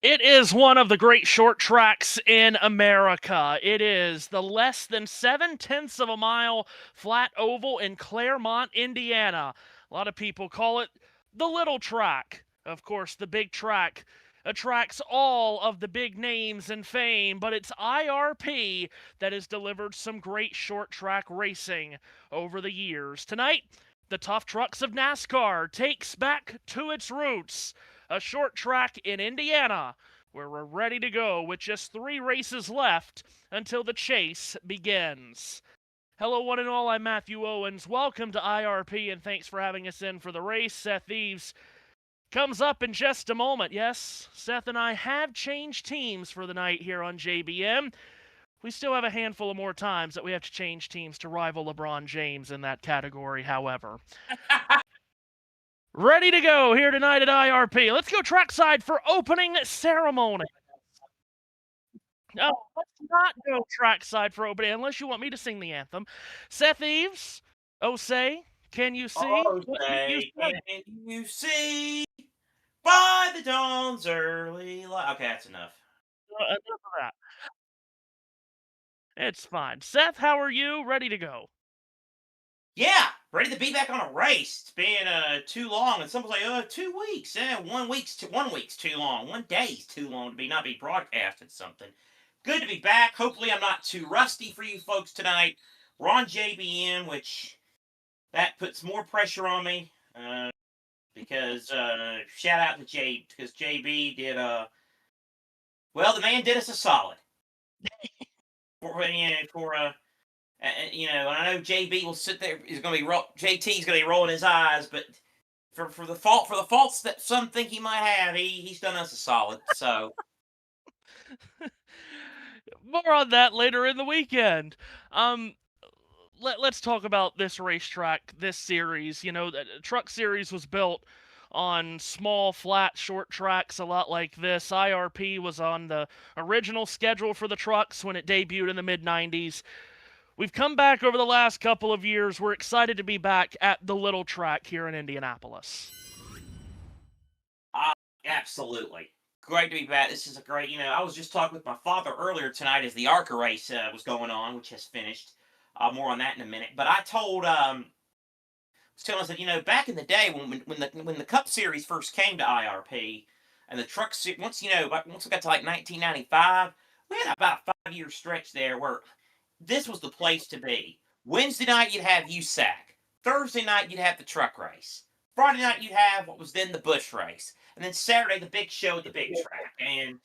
It is one of the great short tracks in America. It is the less than 7/10 of a mile flat oval in Claremont, Indiana. A lot of people call it the little track. Of course, the big track attracts all of the big names and fame, but it's IRP that has delivered some great short track racing over the years. Tonight, the tough trucks of NASCAR takes back to its roots. A short track in Indiana where we're ready to go with just 3 races left until the chase begins. Hello, one and all. I'm Matthew Owens. Welcome to IRP, and thanks for having us in for the race. Seth Eves comes up in just a moment. Yes, Seth and I have changed teams for the night here on JBM. We still have a handful of more times that we have to change teams to rival LeBron James in that category, however. Ready to go here tonight at IRP. Let's go trackside for opening ceremony. No, let's not go trackside for opening unless you want me to sing the anthem. Seth Eves, say, can you see Oh, what you say, said? can you see by the dawn's early light? Okay, that's enough. Enough of that. It's fine. Seth, how are you? Ready to go. Yeah, ready to be back on a race. It's been too long, and someone's like, 2 weeks. 1 week's too long. 1 day's too long to not be broadcasted something. Good to be back. Hopefully, I'm not too rusty for you folks tonight. We're on JBM, which that puts more pressure on me. Because shout out to because JB did well, the man did us a solid. And I know JB will sit there. He's going to be JT's going to be rolling his eyes, but for the faults that some think he might have, he's done us a solid. So More on that later in the weekend. Let's talk about this racetrack, this series. You know, the truck series was built on small, flat, short tracks, a lot like this. IRP was on the original schedule for the trucks when it debuted in the mid 90s. We've come back over the last couple of years. We're excited to be back at the little track here in Indianapolis. absolutely great to be back. This is a great. I was just talking with my father earlier tonight as the ARCA race was going on, which has finished. More on that in a minute. But I told was telling us that back in the day when the Cup Series first came to IRP and the truck once we got to like 1995, we had about a 5-year stretch there where this was the place to be. Wednesday night you'd have USAC. Thursday night you'd have the truck race. Friday night you'd have what was then the Busch race, and then Saturday the big show at the big track. And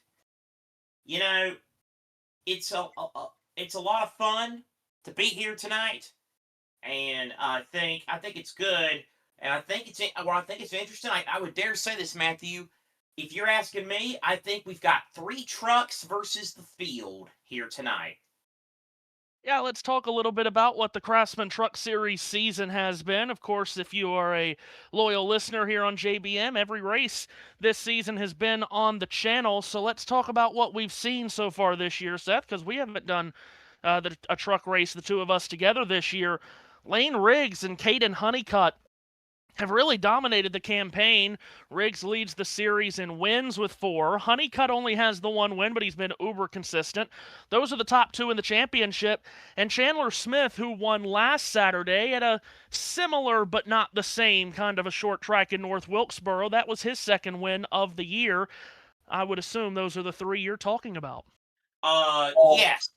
it's a lot of fun to be here tonight. And I think it's good, and I think it's interesting. I would dare say this, Matthew. If you're asking me, I think we've got 3 trucks versus the field here tonight. Yeah, let's talk a little bit about what the Craftsman Truck Series season has been. Of course, if you are a loyal listener here on JBM, every race this season has been on the channel. So let's talk about what we've seen so far this year, Seth, because we haven't done a truck race, the two of us together this year. Lane Riggs and Caden Honeycutt have really dominated the campaign. Riggs leads the series in wins with 4. Honeycutt only has the 1 win, but he's been uber consistent. Those are the top 2 in the championship. And Chandler Smith, who won last Saturday at a similar but not the same kind of a short track in North Wilkesboro, that was his 2nd win of the year. I would assume those are the 3 you're talking about. Yes.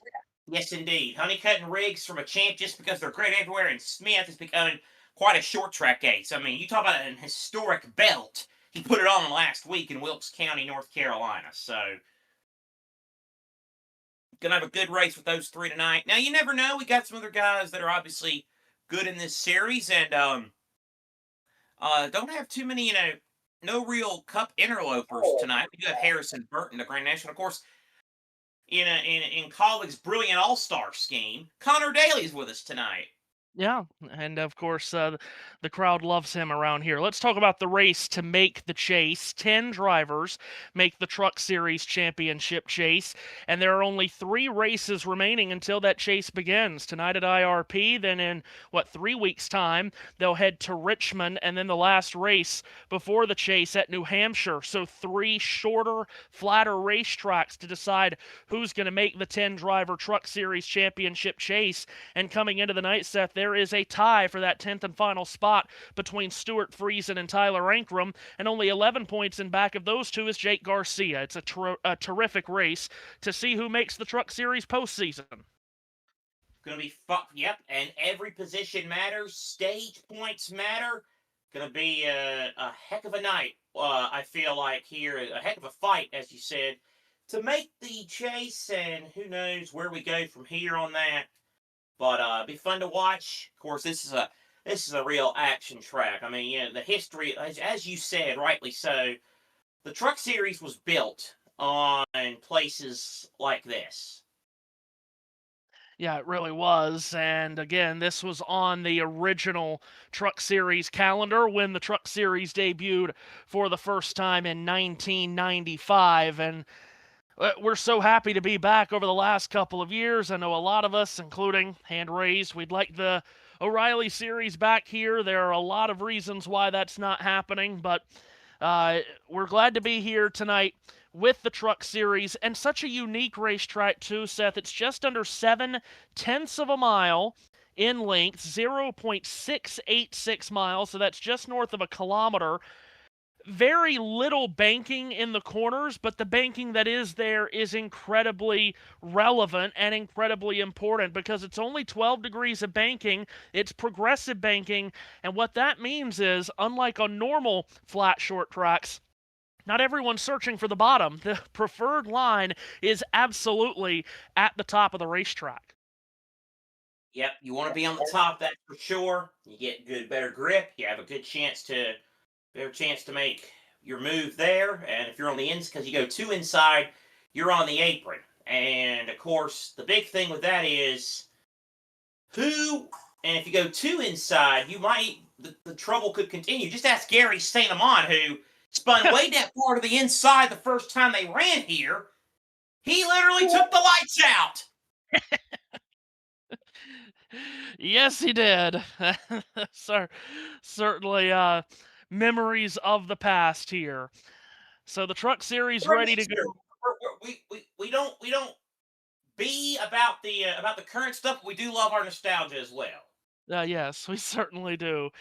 Yes, indeed. Honeycutt and Riggs from a champ just because they're great everywhere, and Smith is becoming quite a short track ace. I mean, you talk about an historic belt. He put it on last week in Wilkes County, North Carolina. So, gonna have a good race with those 3 tonight. Now, you never know. We got some other guys that are obviously good in this series, and don't have too many, no real Cup interlopers tonight. We do have Harrison Burton, the Grand National, of course. In Colleague's brilliant all-star scheme, Connor Daly's with us tonight. Yeah, and of course, the crowd loves him around here. Let's talk about the race to make the chase. 10 drivers make the Truck Series Championship chase, and there are only 3 races remaining until that chase begins. Tonight at IRP, then in, 3 weeks' time, they'll head to Richmond, and then the last race before the chase at New Hampshire. So 3 shorter, flatter racetracks to decide who's going to make the 10-driver Truck Series Championship chase. And coming into the night, Seth, there is a tie for that 10th and final spot between Stuart Friesen and Tyler Ankrum, and only 11 points in back of those two is Jake Garcia. It's a terrific race to see who makes the Truck Series postseason. Gonna be fun. Yep, and every position matters. Stage points matter. Gonna be a heck of a night. I feel like here, a heck of a fight, as you said, to make the chase, and who knows where we go from here on that. But be fun to watch. Of course, this is a real action track. I mean, the history, as you said, rightly so. The Truck Series was built on places like this. Yeah, it really was. And again, this was on the original Truck Series calendar when the Truck Series debuted for the first time in 1995. And we're so happy to be back over the last couple of years. I know a lot of us, including hand raised, we'd like the O'Reilly Series back here. There are a lot of reasons why that's not happening, but we're glad to be here tonight with the Truck Series, and such a unique racetrack too, Seth. It's just under 7/10 of a mile in length, 0.686 miles, so that's just north of a kilometer. Very little banking in the corners, but the banking that is there is incredibly relevant and incredibly important because it's only 12 degrees of banking. It's progressive banking, and what that means is, unlike on normal flat short tracks, not everyone's searching for the bottom. The preferred line is absolutely at the top of the racetrack. Yep, you want to be on the top, that's for sure. You get better grip. You have a better chance to make your move there. And if you're on the inside, because you go 2 inside, you're on the apron. And of course, the big thing with that is who. And if you go 2 inside, the trouble could continue. Just ask Gary St. Amant, who spun way that far to the inside the first time they ran here. He literally took the lights out. Yes, he did. Certainly memories of the past here. So the Truck Series ready to go. We don't be about the current stuff. But we do love our nostalgia as well. Yes, we certainly do.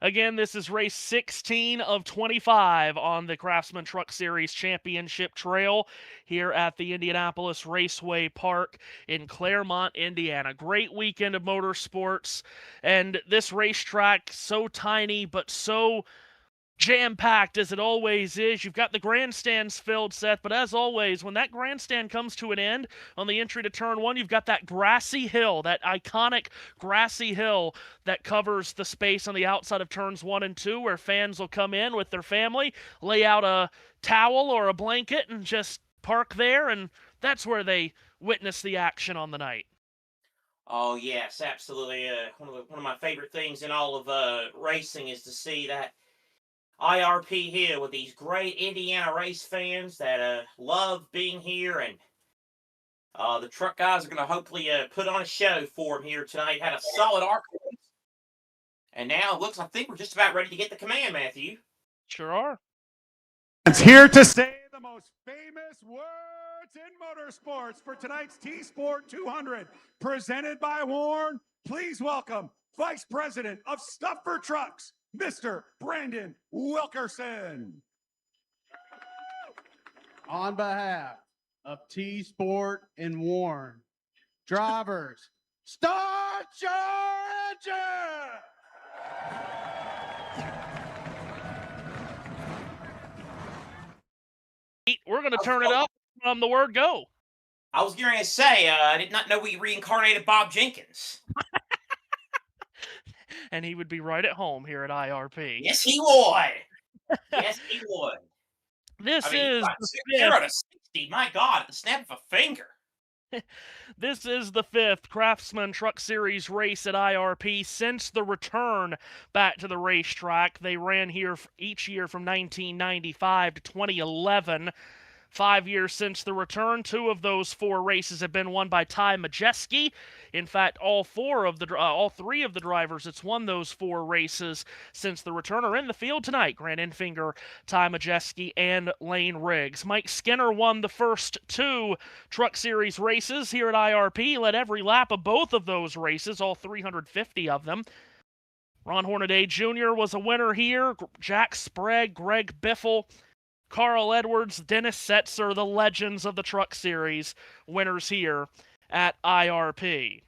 Again, this is race 16 of 25 on the Craftsman Truck Series Championship Trail here at the Indianapolis Raceway Park in Claremont, Indiana. Great weekend of motorsports, and this racetrack, so tiny but so jam-packed as it always is. You've got the grandstands filled, Seth, but as always, when that grandstand comes to an end on the entry to turn 1, you've got that grassy hill, that iconic grassy hill that covers the space on the outside of turns 1 and 2, where fans will come in with their family, lay out a towel or a blanket, and just park there, and that's where they witness the action on the night. Oh yes, absolutely. One of my favorite things in all of racing is to see that IRP here with these great Indiana race fans that love being here, and the truck guys are going to hopefully put on a show for them here tonight. Had a solid arc, and now it looks. I think we're just about ready to get the command, Matthew. Sure are. It's here to say the most famous words in motorsports for tonight's T-Sport 200, presented by Warn. Please welcome Vice President of Stuff for Trucks, Mr. Brandon Wilkerson. On behalf of T-Sport and Warn, drivers, start your engine! We're going to turn it up from the word go. I was going to say, I did not know we reincarnated Bob Jenkins. And he would be right at home here at IRP. Yes, he would. Yes, he would. This is 0 to 60. My God, at the snap of a finger. This is the 5th Craftsman Truck Series race at IRP since the return back to the racetrack. They ran here each year from 1995 to 2011. 5 years since the return. 2 of those 4 races have been won by Ty Majeski. In fact, all 3 of the drivers that's won those 4 races since the return are in the field tonight. Grant Enfinger, Ty Majeski, and Lane Riggs. Mike Skinner won the first 2 Truck Series races here at IRP. Led every lap of both of those races, all 350 of them. Ron Hornaday Jr. was a winner here. Jack Sprague, Greg Biffle, Carl Edwards, Dennis Setzer, the legends of the Truck Series, winners here at IRP.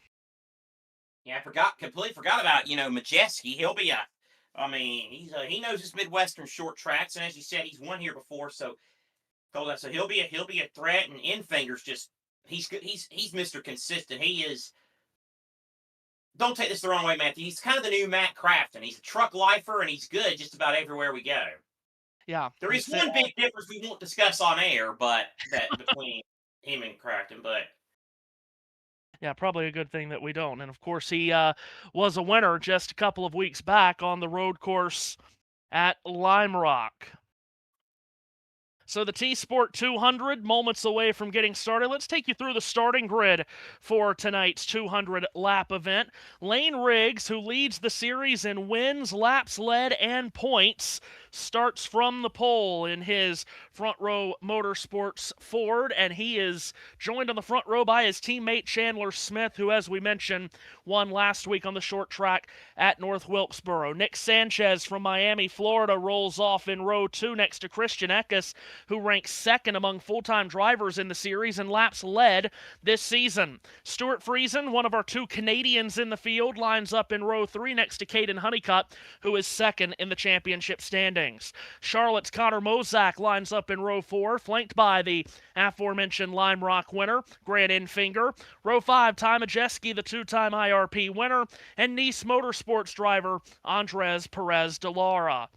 Yeah, completely forgot about, Majeski. He'll be he knows his Midwestern short tracks, and as you said, he's won here before, so he'll be a threat. And Enfinger's just he's Mr. Consistent. He is. Don't take this the wrong way, Matthew. He's kind of the new Matt Crafton. He's a truck lifer, and he's good just about everywhere we go. Yeah. There is one big difference we won't discuss on air, but that between him and Crafton, but yeah, probably a good thing that we don't. And of course, he was a winner just a couple of weeks back on the road course at Lime Rock. So the T-Sport 200, moments away from getting started. Let's take you through the starting grid for tonight's 200-lap event. Lane Riggs, who leads the series in wins, laps led, and points, starts from the pole in his front row motorsports Ford, and he is joined on the front row by his teammate Chandler Smith, who, as we mentioned, won last week on the short track at North Wilkesboro. Nick Sanchez from Miami, Florida, rolls off in row 2 next to Christian Eckes, who ranks second among full-time drivers in the series and laps led this season. Stuart Friesen, one of our 2 Canadians in the field, lines up in row 3 next to Caden Honeycutt, who is second in the championship standings. Charlotte's Connor Mozak lines up in row 4, flanked by the aforementioned Lime Rock winner, Grant Enfinger. Row 5, Ty Majeski, the 2-time IRP winner, and Nice Motorsports driver, Andres Perez de Lara.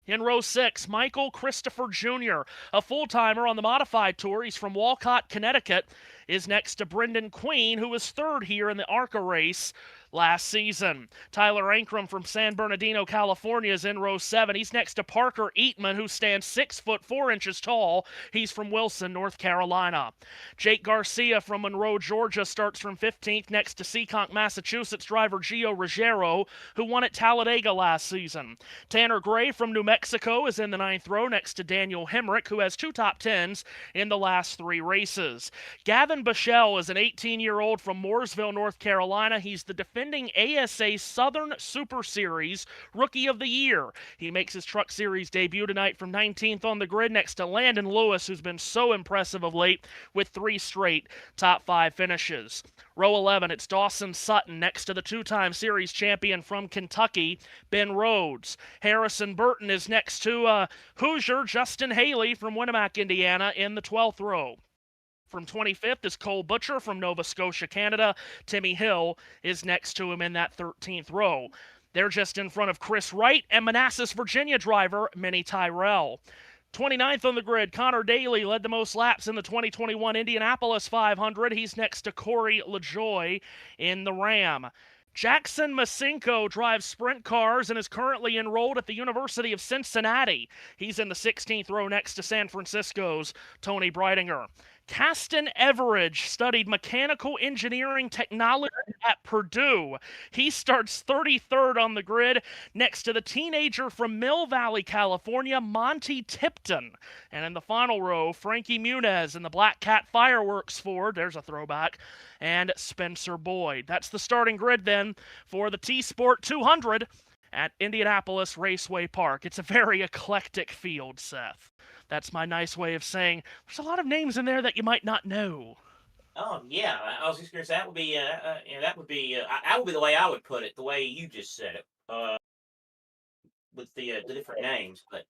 In row 6, Michael Christopher Jr., a full-timer on the modified tour. He's from Walcott, Connecticut, is next to Brendan Queen, who was third here in the ARCA race last season. Tyler Ankrum from San Bernardino, California, is in row 7. He's next to Parker Eatman, who stands 6 foot 4 inches tall. He's from Wilson, North Carolina. Jake Garcia from Monroe, Georgia, starts from 15th next to Seekonk, Massachusetts driver Gio Ruggiero, who won at Talladega last season. Tanner Gray from New Mexico is in the 9th row next to Daniel Hemrick, who has 2 top 10s in the last 3 races. Gavin Bichelle is an 18-year-old from Mooresville, North Carolina. He's the defending ASA Southern Super Series Rookie of the Year. He makes his Truck Series debut tonight from 19th on the grid next to Landon Lewis, who's been so impressive of late with 3 straight top 5 finishes. Row 11, it's Dawson Sutton next to the 2-time series champion from Kentucky, Ben Rhodes. Harrison Burton is next to Hoosier Justin Haley from Winnemac, Indiana, in the 12th row. From 25th is Cole Butcher from Nova Scotia, Canada. Timmy Hill is next to him in that 13th row. They're just in front of Chris Wright and Manassas, Virginia driver Minnie Tyrell. 29th on the grid, Connor Daly led the most laps in the 2021 Indianapolis 500. He's next to Corey LaJoy in the Ram. Jackson Masinko drives sprint cars and is currently enrolled at the University of Cincinnati. He's in the 16th row next to San Francisco's Tony Breidinger. Caston Everidge studied mechanical engineering technology at Purdue. He starts 33rd on the grid next to the teenager from Mill Valley, California, Monty Tipton. And in the final row, Frankie Muniz in the Black Cat Fireworks Ford, there's a throwback, and Spencer Boyd. That's the starting grid then for the T-Sport 200 at Indianapolis Raceway Park. It's a very eclectic field, Seth. That's my nice way of saying there's a lot of names in there that you might not know. Oh yeah, I was just going to say that would be that would be the way I would put it, the way you just said it, with the different names. But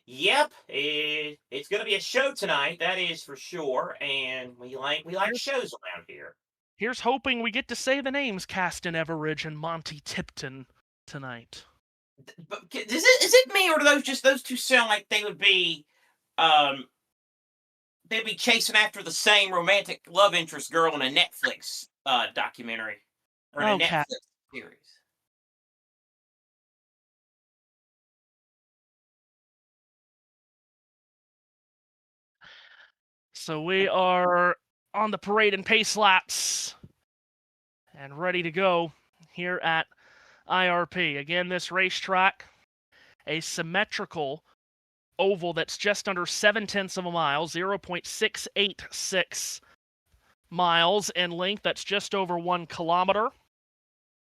yep, it's going to be a show tonight, that is for sure, and we like shows around here. Here's hoping we get to say the names Caston Everidge and Monty Tipton tonight. But is it me, or do those 2 sound like they would be they'd be chasing after the same romantic love interest girl in a Netflix documentary or in a Okay. Netflix series. So we are on the parade and pace laps and ready to go here at IRP. Again, this racetrack, a symmetrical oval that's just under 0.7 of a mile, 0.686 miles in length. That's just over 1 kilometer.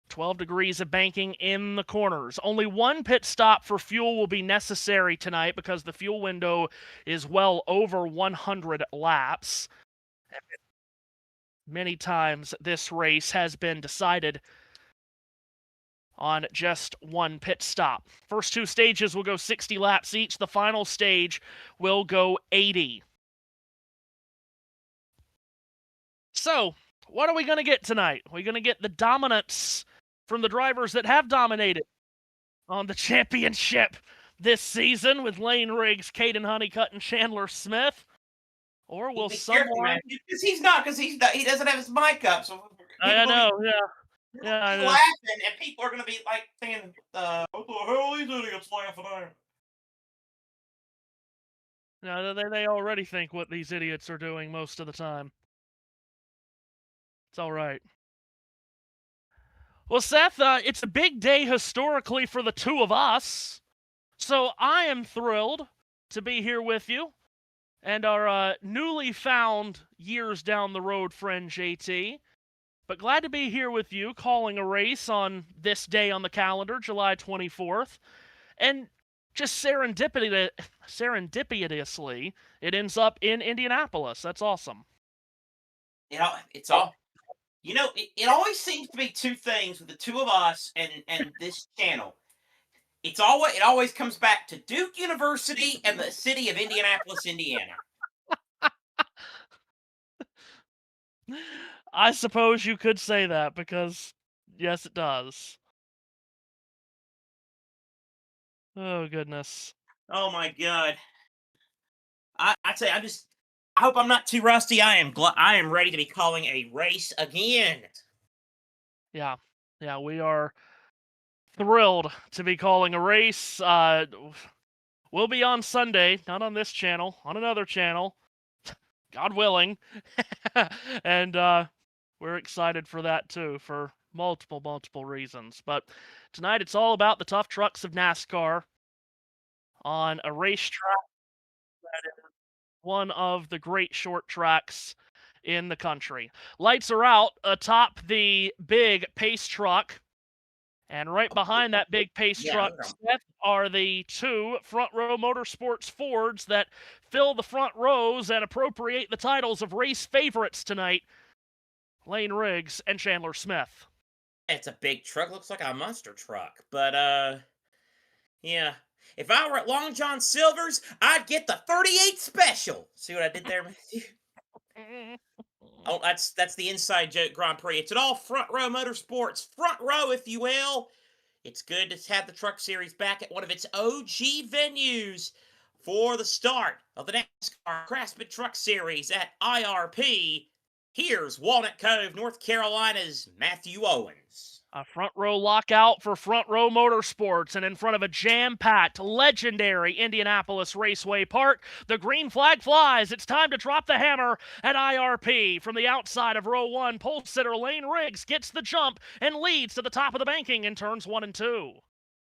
12 degrees of banking in the corners. Only one pit stop for fuel will be necessary tonight because the fuel window is well over 100 laps. Many times this race has been decided on just one pit stop. First two stages will go 60 laps each. The final stage will go 80. So, what are we going to get tonight? We're going to get the dominance from the drivers that have dominated on the championship this season with Lane Riggs, Caden Honeycutt, and Chandler Smith. Or will someone... Because he doesn't have his mic up. So I know, yeah. Yeah, I know. laughing, and people are going to be like thinking, what the hell are these idiots laughing at? No, they already think what these idiots are doing most of the time. It's all right. Well, Seth, it's a big day historically for the two of us. So I am thrilled to be here with you and our newly found years down the road friend, JT. But glad to be here with you, calling a race on this day on the calendar, July 24th. And just serendipitously, it ends up in Indianapolis. That's awesome. You know, it's all... You know, it always seems to be two things with the two of us and this channel. It always comes back to Duke University and the city of Indianapolis, Indiana. I suppose you could say that because, yes, it does. Oh, goodness. Oh, my God. I'd say I hope I'm not too rusty. I am ready to be calling a race again. Yeah, we are thrilled to be calling a race. We'll be on Sunday, not on this channel, on another channel, God willing. And we're excited for that too, for multiple reasons. But tonight it's all about the tough trucks of NASCAR on a racetrack that is one of the great short tracks in the country. Lights are out atop the big pace truck. And right behind that big pace truck, Seth, are the two Front Row Motorsports Fords that fill the front rows and appropriate the titles of race favorites tonight, Lane Riggs and Chandler Smith. It's a big truck. Looks like a monster truck. But, yeah. If I were at Long John Silver's, I'd get the 38 Special. See what I did there, Matthew? Oh, that's the inside joke Grand Prix. It's at all Front Row Motorsports. Front row, if you will. It's good to have the Truck Series back at one of its OG venues for the start of the NASCAR Craftsman Truck Series at IRP. Here's Walnut Cove, North Carolina's Matthew Owens. A front row lockout for Front Row Motorsports, and in front of a jam-packed, legendary Indianapolis Raceway Park, the green flag flies. It's time to drop the hammer at IRP. From the outside of row 1, pole sitter Lane Riggs gets the jump and leads to the top of the banking in turns 1 and 2.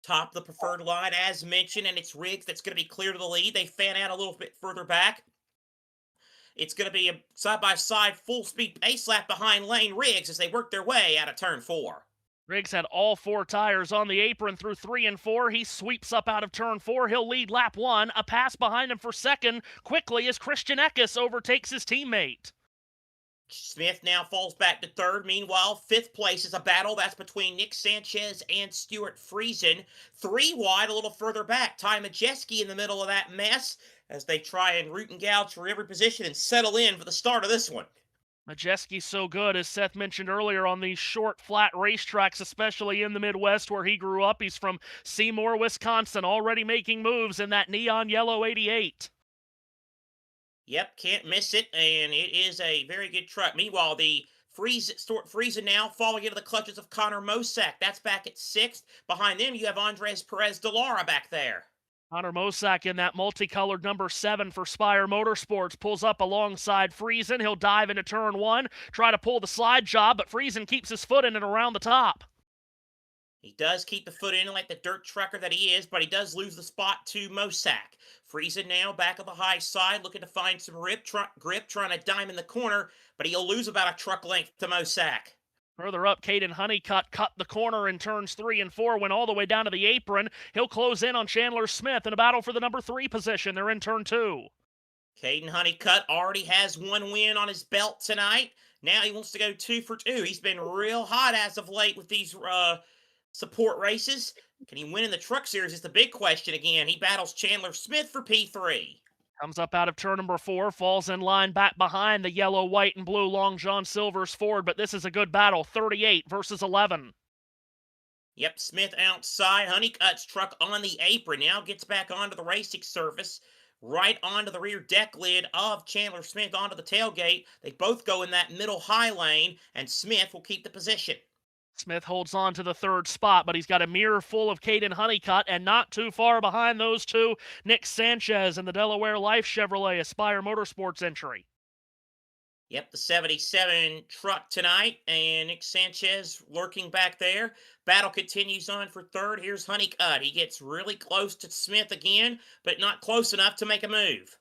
Top of the preferred line, as mentioned, and it's Riggs that's going to be clear to the lead. They fan out a little bit further back. It's going to be a side-by-side full-speed pace lap behind Lane Riggs as they work their way out of turn 4. Riggs had all 4 tires on the apron through 3 and 4. He sweeps up out of turn 4. He'll lead lap 1. A pass behind him for second quickly as Christian Eckes overtakes his teammate. Smith now falls back to third. Meanwhile, 5th place is a battle. That's between Nick Sanchez and Stuart Friesen. 3 wide, a little further back. Ty Majeski in the middle of that mess as they try and root and gouge for every position and settle in for the start of this one. Majeski's so good, as Seth mentioned earlier, on these short, flat racetracks, especially in the Midwest where he grew up. He's from Seymour, Wisconsin, already making moves in that neon yellow 88. Yep, can't miss it, and it is a very good truck. Meanwhile, the freezing now, falling into the clutches of Connor Mosak. That's back at 6th. Behind them, you have Andres Perez de Lara back there. Connor Mosak in that multicolored number 7 for Spire Motorsports pulls up alongside Friesen. He'll dive into turn 1, try to pull the slide job, but Friesen keeps his foot in and around the top. He does keep the foot in like the dirt trucker that he is, but he does lose the spot to Mosak. Friesen now back of the high side, looking to find some grip, trying to dime in the corner, but he'll lose about a truck length to Mosak. Further up, Caden Honeycutt cut the corner in turns 3 and 4, went all the way down to the apron. He'll close in on Chandler Smith in a battle for the number 3 position. They're in turn 2. Caden Honeycutt already has 1 win on his belt tonight. Now he wants to go 2 for 2. He's been real hot as of late with these support races. Can he win in the Truck Series is the big question again. He battles Chandler Smith for P3. Comes up out of turn number 4, falls in line back behind the yellow, white, and blue Long John Silver's Ford, but this is a good battle, 38 versus 11. Yep, Smith outside. Honeycutt's truck on the apron. Now gets back onto the racing surface, right onto the rear deck lid of Chandler Smith onto the tailgate. They both go in that middle high lane, and Smith will keep the position. Smith holds on to the 3rd spot, but he's got a mirror full of Caden Honeycutt, and not too far behind those two, Nick Sanchez in the Delaware Life Chevrolet Aspire Motorsports entry. Yep, the 77 truck tonight, and Nick Sanchez lurking back there. Battle continues on for 3rd. Here's Honeycutt. He gets really close to Smith again, but not close enough to make a move.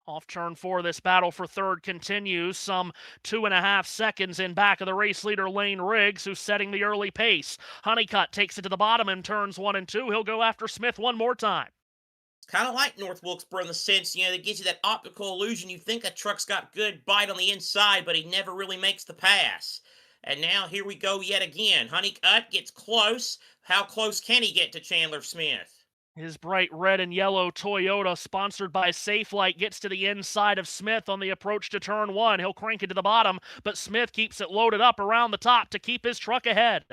Off turn 4, this battle for 3rd continues. Some 2.5 seconds in back of the race leader Lane Riggs, who's setting the early pace. Honeycutt takes it to the bottom in turns 1 and 2. He'll go after Smith one more time. It's kind of like North Wilkesboro in the sense, that gives you that optical illusion. You think a truck's got good bite on the inside, but he never really makes the pass. And now here we go yet again. Honeycutt gets close. How close can he get to Chandler Smith? His bright red and yellow Toyota, sponsored by Safelight, gets to the inside of Smith on the approach to turn 1. He'll crank it to the bottom, but Smith keeps it loaded up around the top to keep his truck ahead.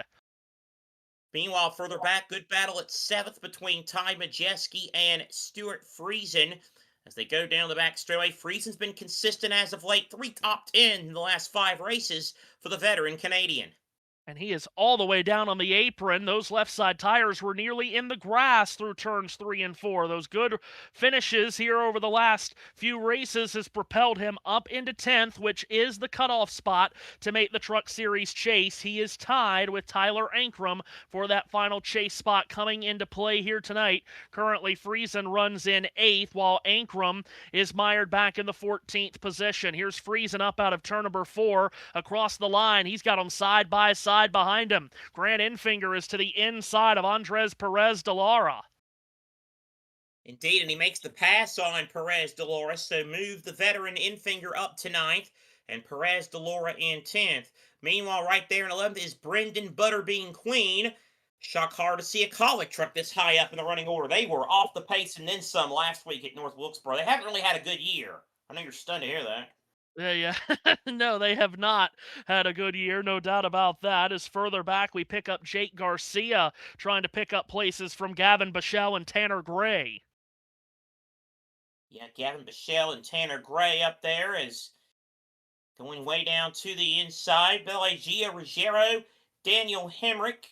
Meanwhile, further back, good battle at 7th between Ty Majeski and Stuart Friesen. As they go down the back straightaway, Friesen's been consistent as of late. 3 top 10 in the last 5 races for the veteran Canadian. And he is all the way down on the apron. Those left side tires were nearly in the grass through turns 3 and 4. Those good finishes here over the last few races has propelled him up into 10th, which is the cutoff spot to make the Truck Series chase. He is tied with Tyler Ankrum for that final chase spot coming into play here tonight. Currently, Friesen runs in 8th, while Ankrum is mired back in the 14th position. Here's Friesen up out of turn number 4 across the line. He's got him side by side behind him. Grant Infinger is to the inside of Andres Perez de Lara. Indeed, and he makes the pass on Perez de Lara, so move the veteran Infinger up to 9th, and Perez de Lara in 10th. Meanwhile, right there in 11th is Brendan Butterbean Queen. Shock hard to see a college truck this high up in the running order. They were off the pace and then some last week at North Wilkesboro. They haven't really had a good year. I know you're stunned to hear that. Yeah. No, they have not had a good year, no doubt about that. As further back, we pick up Jake Garcia trying to pick up places from Gavin Bichelle and Tanner Gray. Yeah, Gavin Bichelle and Tanner Gray up there is going way down to the inside. Belagia Ruggiero, Daniel Hemrick,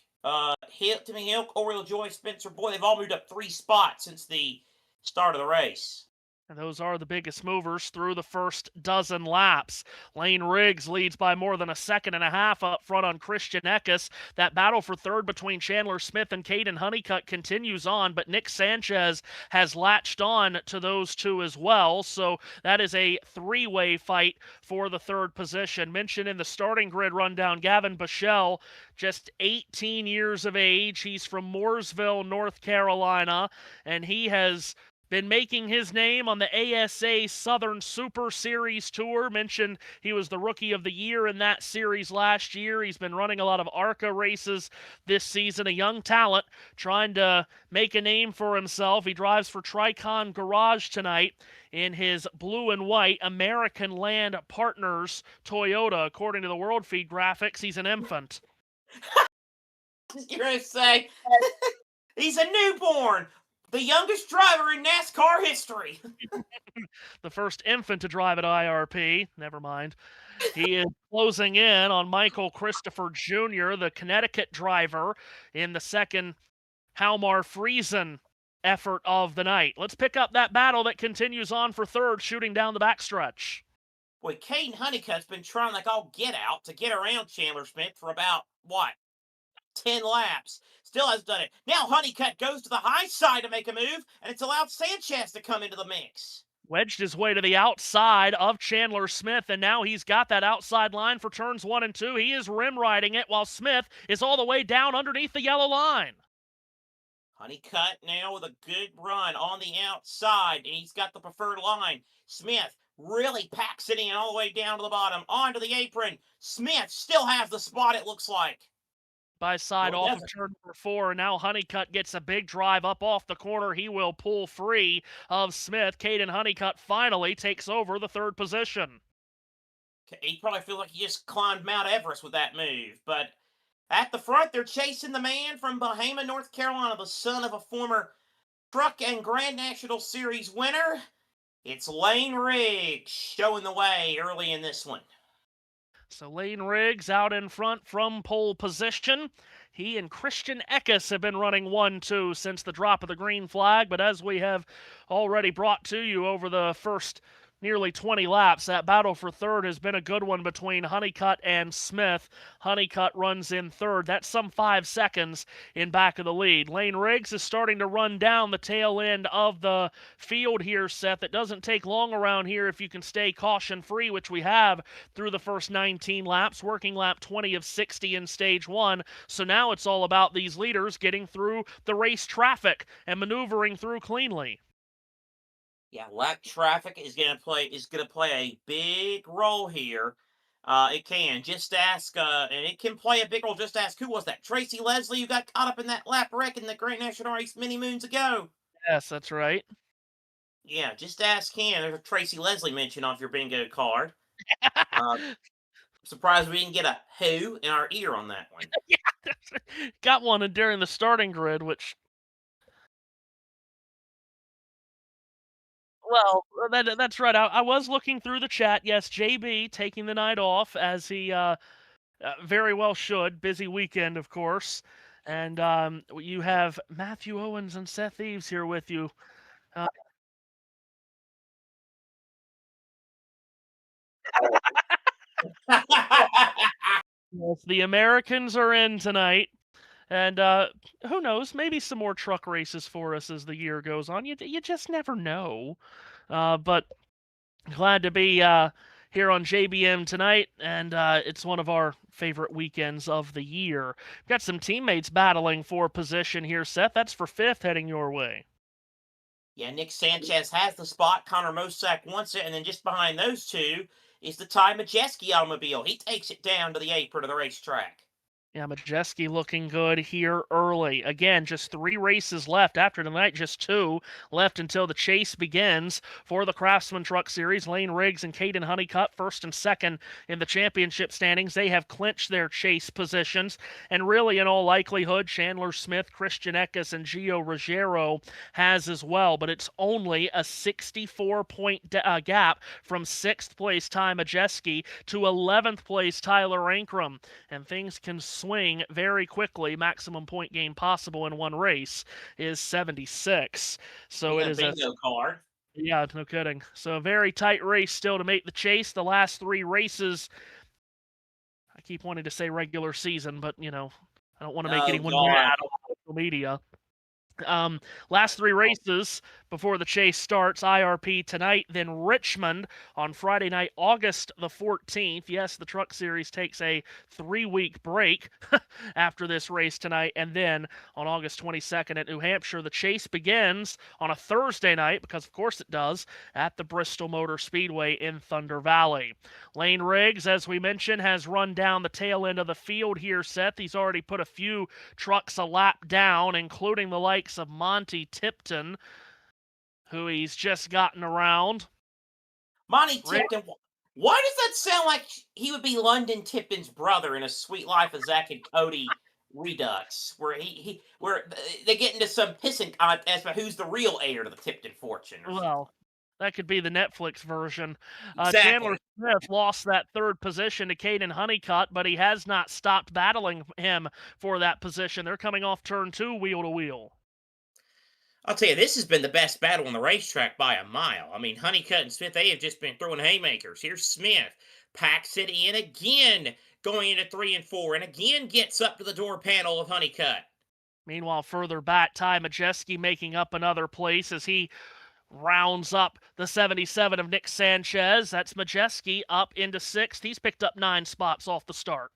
Timmy Hill, Oriel Joy, Spencer Boyd. They've all moved up 3 spots since the start of the race. And those are the biggest movers through the first dozen laps. Lane Riggs leads by more than a second and a half up front on Christian Eckes. That battle for 3rd between Chandler Smith and Caden Honeycutt continues on, but Nick Sanchez has latched on to those two as well. So that is a 3-way fight for the 3rd position. Mentioned in the starting grid rundown, Gavin Bichelle, just 18 years of age. He's from Mooresville, North Carolina, and he has been making his name on the ASA Southern Super Series Tour. Mentioned he was the Rookie of the Year in that series last year. He's been running a lot of ARCA races this season. A young talent trying to make a name for himself. He drives for Tricon Garage tonight in his blue and white American Land Partners Toyota. According to the World Feed graphics, he's an infant. You're going to say, he's a newborn. the youngest driver in NASCAR history. The first infant to drive at IRP. Never mind. He is closing in on Michael Christopher Jr., the Connecticut driver, in the second Halmar Friesen effort of the night. Let's pick up that battle that continues on for third, shooting down the backstretch. Boy, Caden Honeycutt's been trying like all get out to get around Chandler Smith for about, 10 laps. Still hasn't done it. Now Honeycutt goes to the high side to make a move, and it's allowed Sanchez to come into the mix. Wedged his way to the outside of Chandler Smith, and now he's got that outside line for turns 1 and 2. He is rim riding it while Smith is all the way down underneath the yellow line. Honeycutt now with a good run on the outside, and he's got the preferred line. Smith really packs it in all the way down to the bottom, onto the apron. Smith still has the spot, it looks like. By side Well, off of turn number 4, and now Honeycutt gets a big drive up off the corner. He will pull free of Smith. Caden Honeycutt finally takes over the third position. He probably feels like he just climbed Mount Everest with that move, but at the front, they're chasing the man from Bahama, North Carolina, the son of a former Truck and Grand National Series winner. It's Lane Riggs showing the way early in this one. So Lane Riggs out in front from pole position. He and Christian Eckes have been running 1-2 since the drop of the green flag, but as we have already brought to you over the first nearly 20 laps, that battle for third has been a good one between Honeycutt and Smith. Honeycutt runs in third. That's some 5 seconds in back of the lead. Lane Riggs is starting to run down the tail end of the field here, Seth. It doesn't take long around here if you can stay caution-free, which we have through the first 19 laps, working lap 20 of 60 in stage 1. So now it's all about these leaders getting through the race traffic and maneuvering through cleanly. Yeah, lap traffic is going to play a big role here. It can just ask, and it can play a big role. Just ask, who was that? Tracy Leslie, who got caught up in that lap wreck in the Great National Race many moons ago. Yes, that's right. Yeah, just ask him. There's a Tracy Leslie mention off your bingo card. Surprised we didn't get a who in our ear on that one. Yeah, got one during the starting grid, which. Well, that's right. I was looking through the chat. Yes, JB taking the night off, as he very well should. Busy weekend, of course. And you have Matthew Owens and Seth Eves here with you. Yes, the Americans are in tonight. And who knows? Maybe some more truck races for us as the year goes on. You just never know. But glad to be here on JBM tonight, and it's one of our favorite weekends of the year. We've got some teammates battling for position here, Seth. That's for 5th heading your way. Yeah, Nick Sanchez has the spot. Connor Mosak wants it, and then just behind those two is the Ty Majeski automobile. He takes it down to the apron of the racetrack. Yeah, Majeski looking good here early. Again, just 3 races left. After tonight, just 2 left until the chase begins for the Craftsman Truck Series. Lane Riggs and Caden Honeycutt, 1st and 2nd in the championship standings. They have clinched their chase positions. And really, in all likelihood, Chandler Smith, Christian Eckes, and Gio Ruggiero has as well. But it's only a 64-point gap from 6th place Ty Majeski to 11th place Tyler Ankrum. And things can swing very quickly. Maximum point gain possible in one race is 76. So it is bingo card. Yeah, no kidding. So a very tight race still to make the chase. The last 3 races, I keep wanting to say regular season, but I don't want to make anyone mad on social media. Last 3 races before the chase starts. IRP tonight, then Richmond on Friday night, August the 14th. Yes, the Truck Series takes a 3-week break after this race tonight, and then on August 22nd at New Hampshire, the chase begins on a Thursday night, because of course it does, at the Bristol Motor Speedway in Thunder Valley. Lane Riggs, as we mentioned, has run down the tail end of the field here, Seth. He's already put a few trucks a lap down, including the likes of Monty Tipton, who he's just gotten around. Monty Tipton, why does that sound like he would be London Tipton's brother in A Sweet Life of Zack and Cody Redux, where where they get into some pissing contest about who's the real heir to the Tipton fortune. Or something. Well, that could be the Netflix version. Chandler Exactly. Smith lost that third position to Caden Honeycutt, but he has not stopped battling him for that position. They're coming off turn 2, wheel to wheel. I'll tell you, this has been the best battle on the racetrack by a mile. I mean, Honeycutt and Smith, they have just been throwing haymakers. Here's Smith, packs it in again, going into 3 and 4, and again gets up to the door panel of Honeycutt. Meanwhile, further back, Ty Majeski making up another place as he rounds up the 77 of Nick Sanchez. That's Majeski up into 6th. He's picked up 9 spots off the start.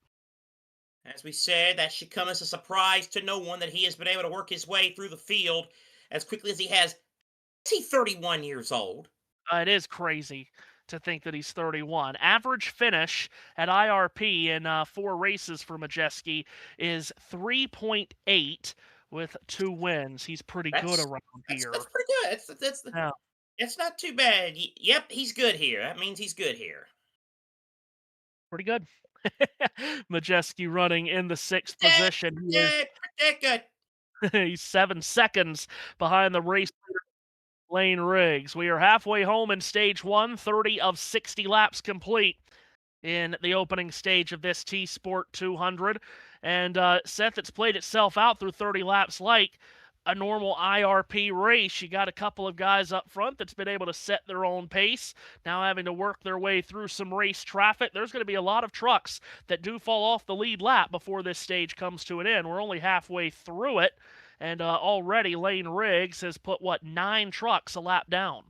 As we said, that should come as a surprise to no one that he has been able to work his way through the field as quickly as he has. Is he 31 years old? It is crazy to think that he's 31. Average finish at IRP in 4 races for Majeski is 3.8 with 2 wins. He's pretty good around here. That's pretty good. It's not too bad. Yep, he's good here. That means he's good here. Pretty good. Majeski running in the 6th position. Pretty good. He's 7 seconds behind the race leader, Lane Riggs. We are halfway home in stage 1, 30 of 60 laps complete in the opening stage of this T-Sport 200. And Seth, it's played itself out through 30 laps like a normal IRP race. You got a couple of guys up front that's been able to set their own pace, now having to work their way through some race traffic. There's going to be a lot of trucks that do fall off the lead lap before this stage comes to an end. We're only halfway through it, and already Lane Riggs has put, 9 trucks a lap down.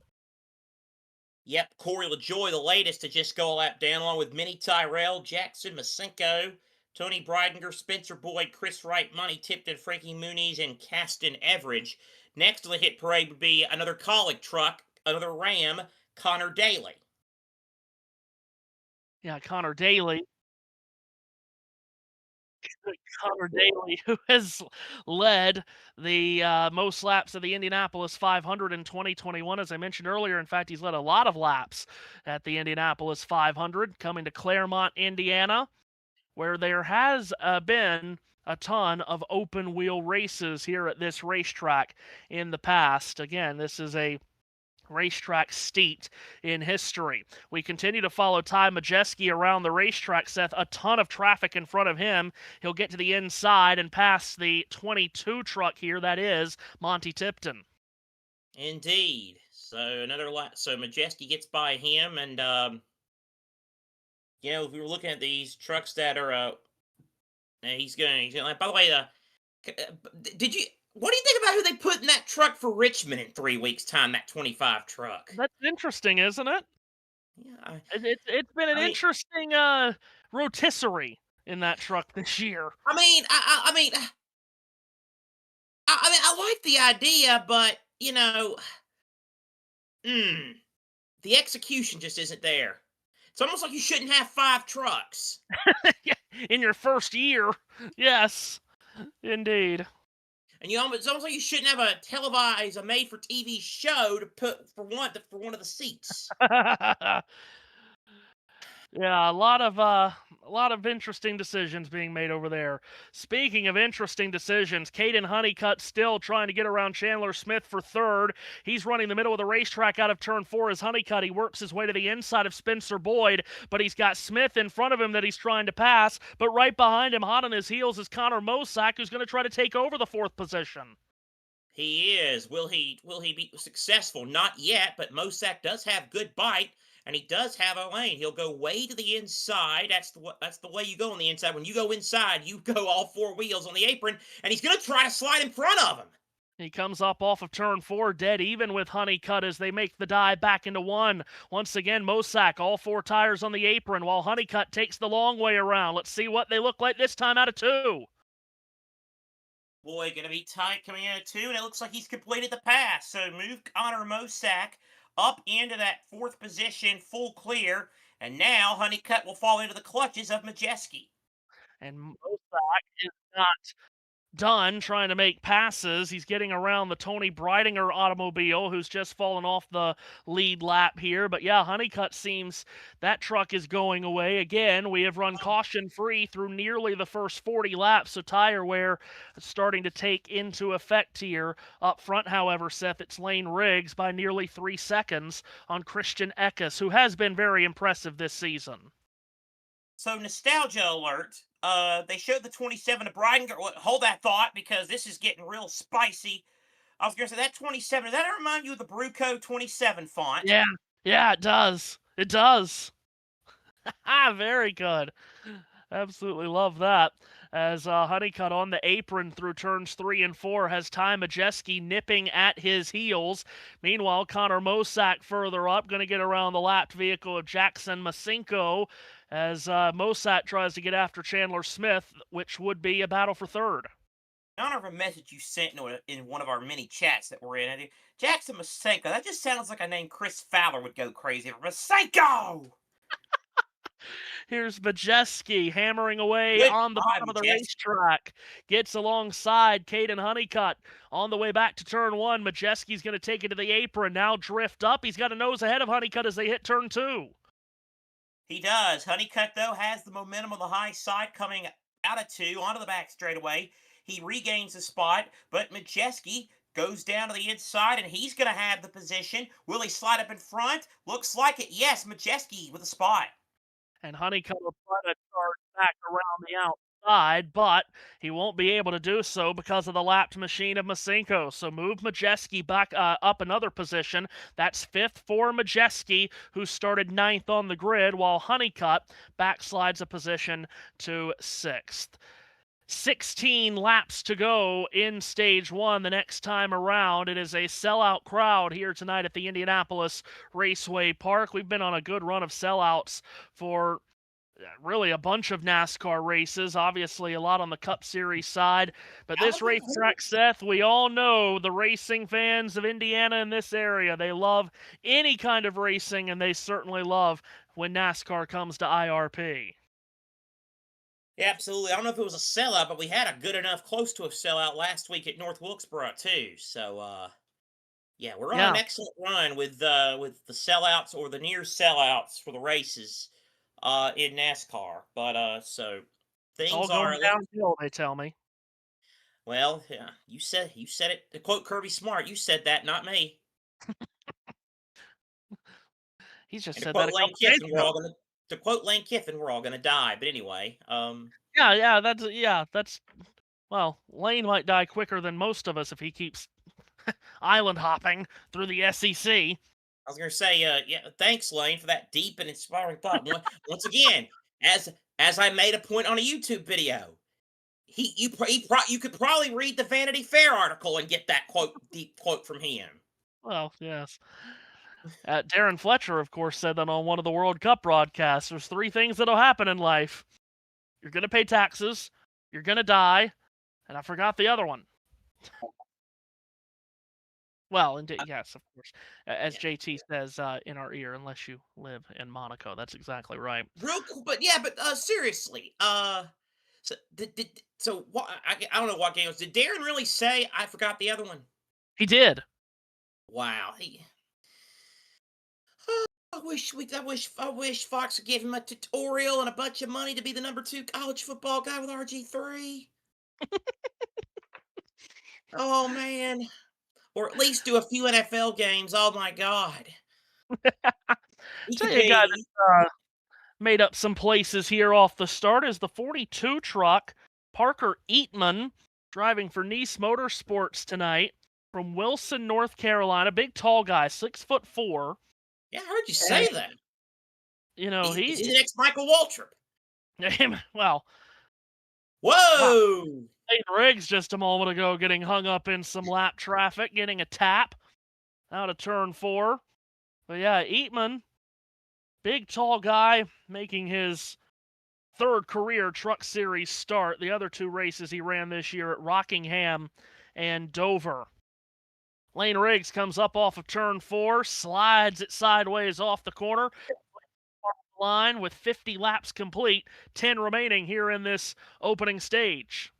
Yep, Corey LaJoy, the latest to just go a lap down, along with Minnie Tyrell, Jackson Masenko, Tony Breidinger, Spencer Boyd, Chris Wright, Monty Tipton, Frankie Muniz, and Caston Everidge. Next on the hit parade would be another Colic truck, another Ram, Connor Daly. Yeah, Connor Daly. Connor Daly, who has led the most laps of the Indianapolis 500 in 2021, as I mentioned earlier. In fact, he's led a lot of laps at the Indianapolis 500, coming to Claremont, Indiana, where there has been a ton of open wheel races here at this racetrack in the past. Again, this is a racetrack steeped in history. We continue to follow Ty Majeski around the racetrack, Seth. A ton of traffic in front of him. He'll get to the inside and pass the 22 truck here. That is Monty Tipton. Indeed. So another lap. So Majeski gets by him, and if we were looking at these trucks that are, he's going. By the way, did you? What do you think about who they put in that truck for Richmond in 3 weeks' time? That 25 truck. That's interesting, isn't it? Yeah, it's been an interesting rotisserie in that truck this year. I like the idea, but the execution just isn't there. It's almost like you shouldn't have 5 trucks. In your first year, yes, indeed. And it's almost like you shouldn't have a made-for-TV show to put for one of the seats. Yeah, a lot of interesting decisions being made over there. Speaking of interesting decisions, Caden Honeycutt still trying to get around Chandler Smith for 3rd. He's running the middle of the racetrack out of turn 4 as Honeycutt. He works his way to the inside of Spencer Boyd, but he's got Smith in front of him that he's trying to pass. But right behind him, hot on his heels, is Connor Mosak, who's going to try to take over the 4th position. He is. Will he be successful? Not yet, but Mosak does have good bite. And he does have a lane. He'll go way to the inside. That's the way you go on the inside. When you go inside, you go all 4 wheels on the apron, and he's going to try to slide in front of him. He comes up off of turn 4, dead even with Honeycutt as they make the dive back into 1. Once again, Mosak, all 4 tires on the apron, while Honeycutt takes the long way around. Let's see what they look like this time out of 2. Boy, going to be tight coming out of 2, and it looks like he's completed the pass. So move Connor Mosak up into that 4th position, full clear, and now Honeycutt will fall into the clutches of Majeski. And Mosak is not done trying to make passes. He's getting around the Tony Breidinger automobile, who's just fallen off the lead lap here. But yeah, Honeycutt seems that truck is going away. Again, we have run caution-free through nearly the first 40 laps, so tire wear is starting to take into effect here. Up front, however, Seth, it's Lane Riggs by nearly 3 seconds on Christian Eckes, who has been very impressive this season. So, nostalgia alert. They showed the 27 to Breidinger. Hold that thought, because this is getting real spicy. I was going to say, that 27, does that remind you of the Bruco 27 font? Yeah, it does. It does. Very good. Absolutely love that. As Honeycutt on the apron through turns 3 and 4 has Ty Majeski nipping at his heels. Meanwhile, Connor Mosak further up, going to get around the lapped vehicle of Jackson Masinko as Mosak tries to get after Chandler Smith, which would be a battle for third. I don't know if a message you sent in one of our many chats that we're in. Jackson Masinko, that just sounds like a name Chris Fowler would go crazy for. Masinko! Here's Majeski hammering away on the bottom of the racetrack. Gets alongside Caden Honeycutt on the way back to turn 1. Majeski's going to take it to the apron. Now drift up. He's got a nose ahead of Honeycutt as they hit turn 2. He does. Honeycutt, though, has the momentum on the high side coming out of 2 onto the back straightaway. He regains the spot, but Majeski goes down to the inside, and he's going to have the position. Will he slide up in front? Looks like it. Yes, Majeski with a spot. And Honeycutt will try to charge back around the outside, but he won't be able to do so because of the lapped machine of Masinko. So move Majeski back up another position. That's 5th for Majeski, who started 9th on the grid, while Honeycutt backslides a position to 6th. 16 laps to go in stage 1 the next time around. It is a sellout crowd here tonight at the Indianapolis Raceway Park. We've been on a good run of sellouts for really a bunch of NASCAR races. Obviously, a lot on the Cup Series side. But this racetrack, Seth, we all know the racing fans of Indiana in this area. They love any kind of racing, and they certainly love when NASCAR comes to IRP. Yeah, absolutely. I don't know if it was a sellout, but we had a good enough, close to a sellout last week at North Wilkesboro too. So, yeah, we're on an excellent run with the sellouts or the near sellouts for the races in NASCAR. But so things all are going downhill, they tell me. Well, yeah, you said it. To quote Kirby Smart, you said that, not me. He's just and said that a couple days ago. To quote Lane Kiffin, we're all gonna die. But anyway, that's well, Lane might die quicker than most of us if he keeps island hopping through the SEC. I was gonna say, yeah, thanks, Lane, for that deep and inspiring thought. Once again, as I made a point on a YouTube video, you could probably read the Vanity Fair article and get that deep quote from him. Well, yes. Darren Fletcher, of course, said that on one of the World Cup broadcasts. There's 3 things that'll happen in life. You're going to pay taxes, you're going to die, and I forgot the other one. Well, yes, of course. As JT says in our ear, unless you live in Monaco. That's exactly right. Real cool, but seriously. So what? I don't know what game it was. Did Darren really say I forgot the other one? He did. Wow. I wish Fox would give him a tutorial and a bunch of money to be the number 2 college football guy with RG3. Oh man. Or at least do a few NFL games. Oh my God. Tell you a guy that made up some places here off the start is the 42 truck, Parker Eatman, driving for JBMotorsports tonight from Wilson, North Carolina. Big tall guy, 6'4". Yeah, I heard you say that. You know, he's the next Michael Waltrip. Well. Whoa! Lane Riggs just a moment ago getting hung up in some lap traffic, getting a tap out of turn 4. But yeah, Eatman, big tall guy, making his 3rd career Truck Series start. The other 2 races he ran this year at Rockingham and Dover. Lane Riggs comes up off of turn 4, slides it sideways off the corner. Line with 50 laps complete, 10 remaining here in this opening stage.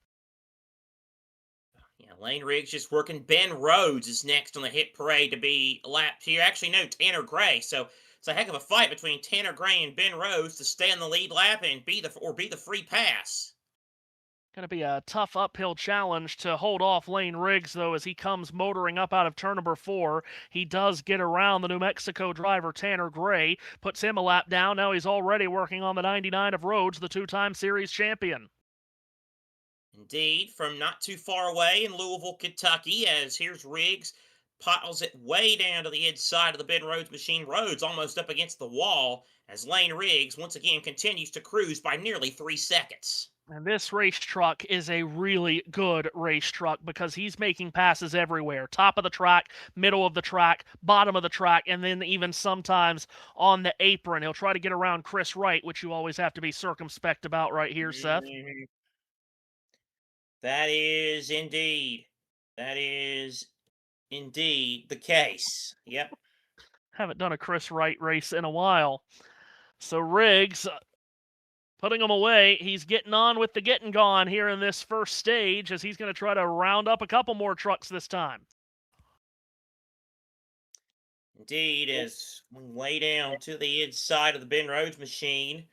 Lane Riggs just working. Ben Rhodes is next on the hit parade to be lapped here. Actually, no, Tanner Gray. So it's a heck of a fight between Tanner Gray and Ben Rhodes to stay on the lead lap and be the free pass. Going to be a tough uphill challenge to hold off Lane Riggs, though, as he comes motoring up out of turn number 4. He does get around the New Mexico driver, Tanner Gray, puts him a lap down. Now he's already working on the 99 of Rhodes, the 2-time series champion. Indeed, from not too far away in Louisville, Kentucky, as here's Riggs, piles it way down to the inside of the Ben Rhodes machine. Rhodes almost up against the wall as Lane Riggs once again continues to cruise by nearly 3 seconds. And this race truck is a really good race truck because he's making passes everywhere. Top of the track, middle of the track, bottom of the track, and then even sometimes on the apron. He'll try to get around Chris Wright, which you always have to be circumspect about right here, Seth. That is indeed the case. Yep. Haven't done a Chris Wright race in a while. So Riggs putting him away. He's getting on with the getting gone here in this first stage as he's going to try to round up a couple more trucks this time. Indeed, as we lay down to the inside of the Ben Rhodes machine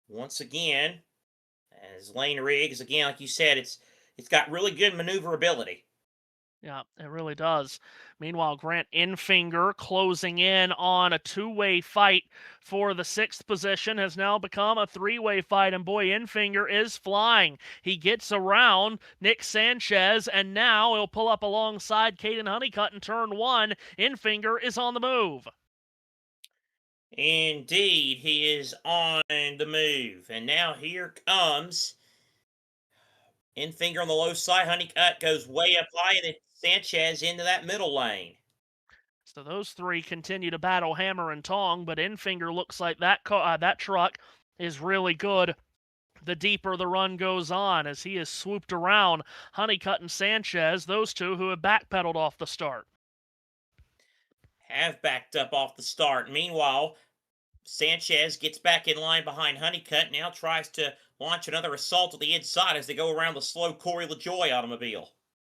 once again, as Lane Riggs, again, like you said, it's got really good maneuverability. Yeah, it really does. Meanwhile, Grant Infinger closing in on a 2-way fight for the 6th position has now become a 3-way fight, and boy, Infinger is flying. He gets around Nick Sanchez, and now he'll pull up alongside Caden Honeycutt in turn 1. Infinger is on the move. Indeed, he is on the move, and now here comes Infinger on the low side. Honeycutt goes way up high, and then Sanchez into that middle lane. So those three continue to battle hammer and tong, but Infinger looks like that truck is really good the deeper the run goes on, as he has swooped around Honeycutt and Sanchez, those two who have backpedaled off the start. Have backed up off the start. Meanwhile, Sanchez gets back in line behind Honeycutt, now tries to launch another assault to the inside as they go around the slow Corey LaJoy automobile.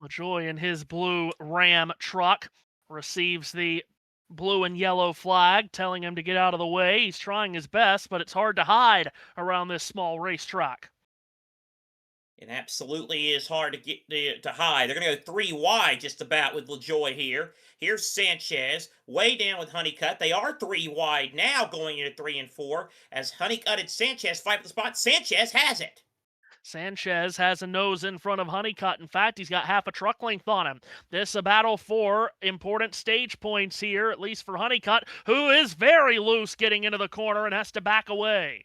LaJoy in his blue Ram truck receives the blue and yellow flag, telling him to get out of the way. He's trying his best, but it's hard to hide around this small racetrack. It absolutely is hard to get to hide. They're going to go 3 wide just about with LaJoy here. Here's Sanchez way down with Honeycutt. They are 3 wide now going into 3 and 4 as Honeycutt and Sanchez fight for the spot. Sanchez has it. Sanchez has a nose in front of Honeycutt. In fact, he's got half a truck length on him. This a battle for important stage points here, at least for Honeycutt, who is very loose getting into the corner and has to back away.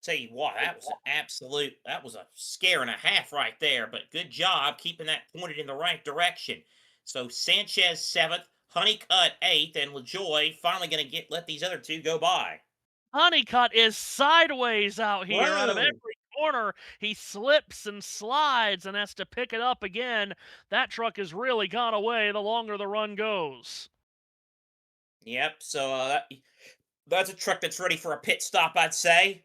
Tell you what, that was a scare and a half right there, but good job keeping that pointed in the right direction. So Sanchez 7th, Honeycutt 8th, and LaJoy finally going to let these other two go by. Honeycutt is sideways out here. Out of every corner, he slips and slides and has to pick it up again. That truck has really gone away the longer the run goes. Yep, so that's a truck that's ready for a pit stop, I'd say.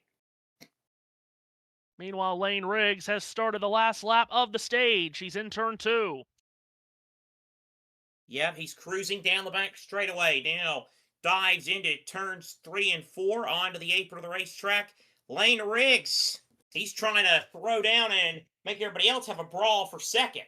Meanwhile, Lane Riggs has started the last lap of the stage. He's in turn 2. Yep, he's cruising down the back straightaway. Now dives into turns 3 and 4 onto the apron of the racetrack. Lane Riggs, he's trying to throw down and make everybody else have a brawl for second.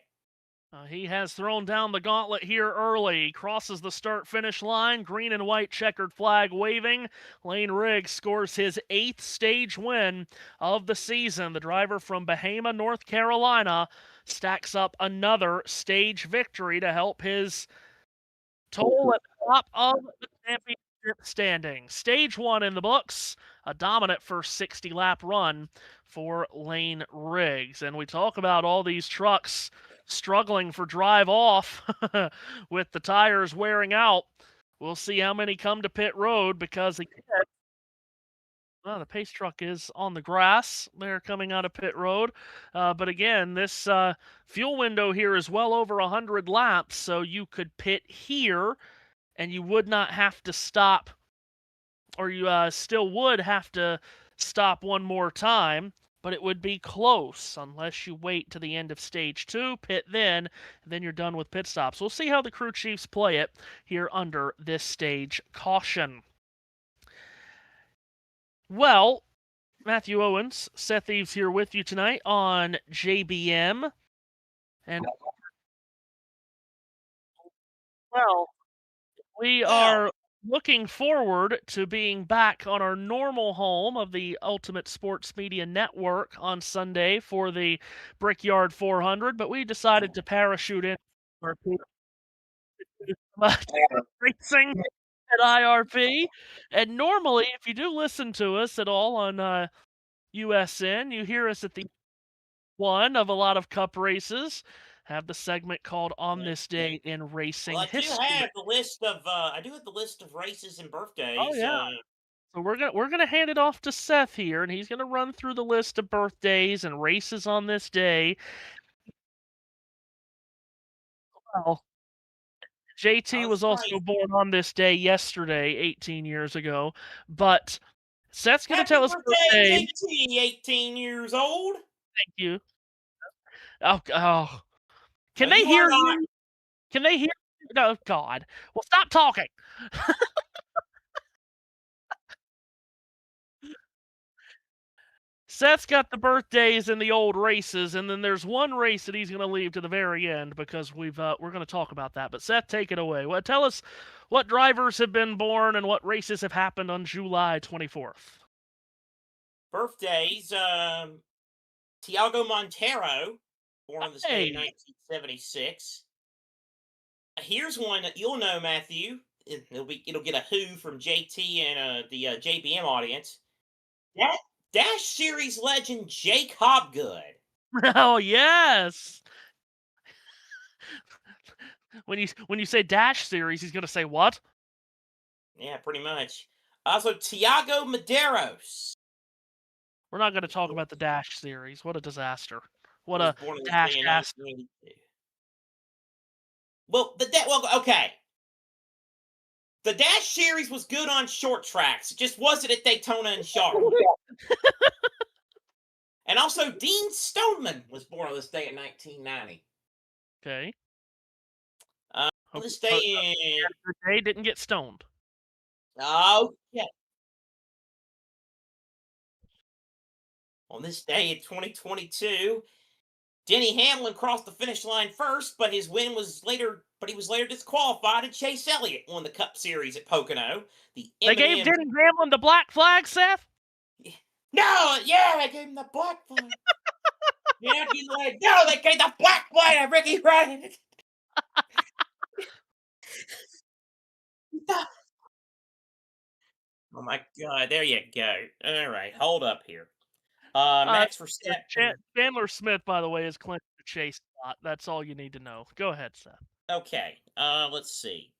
He has thrown down the gauntlet here early. He crosses the start-finish line, green and white checkered flag waving. Lane Riggs scores his 8th stage win of the season. The driver from Bahama, North Carolina, stacks up another stage victory to help his total at the top of the championship standings. Stage 1 in the books, a dominant first 60-lap run for Lane Riggs. And we talk about all these trucks struggling for drive off with the tires wearing out. We'll see how many come to pit road because again, well, the pace truck is on the grass. They're coming out of pit road. But again, this fuel window here is well over 100 laps, so you could pit here and you would not have to stop, or you still would have to stop one more time. but it would be close unless you wait to the end of stage 2, pit then, and then you're done with pit stops. We'll see how the crew chiefs play it here under this stage caution. Well, Matthew Owens, Seth Eves here with you tonight on JBM. And, well, we are looking forward to being back on our normal home of the Ultimate Sports Media Network on Sunday for the Brickyard 400, but we decided to parachute in for racing at IRP. And normally, if you do listen to us at all on USN, you hear us at the one of a lot of Cup races. Have the segment called "On This Day in Racing Well, I do History." have the list of races and birthdays. Oh yeah. So we're gonna hand it off to Seth here, and he's gonna run through the list of birthdays and races on this day. Well, JT was also born on this day yesterday, 18 years ago. But Seth's gonna Happy tell us birthday. JT, 18 years old. Thank you. Oh. Can No, they you hear are not. you? Can they hear? No, God. Well, stop talking. Seth's got the birthdays and the old races, and then there's one race that he's going to leave to the very end because we're going to talk about that. But Seth, take it away. Well, tell us what drivers have been born and what races have happened on July 24th. Birthdays, Tiago Montero, born on this day in 1976. Here's one that you'll know, Matthew. It'll get a who from JT and the JBM audience. That Dash Series legend Jake Hobgood. Oh yes. When you say Dash Series, he's going to say what? Yeah, pretty much. Also, Tiago Medeiros. We're not going to talk about the Dash Series. What a disaster. What a born on this Dash day in ass. 1982. Well, okay. The Dash Series was good on short tracks. It just wasn't at Daytona and Charlotte. And also, Dean Stoneman was born on this day in 1990. Okay. On this day They didn't get stoned. Oh, yeah. On this day in 2022, Denny Hamlin crossed the finish line first, but he was later disqualified, and Chase Elliott won the Cup Series at Pocono. They gave Denny Hamlin the black flag, Seth? No, yeah, they gave him the black flag. Yeah, no, they gave the black flag to Ricky Ryan. Oh my God, there you go. All right, hold up here. Max Verstappen. Chandler Smith, by the way, is clinched the chase spot. That's all you need to know. Go ahead, Seth. Okay, let's see.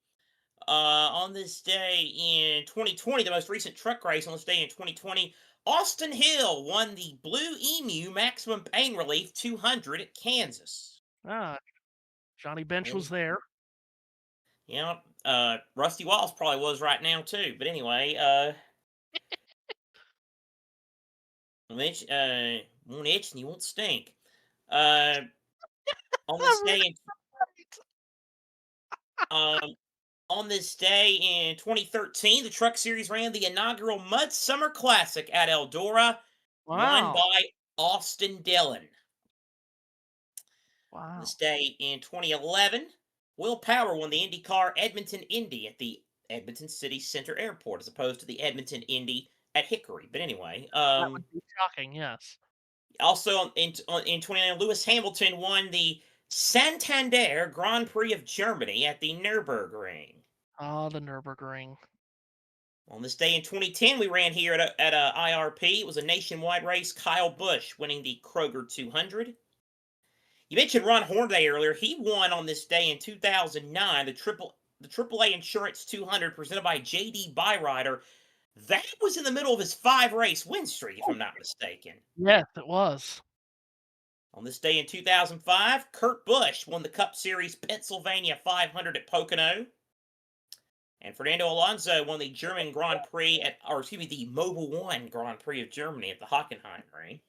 On this day in 2020, the most recent truck race on this day in 2020, Austin Hill won the Blue Emu Maximum Pain Relief 200 at Kansas. Johnny Bench was there. Yeah, Rusty Walls probably was right now too. But anyway, won't itch and you won't stink. On this day on this day in 2013, the Truck Series ran the inaugural Mud Summer Classic at Eldora, won by Austin Dillon. Wow. On this day in 2011, Will Power won the IndyCar Edmonton Indy at the Edmonton City Center Airport, as opposed to the Edmonton Indy at Hickory. But anyway, that would be shocking. Yes. Also in 2009, Lewis Hamilton won the Santander Grand Prix of Germany at the Nürburgring. Oh, the Nürburgring. On this day in 2010, we ran here at a IRP. It was a nationwide race. Kyle Busch winning the Kroger 200. You mentioned Ron Hornaday earlier. He won on this day in 2009 the AAA Insurance 200 presented by J.D. Byrider. That was in the middle of his 5-race win streak, if I'm not mistaken. Yes, it was. On this day in 2005, Kurt Busch won the Cup Series Pennsylvania 500 at Pocono. And Fernando Alonso won the German Grand Prix the Mobil 1 Grand Prix of Germany at the Hockenheimring.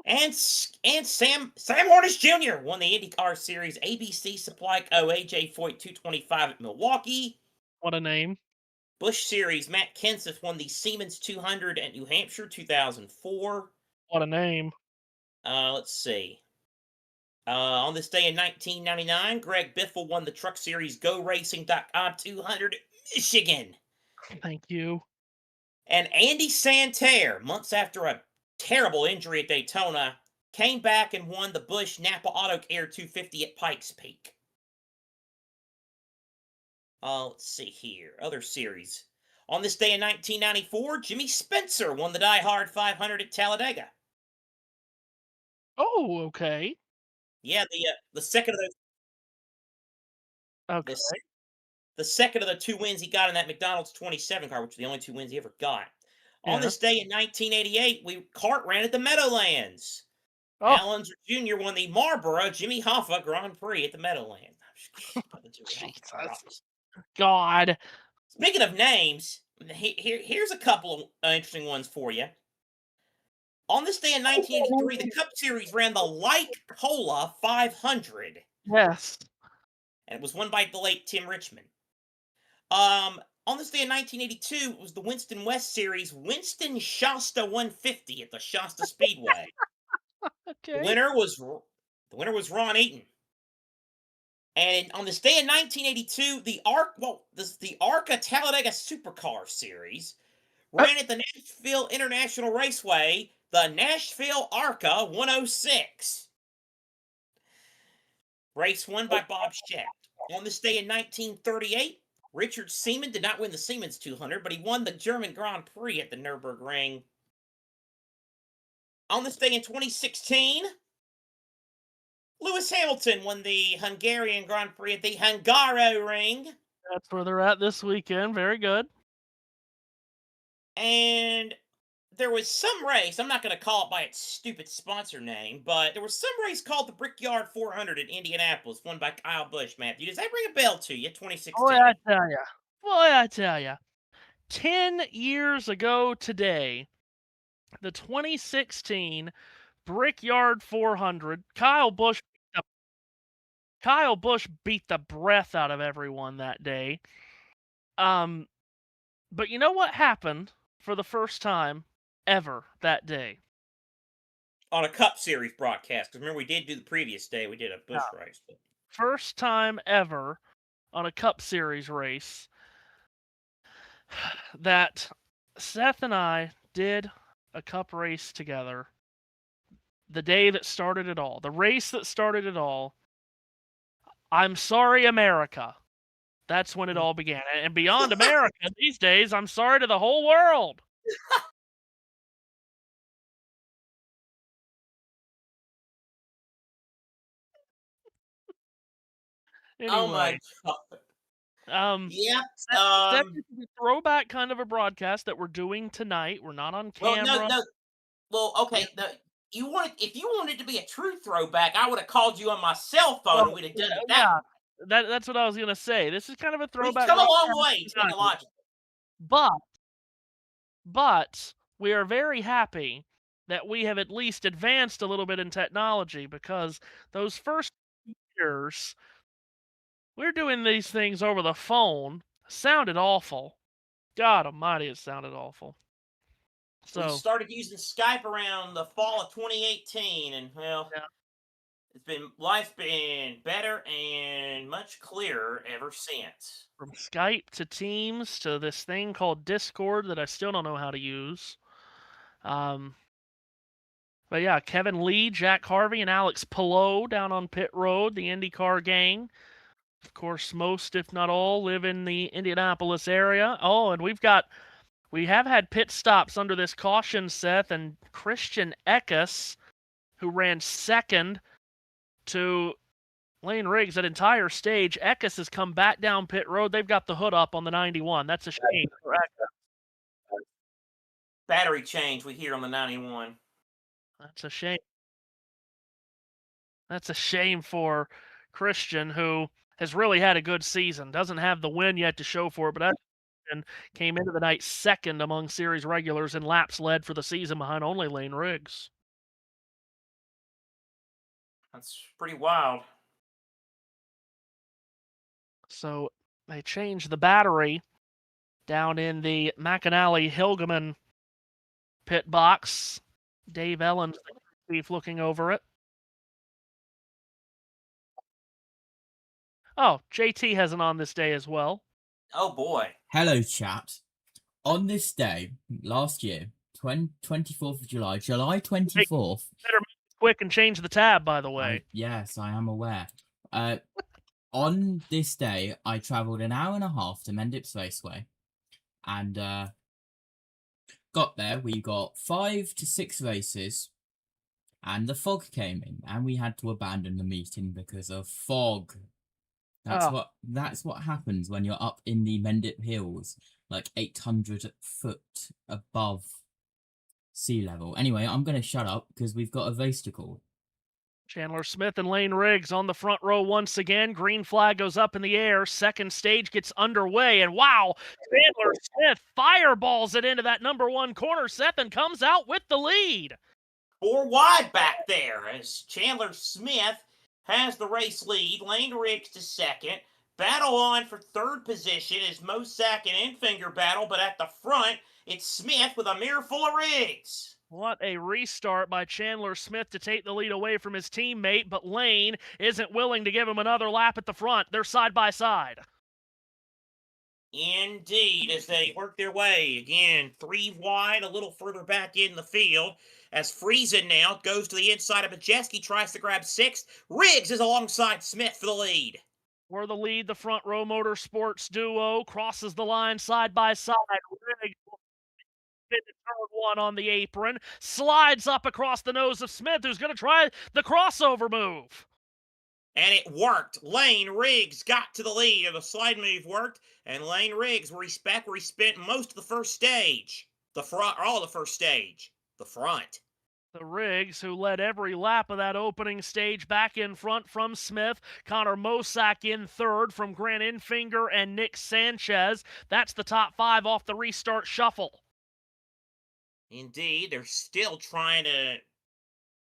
And Sam Hornish Jr. won the IndyCar Series ABC Supply Co. AJ Foyt 225 at Milwaukee. What a name. Busch Series, Matt Kenseth won the Siemens 200 at New Hampshire 2004. What a name. Let's see. On this day in 1999, Greg Biffle won the Truck Series GoRacing.com 200 at Michigan. Thank you. And Andy Santerre, months after a terrible injury at Daytona, came back and won the Busch Napa Auto Air 250 at Pikes Peak. Let's see here. Other series. On this day in 1994, Jimmy Spencer won the Die Hard 500 at Talladega. Oh, okay. Yeah, the second of those. Okay. The second of the 2 wins he got in that McDonald's 27 car, which were the only 2 wins he ever got. On Yeah. this day in 1988, Kart ran at the Meadowlands. Oh, Al Unser Jr. won the Marlboro Jimmy Hoffa Grand Prix at the Meadowlands. Jesus. God. Speaking of names, here's a couple of interesting ones for you. On this day in 1983, the Cup Series ran the Light Cola 500. Yes. And it was won by the late Tim Richmond. On this day in 1982, it was the Winston West Series Winston Shasta 150 at the Shasta Speedway. Okay. The winner was Ron Eaton. And on this day in 1982, the ARCA Talladega Supercar Series ran at the Nashville International Raceway, the Nashville ARCA 106. Race won by Bob Schecht. On this day in 1938, Richard Seaman did not win the Siemens 200, but he won the German Grand Prix at the Nürburgring. On this day in 2016, Lewis Hamilton won the Hungarian Grand Prix at the Hungaroring. That's where they're at this weekend. Very good. And there was some race, I'm not going to call it by its stupid sponsor name, but there was some race called the Brickyard 400 in Indianapolis, won by Kyle Busch, Matthew. Does that ring a bell to you, 2016? Boy, I tell ya. 10 years ago today, the 2016 Brickyard 400, Kyle Busch beat the breath out of everyone that day. But you know what happened for the first time ever that day? On a Cup Series broadcast, because remember we did do the previous day, we did a Busch race. But... First time ever on a Cup Series race that Seth and I did a Cup race together. The day that started it all. The race that started it all. I'm sorry, America. That's when it all began. And beyond America, these days, I'm sorry to the whole world. Anyway, oh my God. Yeah. That's a throwback kind of a broadcast that we're doing tonight. We're not on camera. Well, no. Well, okay. If you wanted to be a true throwback, I would have called you on my cell phone and we'd have done it that way. That's what I was gonna say. This is kind of a throwback. We've come a long way technologically. But we are very happy that we have at least advanced a little bit in technology, because those first years we're doing these things over the phone sounded awful. God almighty, it sounded awful. So we started using Skype around the fall of 2018, and life's been better and much clearer ever since. From Skype to Teams to this thing called Discord that I still don't know how to use. But yeah, Kevin Lee, Jack Harvey, and Alex Pillow down on pit road, the IndyCar gang. Of course, most, if not all, live in the Indianapolis area. Oh, and we have had pit stops under this caution, Seth, and Christian Eckes, who ran second to Lane Riggs that entire stage. Eckes has come back down pit road. They've got the hood up on the 91. That's a shame. Battery change we hear on the 91. That's a shame. That's a shame for Christian, who has really had a good season. Doesn't have the win yet to show for it, but came into the night second among series regulars in laps led for the season behind only Lane Riggs. That's pretty wild. So they changed the battery down in the McAnally-Hilgeman pit box. Dave Ellens, looking over it. Oh, JT has an on this day as well. Oh boy. Hello, chaps. On this day, last year, 24th of July, July 24th. Better make it quick and change the tab, by the way. Yes, I am aware. On this day, I travelled an hour and a half to Mendip Raceway. And got there, we got 5 to 6 races. And the fog came in, and we had to abandon the meeting because of fog. That's what happens when you're up in the Mendip Hills, like 800 foot above sea level. Anyway, I'm going to shut up because we've got a race to call. Chandler Smith and Lane Riggs on the front row once again. Green flag goes up in the air. Second stage gets underway. And wow, Chandler Smith fireballs it into that number 1 corner, Seth, and comes out with the lead. 4 wide back there as Chandler Smith has the race lead. Lane Riggs to second. Battle on for third position is Mosak and Infinger battle, but at the front, it's Smith with a mirror full of Riggs. What a restart by Chandler Smith to take the lead away from his teammate, but Lane isn't willing to give him another lap at the front. They're side by side. Indeed, as they work their way. Again, 3 wide, a little further back in the field. As Friesen now goes to the inside of Majeski, tries to grab 6th. Riggs is alongside Smith for the lead. For the lead, the front row motorsports duo crosses the line side by side. Riggs into turn 1 on the apron, slides up across the nose of Smith, who's going to try the crossover move. And it worked. Lane Riggs got to the lead. The slide move worked, and Lane Riggs, where he spent most of the first stage. The front, or all the first stage. The front. The Riggs, who led every lap of that opening stage, back in front from Smith. Connor Mosak in third from Grant Infinger and Nick Sanchez. That's the top 5 off the restart shuffle. Indeed, they're still trying to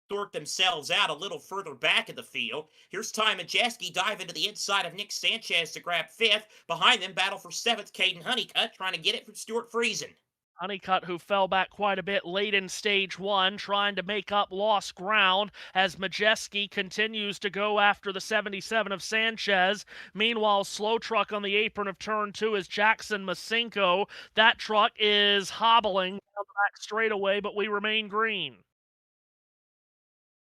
sort themselves out a little further back in the field. Here's Ty Majeski dive into the inside of Nick Sanchez to grab 5th. Behind them, battle for 7th, Caden Honeycutt trying to get it from Stuart Friesen. Honeycutt, who fell back quite a bit late in stage 1, trying to make up lost ground as Majeski continues to go after the 77 of Sanchez. Meanwhile, slow truck on the apron of turn 2 is Jackson Masinko. That truck is hobbling down the back straightaway, but we remain green.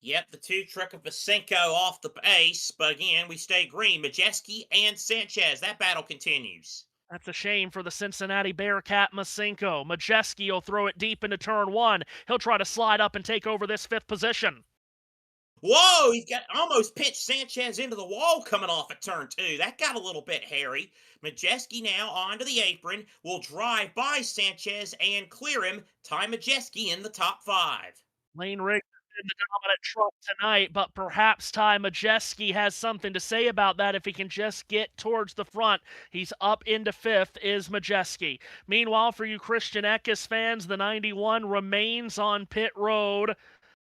Yep, the 2 truck of Masinko off the base, but again, we stay green. Majeski and Sanchez, that battle continues. That's a shame for the Cincinnati Bearcat Masinko. Majeski will throw it deep into turn 1. He'll try to slide up and take over this 5th position. Whoa, he's got almost pitched Sanchez into the wall coming off at turn 2. That got a little bit hairy. Majeski now onto the apron, will drive by Sanchez and clear him. Ty Majeski in the top 5. Lane Riggs in the dominant truck tonight, but perhaps Ty Majeski has something to say about that if he can just get towards the front. He's up into 5th is Majeski. Meanwhile, for you Christian Eckes fans, the 91 remains on pit road.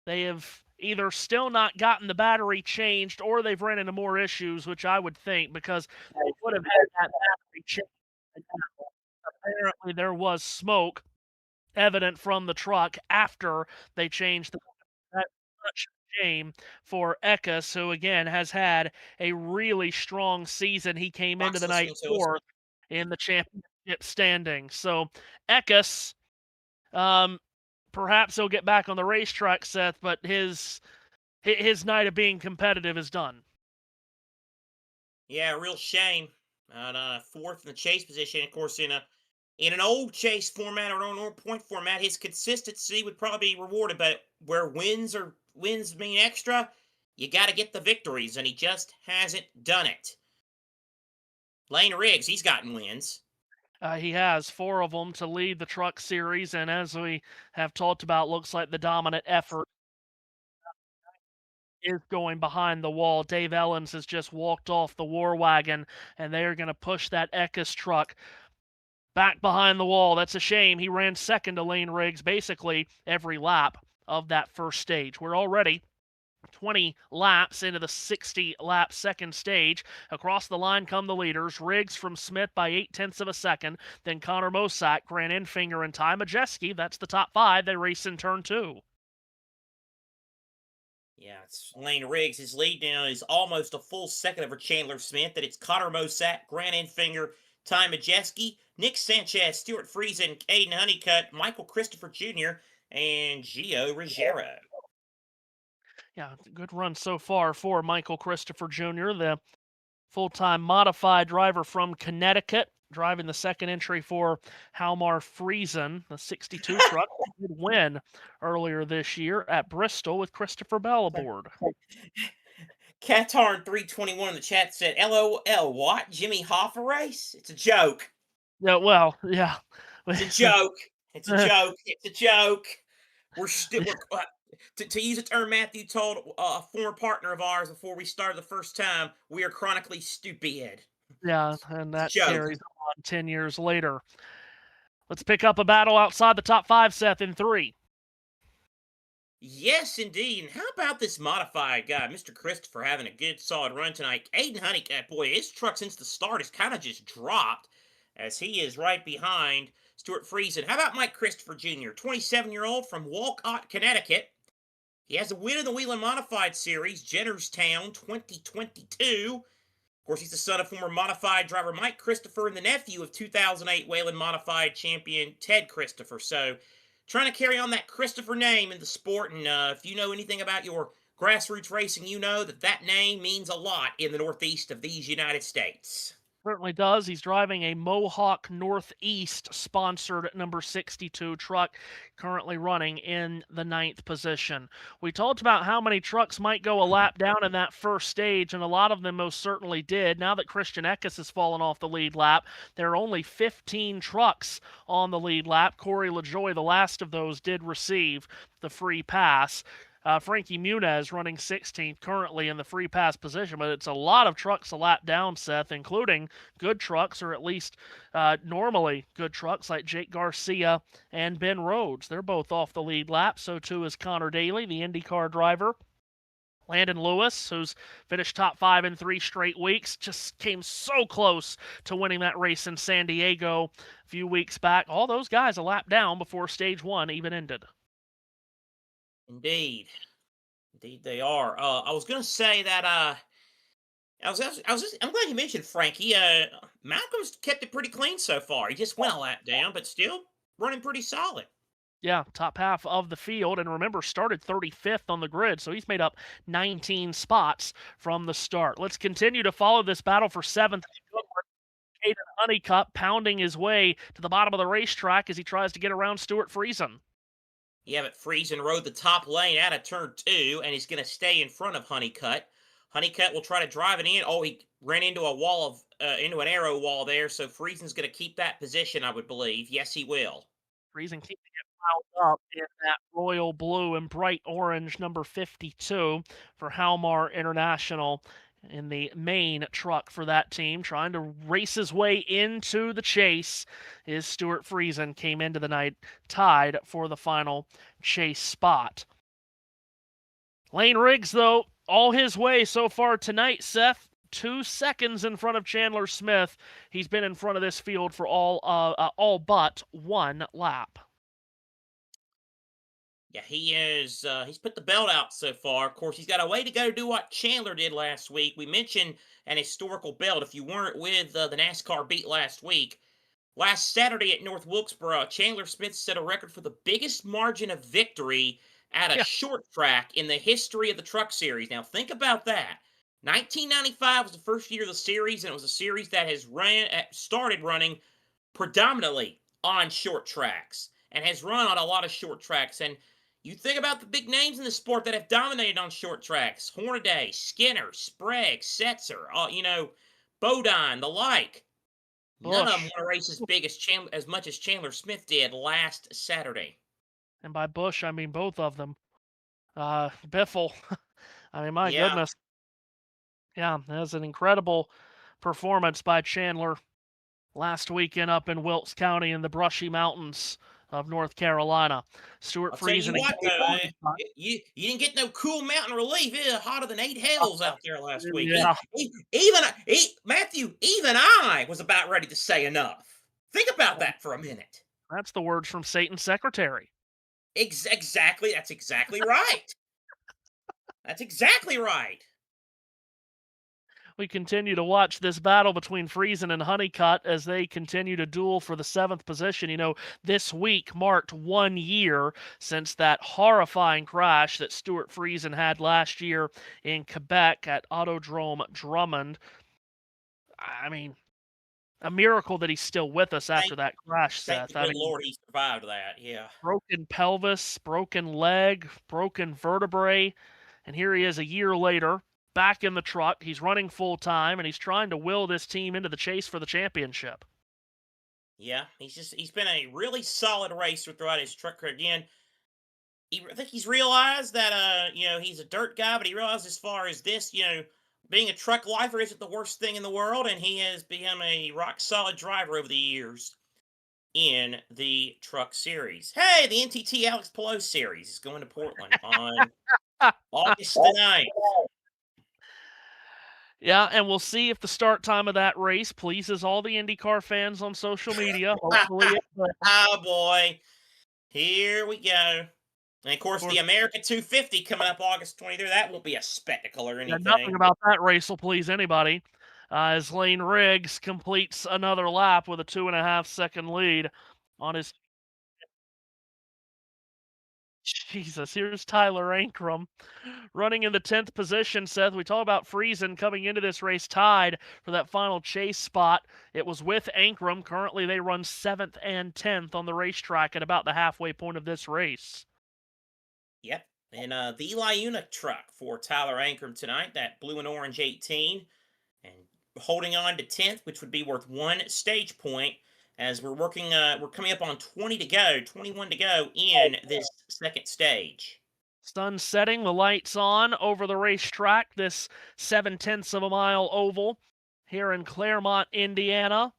They have either still not gotten the battery changed or they've ran into more issues, which I would think, because they would have had that battery changed. Apparently there was smoke evident from the truck after they changed the That's such a shame for Eckes, who again has had a really strong season. He came into the night 4th in the championship standing. So Eckes, perhaps he'll get back on the racetrack, Seth, but his night of being competitive is done. Yeah, real shame. 4th in the chase position, of course, in an old chase format or an old point format, his consistency would probably be rewarded, but where wins mean extra, you got to get the victories, and he just hasn't done it. Lane Riggs, he's gotten wins. He has 4 of them to lead the truck series, and as we have talked about, looks like the dominant effort is going behind the wall. Dave Ellens has just walked off the war wagon, and they are going to push that Eckes truck back behind the wall. That's a shame. He ran second to Lane Riggs basically every lap of that first stage. We're already 20 laps into the 60-lap second stage. Across the line come the leaders. Riggs from Smith by 0.8 of a second. Then Connor Mosak, Grant Enfinger, and Ty Majeski. That's the top 5. They race in turn 2. Yeah, it's Lane Riggs. His lead now is almost a full second over Chandler Smith. That it's Connor Mosak, Grant Enfinger, Ty Majeski, Nick Sanchez, Stuart Friesen, Aiden Honeycutt, Michael Christopher Jr., and Gio Ruggiero. Yeah, good run so far for Michael Christopher Jr., the full-time modified driver from Connecticut, driving the second entry for Halmar Friesen, the 62 truck. Did win earlier this year at Bristol with Christopher Bell aboard. Qatar 321 in the chat said, LOL, what? Jimmy Hoffa race? It's a joke. Yeah, well, yeah. It's a joke. It's a joke. It's a joke. We're still, to use a term Matthew told a former partner of ours before we started the first time, we are chronically stupid. Yeah, and that Joke. carries on 10 years later. Let's pick up a battle outside the top 5, Seth, in 3. Yes, indeed. And how about this modified guy, Mr. Christopher, having a good, solid run tonight? Aiden Honeycutt, boy, his truck since the start has kind of just dropped as he is right behind Stuart Friesen. How about Mike Christopher Jr., 27-year-old from Walcott, Connecticut? He has a win in the Whelen Modified Series, Jennerstown 2022. Of course, he's the son of former modified driver Mike Christopher and the nephew of 2008 Whelen Modified champion Ted Christopher. So, trying to carry on that Christopher name in the sport. And if you know anything about your grassroots racing, you know that that name means a lot in the Northeast of these United States. Certainly does. He's driving a Mohawk Northeast sponsored number 62 truck, currently running in the 9th position. We talked about how many trucks might go a lap down in that first stage, and a lot of them most certainly did. Now that Christian Eckes has fallen off the lead lap, there are only 15 trucks on the lead lap. Corey LaJoie, the last of those, did receive the free pass. Frankie Muniz running 16th currently in the free pass position, but it's a lot of trucks a lap down, Seth, including good trucks, or at least normally good trucks like Jake Garcia and Ben Rhodes. They're both off the lead lap. So too is Connor Daly, the IndyCar driver. Landon Lewis, who's finished top 5 in 3 straight weeks, just came so close to winning that race in San Diego a few weeks back. All those guys a lap down before stage 1 even ended. Indeed. Indeed they are. I was going to say that I'm glad you mentioned Frankie. Malcolm's kept it pretty clean so far. He just went a lap down, but still running pretty solid. Yeah, top half of the field, and remember, started 35th on the grid, so he's made up 19 spots from the start. Let's continue to follow this battle for 7th. Aiden Honeycutt pounding his way to the bottom of the racetrack as he tries to get around Stuart Friesen. Yeah, but Friesen rode the top lane out of turn 2, and he's going to stay in front of Honeycutt. Honeycutt will try to drive it in. Oh, he ran into a wall of into an arrow wall there, so Friesen's going to keep that position, I would believe. Yes, he will. Friesen keeping it piled up in that royal blue and bright orange number 52 for Halmar International in the main truck for that team, trying to race his way into the chase. Is Stuart Friesen came into the night tied for the final chase spot. Lane Riggs, though, all his way so far tonight, Seth. 2 seconds in front of Chandler Smith. He's been in front of this field for all but 1 lap. Yeah, he is. He's put the belt out so far. Of course, he's got a way to go to do what Chandler did last week. We mentioned an historical belt. If you weren't with the NASCAR beat last week, last Saturday at North Wilkesboro, Chandler Smith set a record for the biggest margin of victory at a short track in the history of the Truck Series. Now, think about that. 1995 was the first year of the series, and it was a series that has started running predominantly on short tracks and has run on a lot of short tracks. And you think about the big names in the sport that have dominated on short tracks: Hornaday, Skinner, Sprague, Setzer, Bodine, the like. None of them won a race as big as much as Chandler Smith did last Saturday. And by Busch, I mean both of them. Biffle. I mean, my goodness. Yeah, that was an incredible performance by Chandler last weekend up in Wilkes County in the Brushy Mountains of North Carolina. Stuart I'll tell you Friesen. what, though, you didn't get no cool mountain relief. It was hotter than 8 hells out there last week. Yeah. Matthew, even I was about ready to say enough. Think about that for a minute. That's the words from Satan's secretary. Exactly. That's exactly right. That's exactly right. We continue to watch this battle between Friesen and Honeycutt as they continue to duel for the 7th position. You know, this week marked 1 year since that horrifying crash that Stuart Friesen had last year in Quebec at Autodrome Drummond. I mean, a miracle that he's still with us after that crash, Thank Seth. the good Lord he survived that, yeah. Broken pelvis, broken leg, broken vertebrae, and here he is a year later, back in the truck. He's running full time, and he's trying to will this team into the chase for the championship. Yeah, he's been a really solid racer throughout his truck career. Again, I think he's realized that he's a dirt guy, but he realized as far as this, being a truck lifer isn't the worst thing in the world, and he has become a rock solid driver over the years in the truck series. Hey, the NTT Alex Palou series is going to Portland on August the 9th. Yeah, and we'll see if the start time of that race pleases all the IndyCar fans on social media. Hopefully it will. Oh, boy. Here we go. And, of course, the America 250 coming up August 23rd. That won't be a spectacle or anything. Nothing about that race will please anybody. As Lane Riggs completes another lap with a 2.5-second lead on his... Jesus, here's Tyler Ankrum running in the 10th position, Seth. We talk about Friesen coming into this race tied for that final chase spot. It was with Ankrum. Currently, they run 7th and 10th on the racetrack at about the halfway point of this race. Yep. And the Eli Unick truck for Tyler Ankrum tonight, that blue and orange 18. And holding on to 10th, which would be worth 1 stage point, as we're coming up on 21 to go in this second stage. Sun setting, the lights on over the racetrack, this 0.7 of a mile oval here in Claremont, Indiana.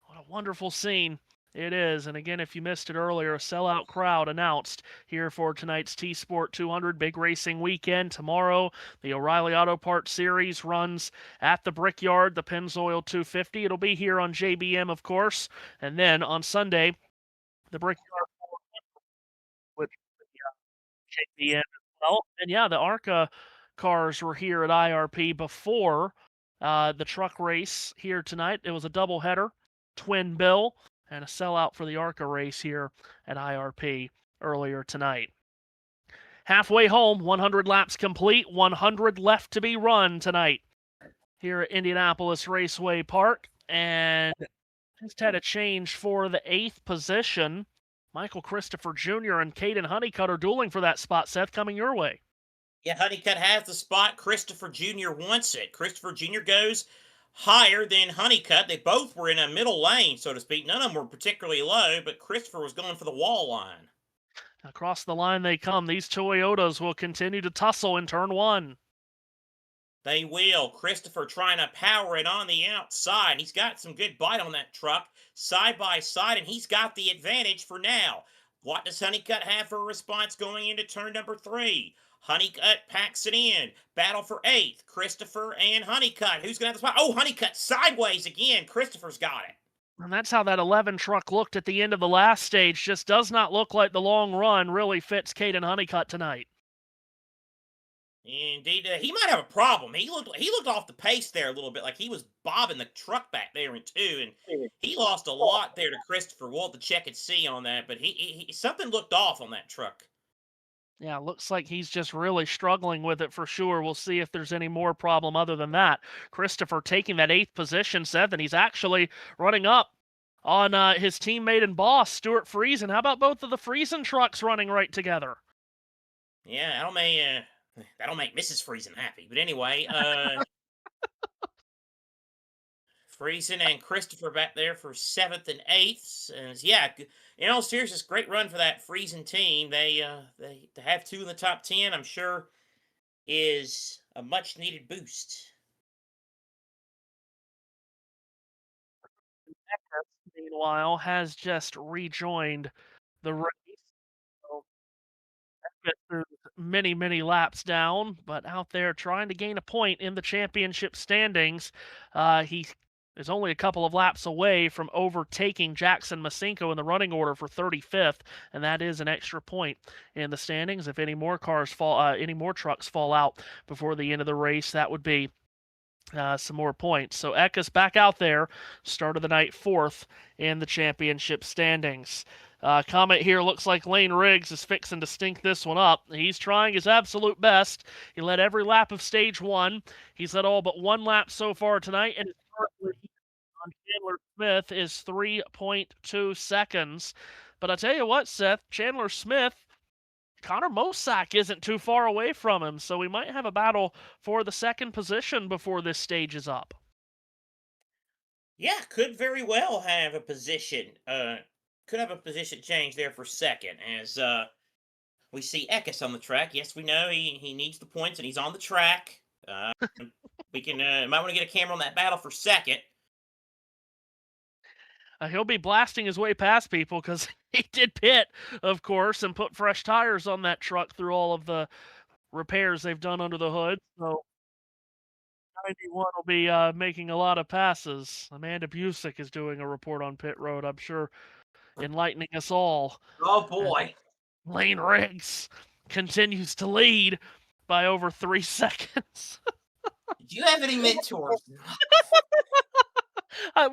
What a wonderful scene it is. And again, if you missed it earlier, a sellout crowd announced here for tonight's T-Sport 200 big racing weekend. Tomorrow, the O'Reilly Auto Parts Series runs at the Brickyard, the Pennzoil 250. It'll be here on JBM, of course. And then on Sunday, the Brickyard with JBM as well. And yeah, the ARCA cars were here at IRP before the truck race here tonight. It was a doubleheader, twin bill, and a sellout for the ARCA race here at IRP earlier tonight. Halfway home, 100 laps complete, 100 left to be run tonight here at Indianapolis Raceway Park. And just had a change for the 8th position. Michael Christopher Jr. and Caden Honeycutt are dueling for that spot, Seth, coming your way. Yeah, Honeycutt has the spot. Christopher Jr. wants it. Christopher Jr. goes higher than Honeycutt. They both were in a middle lane, so to speak. None of them were particularly low, but Christopher was going for the wall line. Across the line they come. These Toyotas will continue to tussle in turn 1. They will. Christopher trying to power it on the outside. He's got some good bite on that truck, side by side, and he's got the advantage for now. What does Honeycutt have for a response going into turn number 3? Honeycutt packs it in. Battle for 8th. Christopher and Honeycutt. Who's going to have the spot? Oh, Honeycutt sideways again. Christopher's got it. And that's how that 11 truck looked at the end of the last stage. Just does not look like the long run really fits Caden Honeycutt tonight. Indeed, he might have a problem. He looked off the pace there a little bit, like he was bobbing the truck back there in 2, and he lost a lot there to Christopher. We'll have to check and see on that, but he something looked off on that truck. Yeah, looks like he's just really struggling with it for sure. We'll see if there's any more problem other than that. Christopher taking that 8th position, Seth, and he's actually running up on his teammate and boss, Stuart Friesen. How about both of the Friesen trucks running right together? Yeah, that'll make Mrs. Friesen happy. But anyway, Friesen and Christopher back there for 7th and 8th. And yeah, in all seriousness, great run for that Friesen team. They to have 2 in the top 10, I'm sure, is a much needed boost. Meanwhile, has just rejoined the race. So there's many, many laps down, but out there trying to gain a point in the championship standings. He is only a couple of laps away from overtaking Jackson Masinko in the running order for 35th, and that is an extra point in the standings. If any more any more trucks fall out before the end of the race, that would be some more points. So Eckes back out there, start of the night 4th in the championship standings. Comment here, looks like Lane Riggs is fixing to stink this one up. He's trying his absolute best. He led every lap of stage 1. He's led all but one lap so far tonight, and his current lead on Chandler Smith is 3.2 seconds. But I tell you what, Seth, Chandler Smith, Connor Mosack isn't too far away from him, so we might have a battle for the second position before this stage is up. Yeah, could very well have a position. Could have a position change there for second, as we see Eckes on the track. Yes, we know he needs the points, and he's on the track. We can might want to get a camera on that battle for second. He'll be blasting his way past people because he did pit, of course, and put fresh tires on that truck through all of the repairs they've done under the hood. So 91 will be making a lot of passes. Amanda Busick is doing a report on pit road, I'm sure, enlightening us all. Oh boy. Lane Riggs continues to lead by over 3 seconds. Do you have any mentors?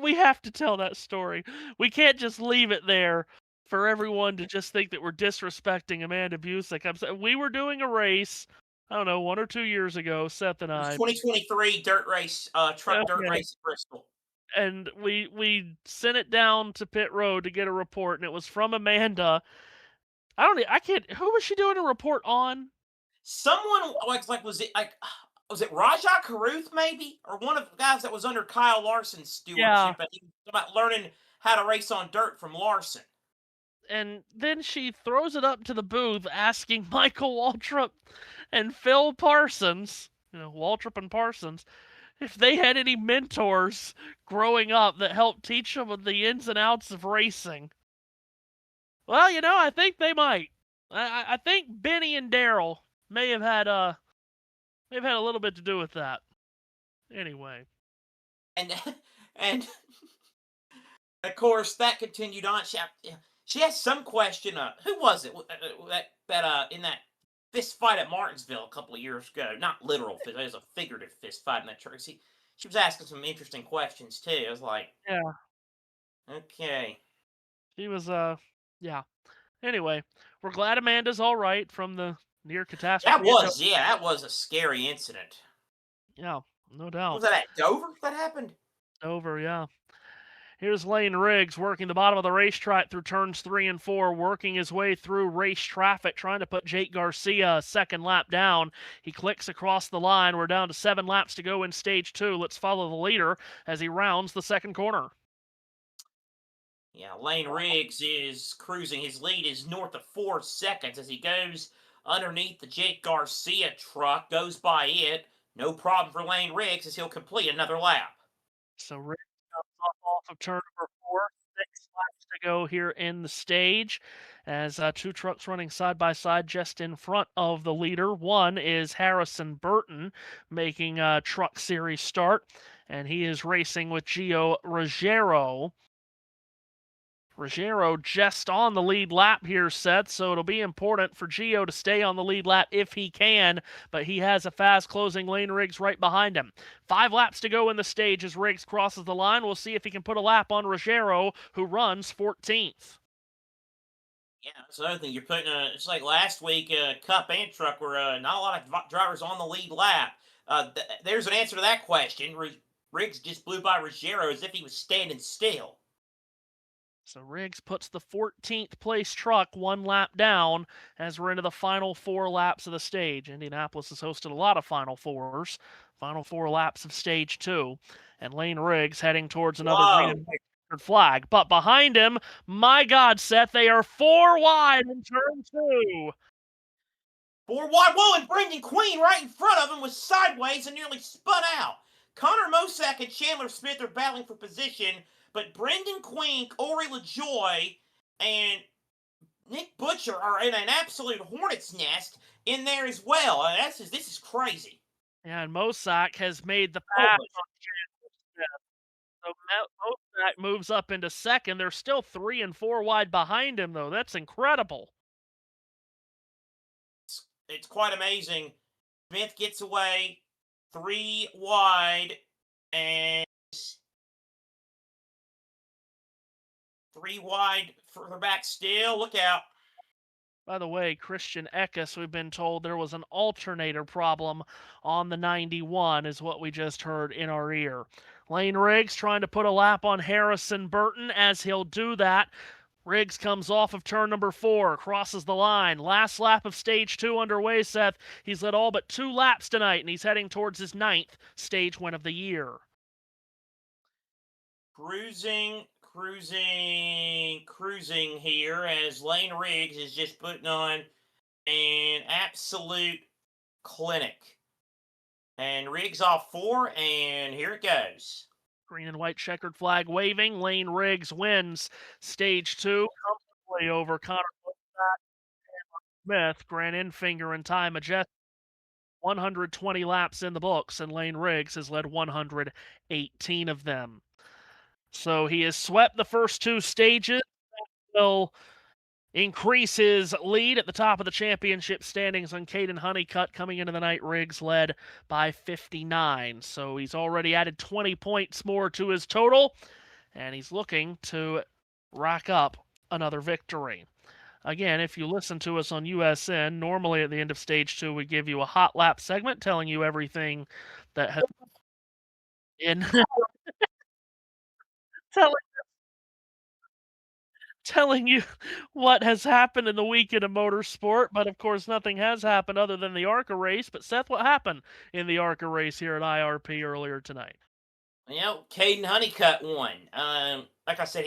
We have to tell that story. We can't just leave it there for everyone to just think that we're disrespecting Amanda Busick. We were doing a race, I don't know, 1 or 2 years ago, Seth and I. 2023 dirt race, dirt race at Bristol. And we sent it down to pit road to get a report, and it was from Amanda. Who was she doing a report on? Someone was it Rajah Caruth maybe, or one of the guys that was under Kyle Larson's stewardship? Yeah. And he was about learning how to race on dirt from Larson. And then she throws it up to the booth asking Michael Waltrip and Phil Parsons, Waltrip and Parsons, if they had any mentors growing up that helped teach them the ins and outs of racing. Well, I think they might. I think Benny and Daryl may have had a little bit to do with that. Anyway. And of course that continued on. She has some question. Who was it that in that fist fight at Martinsville a couple of years ago? Not literal fist. It was a figurative fist fight in that truck. She was asking some interesting questions too. I was like, yeah, okay. She was yeah. Anyway, we're glad Amanda's all right from the near catastrophe. That was a scary incident. Yeah, no doubt. Was that at Dover that happened? Dover, yeah. Here's Lane Riggs working the bottom of the racetrack through turns 3 and 4, working his way through race traffic, trying to put Jake Garcia a second lap down. He clicks across the line. We're down to 7 laps to go in stage 2. Let's follow the leader as he rounds the second corner. Yeah, Lane Riggs is cruising. His lead is north of 4 seconds as he goes underneath the Jake Garcia truck, goes by it. No problem for Lane Riggs as he'll complete another lap. So Riggs comes off of turn number 4. 6 laps to go here in the stage as 2 trucks running side by side just in front of the leader. One is Harrison Burton making a truck series start, and he is racing with Gio Ruggiero. Ruggiero just on the lead lap here, Seth, so it'll be important for Gio to stay on the lead lap if he can, but he has a fast closing Lane Riggs right behind him. 5 laps to go in the stage as Riggs crosses the line. We'll see if he can put a lap on Ruggiero, who runs 14th. Yeah, that's another thing. You're putting it's like last week, Cup and Truck were not a lot of drivers on the lead lap. There's an answer to that question. Riggs just blew by Ruggiero as if he was standing still. So Riggs puts the 14th place truck 1 lap down as we're into the final 4 laps of the stage. Indianapolis has hosted a lot of Final Fours. Final 4 laps of stage 2. And Lane Riggs heading towards another green and white flag. But behind him, my God, Seth, they are 4 wide in turn 2. 4 wide. Whoa, and Brendan Queen right in front of him was sideways and nearly spun out. Connor Mosack and Chandler Smith are battling for position, but Brendan Queen, Corey LaJoy, and Nick Butcher are in an absolute hornet's nest in there as well. This is crazy. Yeah, and Mosak has made the Oh, pass but on Chandler Smith. So Mosak moves up into second. They're still 3 and 4 wide behind him, though. That's incredible. it's quite amazing. Smith gets away 3 wide and 3 wide further back still. Look out. By the way, Christian Eckes, we've been told there was an alternator problem on the 91, is what we just heard in our ear. Lane Riggs trying to put a lap on Harrison Burton. As he'll do that, Riggs comes off of turn number 4, crosses the line. Last lap of stage 2 underway, Seth. He's led all but 2 laps tonight, and he's heading towards his 9th stage win of the year. Cruising here as Lane Riggs is just putting on an absolute clinic. And Riggs off 4, and here it goes. Green and white checkered flag waving. Lane Riggs wins stage 2 comfortably over Connor Smith. Grant Infinger and Ty Majestic. 120 laps in the books, and Lane Riggs has led 118 of them. So he has swept the first 2 stages. That will increase his lead at the top of the championship standings on Caden Honeycutt. Coming into the night, Riggs led by 59. So he's already added 20 points more to his total, and he's looking to rack up another victory. Again, if you listen to us on USN, normally at the end of stage 2, we give you a hot lap segment telling you everything that has in telling you what has happened in the weekend of motorsport, but of course nothing has happened other than the ARCA race. But Seth, what happened in the ARCA race here at IRP earlier tonight? Caden Honeycutt won. Like I said,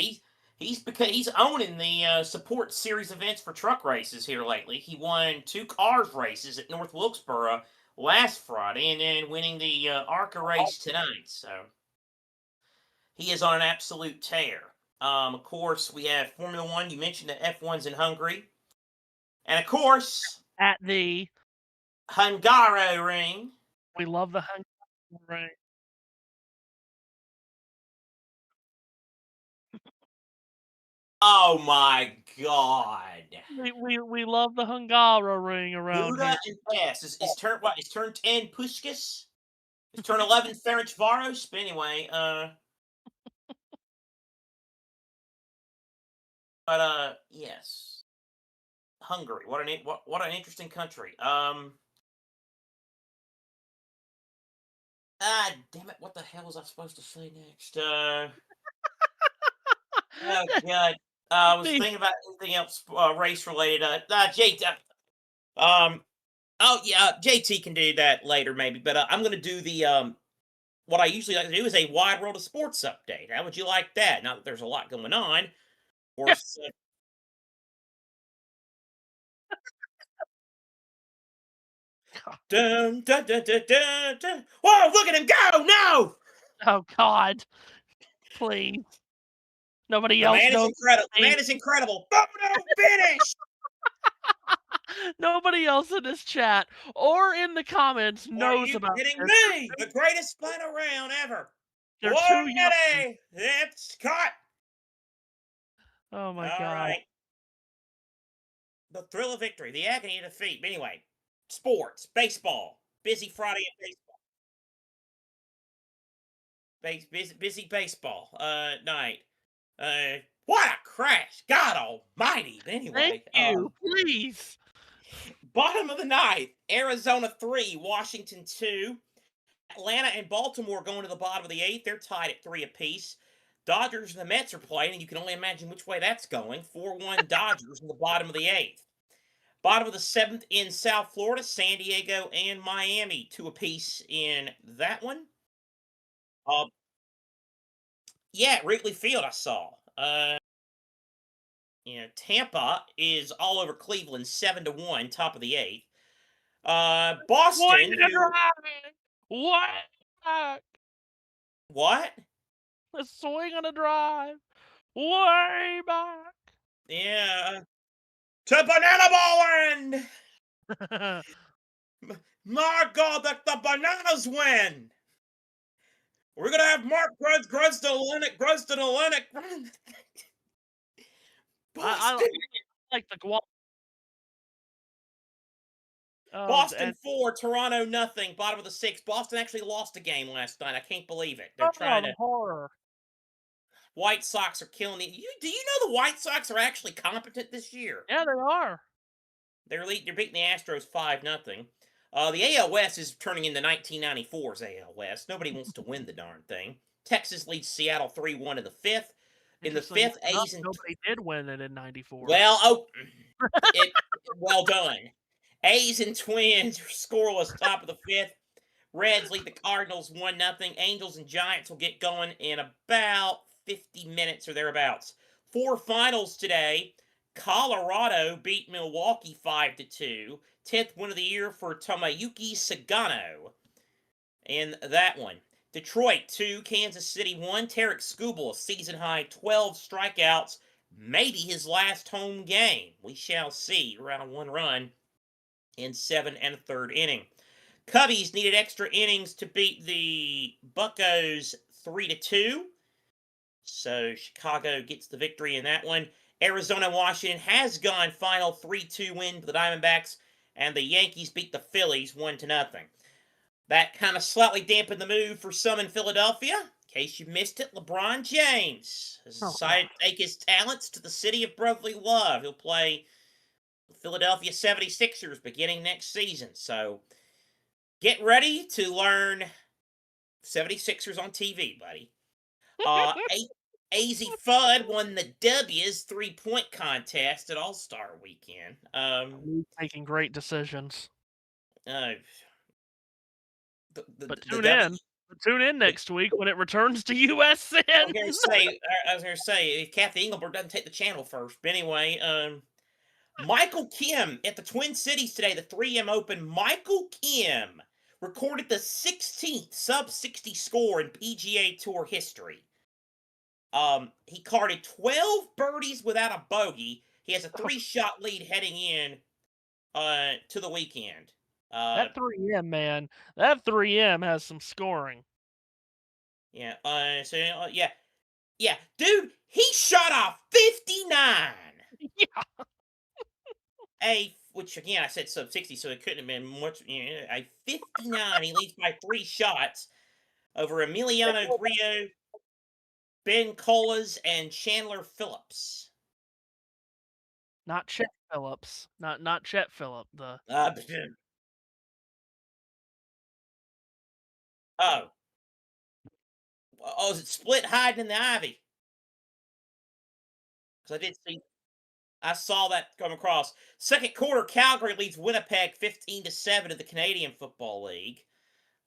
he's owning the support series events for truck races here lately. He won 2 cars races at North Wilkesboro last Friday, and then winning the ARCA race tonight. So he is on an absolute tear. Of course, we have Formula One. You mentioned the F1s in Hungary, and of course At the Hungaroring. we love the Hungaroring ring. Oh my God! We love the Hungaroring around Buda here. and Pass is turn what? Is turn 10 Puskas? Is turn 11 Ferencvaros? But anyway, yes, Hungary. What an interesting country. Damn it! What the hell was I supposed to say next? Oh God. I was thinking about anything else race related. JT can do that later maybe, but I'm gonna do the what I usually like to do is a wide world of sports update. How would you like that? Not that there's a lot going on. Of course. Dun, dun, dun, dun, dun, dun. Whoa, look at him go! No! Oh God! Please. Nobody The else man is knows. incredible. The man is incredible. Photo finish! Nobody else in this chat or in the comments Are knows you about kidding this. me? The greatest final round ever. They're What too young. it's caught. Oh my All God! right. The thrill of victory, the agony of defeat. But anyway, sports, baseball, busy Friday at baseball. Busy baseball night. What a crash! God Almighty! But anyway, Thank you. Please. bottom of the ninth, Arizona 3, Washington 2. Atlanta and Baltimore going to the bottom of the 8th. They're tied at 3 apiece. Dodgers and the Mets are playing, and you can only imagine which way that's going. 4-1 Dodgers in the bottom of the 8th. Bottom of the 7th in South Florida, San Diego and Miami, 2 apiece in that one. Wrigley Field I saw. Tampa is all over Cleveland, 7-1, top of the 8th. Boston. What? What? A swing and a drive. Way back. Yeah. to Banana Bowling. My God, the Bananas win. We're going to have Mark Grudge to Lennox. Boston. like the Guam. Boston 4, Toronto nothing. Bottom of the 6th. Boston actually lost a game last night. I can't believe it. They're trying to. Horror. White Sox are killing it. Do you know the White Sox are actually competent this year? Yeah, they are. They're beating the Astros 5-0. The AL West is turning into 1994's AL West. Nobody wants to win the darn thing. Texas leads Seattle 3-1 in the 5th. In the 5th, A's and nobody did win it in '94. Well, well done. A's and Twins are scoreless top of the 5th. Reds lead the Cardinals 1-0. Angels and Giants will get going in about 50 minutes or thereabouts. 4 finals today. Colorado beat Milwaukee 5-2. 10th win of the year for Tomoyuki Sagano in that one. Detroit 2, Kansas City 1. Tarek Skubal, a season-high 12 strikeouts. Maybe his last home game. We shall see. Around 1 run in 7 1/3 inning. Cubbies needed extra innings to beat the Buccos 3-2. So Chicago gets the victory in that one. Arizona-Washington has gone final 3-2 win for the Diamondbacks. And the Yankees beat the Phillies 1-0. That kind of slightly dampened the mood for some in Philadelphia. In case you missed it, LeBron James has decided to take his talents to the city of brotherly love. He'll play the Philadelphia 76ers beginning next season. So get ready to learn 76ers on TV, buddy. AZ Fudd won the W's 3-point contest at All-Star Weekend. Making great decisions. But tune in next week when it returns to USN. I was going to say, if Kathy Engelbert doesn't take the channel first. But anyway, Michael Kim at the Twin Cities today, the 3M Open. Michael Kim recorded the 16th sub-60 score in PGA Tour history. He carded 12 birdies without a bogey. He has a 3-shot lead heading in to the weekend. That 3M, man. That 3M has some scoring. Yeah. Yeah. Dude, he shot off 59. Yeah. Which again, I said sub 60, so it couldn't have been much. A 59. He leads by 3 shots over Emiliano Grillo, Ben Colas, and Chandler Phillips. Not Chet Phillips. Not Chet Phillip. Is it split hiding in the ivy? Because I saw that come across. Second quarter, Calgary leads Winnipeg 15-7 in the Canadian Football League.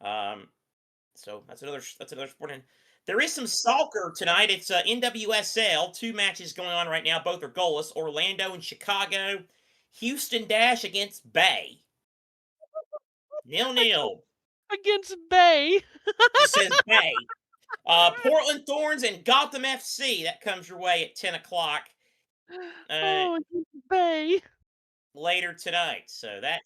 So that's another sport. There is some soccer tonight. It's NWSL. 2 matches going on right now. Both are goalless. Orlando and Chicago. Houston Dash against Bay. 0-0. Against Bay. It says Bay. Portland Thorns and Gotham FC. That comes your way at 10 o'clock. Bay. Later tonight. So that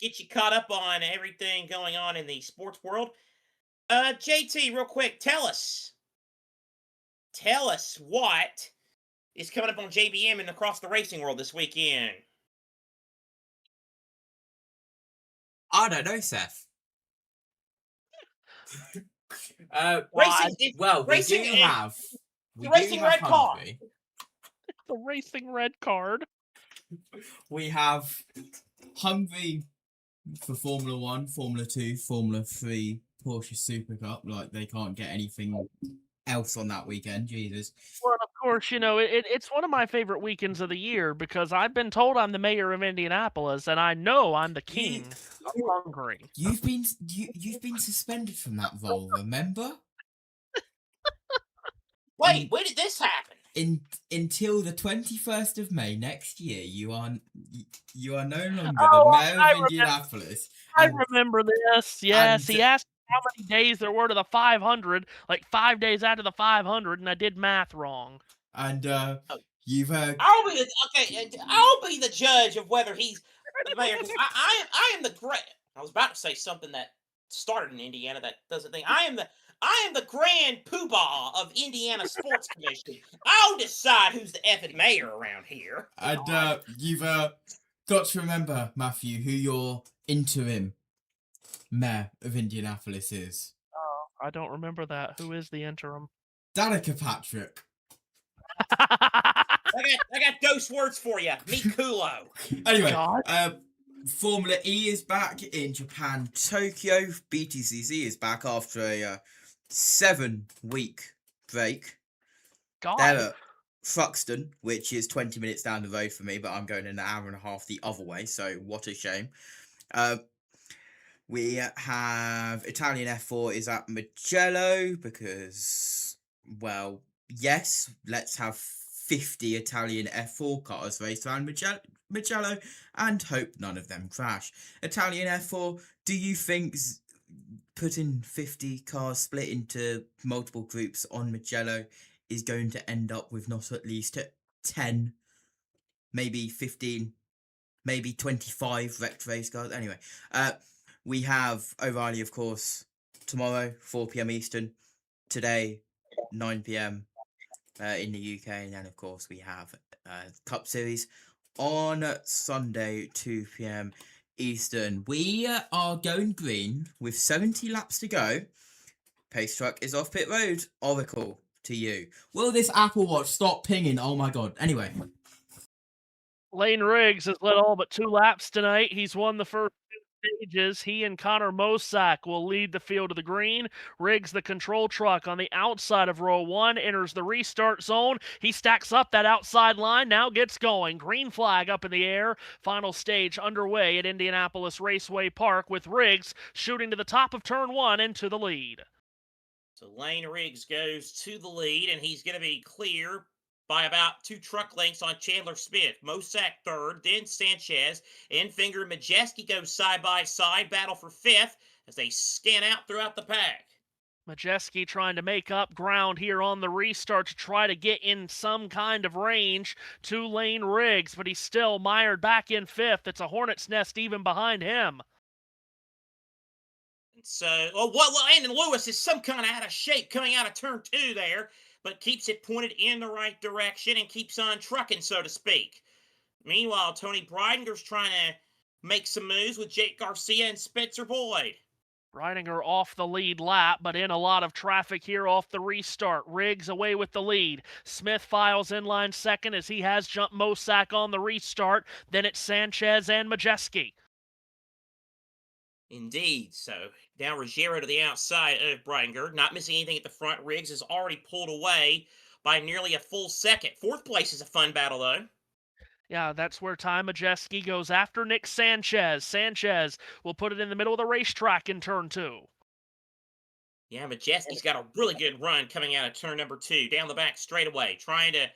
gets you caught up on everything going on in the sports world. JT, real quick, tell us what is coming up on JBM and across the racing world this weekend. I don't know, Seth. Racing red car. The racing red card. We have Humvee for Formula 1, Formula 2, Formula 3, Porsche Super Cup. Like, they can't get anything else on that weekend. Jesus. Well, of course, it's one of my favorite weekends of the year because I've been told I'm the mayor of Indianapolis, and I know I'm the king of Hungary. You've been suspended from that role, remember? Wait, when did this happen? Until the 21st of May next year, you are no longer the mayor of Indianapolis. I remember this. Yes, he asked how many days there were to the 500, like 5 days after the 500, and I did math wrong. And You've I'll be the judge of whether he's the mayor. 'Cause I am the great. I was about to say something that started in Indiana that doesn't think I am the grand poobah of Indiana Sports Commission. I'll decide who's the effing mayor around here. and you've got to remember, Matthew, who your interim mayor of Indianapolis is. Oh, I don't remember that. Who is the interim? Danica Patrick. I got ghost words for you. Meet Kulo. Anyway, God. Formula E is back in Japan, Tokyo. BTCC is back after a 7-week break. God. They're at Thruxton, which is 20 minutes down the road for me, but I'm going an hour and a half the other way, so what a shame. We have Italian F4 is at Mugello because, well, yes, let's have 50 Italian F4 cars race around Mugello and hope none of them crash. Italian F4, do you think putting 50 cars split into multiple groups on Mugello is going to end up with not at least 10, maybe 15, maybe 25 wrecked race cars? Anyway, we have O'Reilly, of course, tomorrow, 4 p.m. Eastern. Today, 9 p.m. In the UK. And then, of course, we have Cup Series on Sunday, 2 p.m. Eastern. We are going green with 70 laps to go. Pace truck is off pit road. Oracle, to you. Will this Apple Watch stop pinging? Oh, my God. Anyway. Lane Riggs has led all but 2 laps tonight. He's won the first 2 stages. He and Connor Mosak will lead the field to the green. Riggs, the control truck on the outside of row 1, enters the restart zone. He stacks up that outside line, now gets going. Green flag up in the air. Final stage underway at Indianapolis Raceway Park with Riggs shooting to the top of turn 1 into the lead. So Lane Riggs goes to the lead, and he's going to be clear by about 2 truck lengths on Chandler Smith. Mosak third, then Sanchez. Enfinger and Majeski go side by side, battle for 5th as they scan out throughout the pack. Majeski trying to make up ground here on the restart to try to get in some kind of range to Lane Riggs, but he's still mired back in 5th. It's a hornet's nest even behind him. So, Landon Lewis is some kind of out of shape coming out of turn 2 there, but keeps it pointed in the right direction and keeps on trucking, so to speak. Meanwhile, Tony Breidenger's trying to make some moves with Jake Garcia and Spencer Boyd. Breidinger off the lead lap, but in a lot of traffic here off the restart. Riggs away with the lead. Smith files in line second as he has jumped Mosak on the restart. Then it's Sanchez and Majeski. Indeed. So now Ruggiero to the outside of Breidinger, not missing anything at the front. Riggs is already pulled away by nearly a full second. 4th place is a fun battle, though. Yeah, that's where Ty Majeski goes after Nick Sanchez. Sanchez will put it in the middle of the racetrack in turn 2. Yeah, Majeski's got a really good run coming out of turn number 2. Down the back straightaway, trying to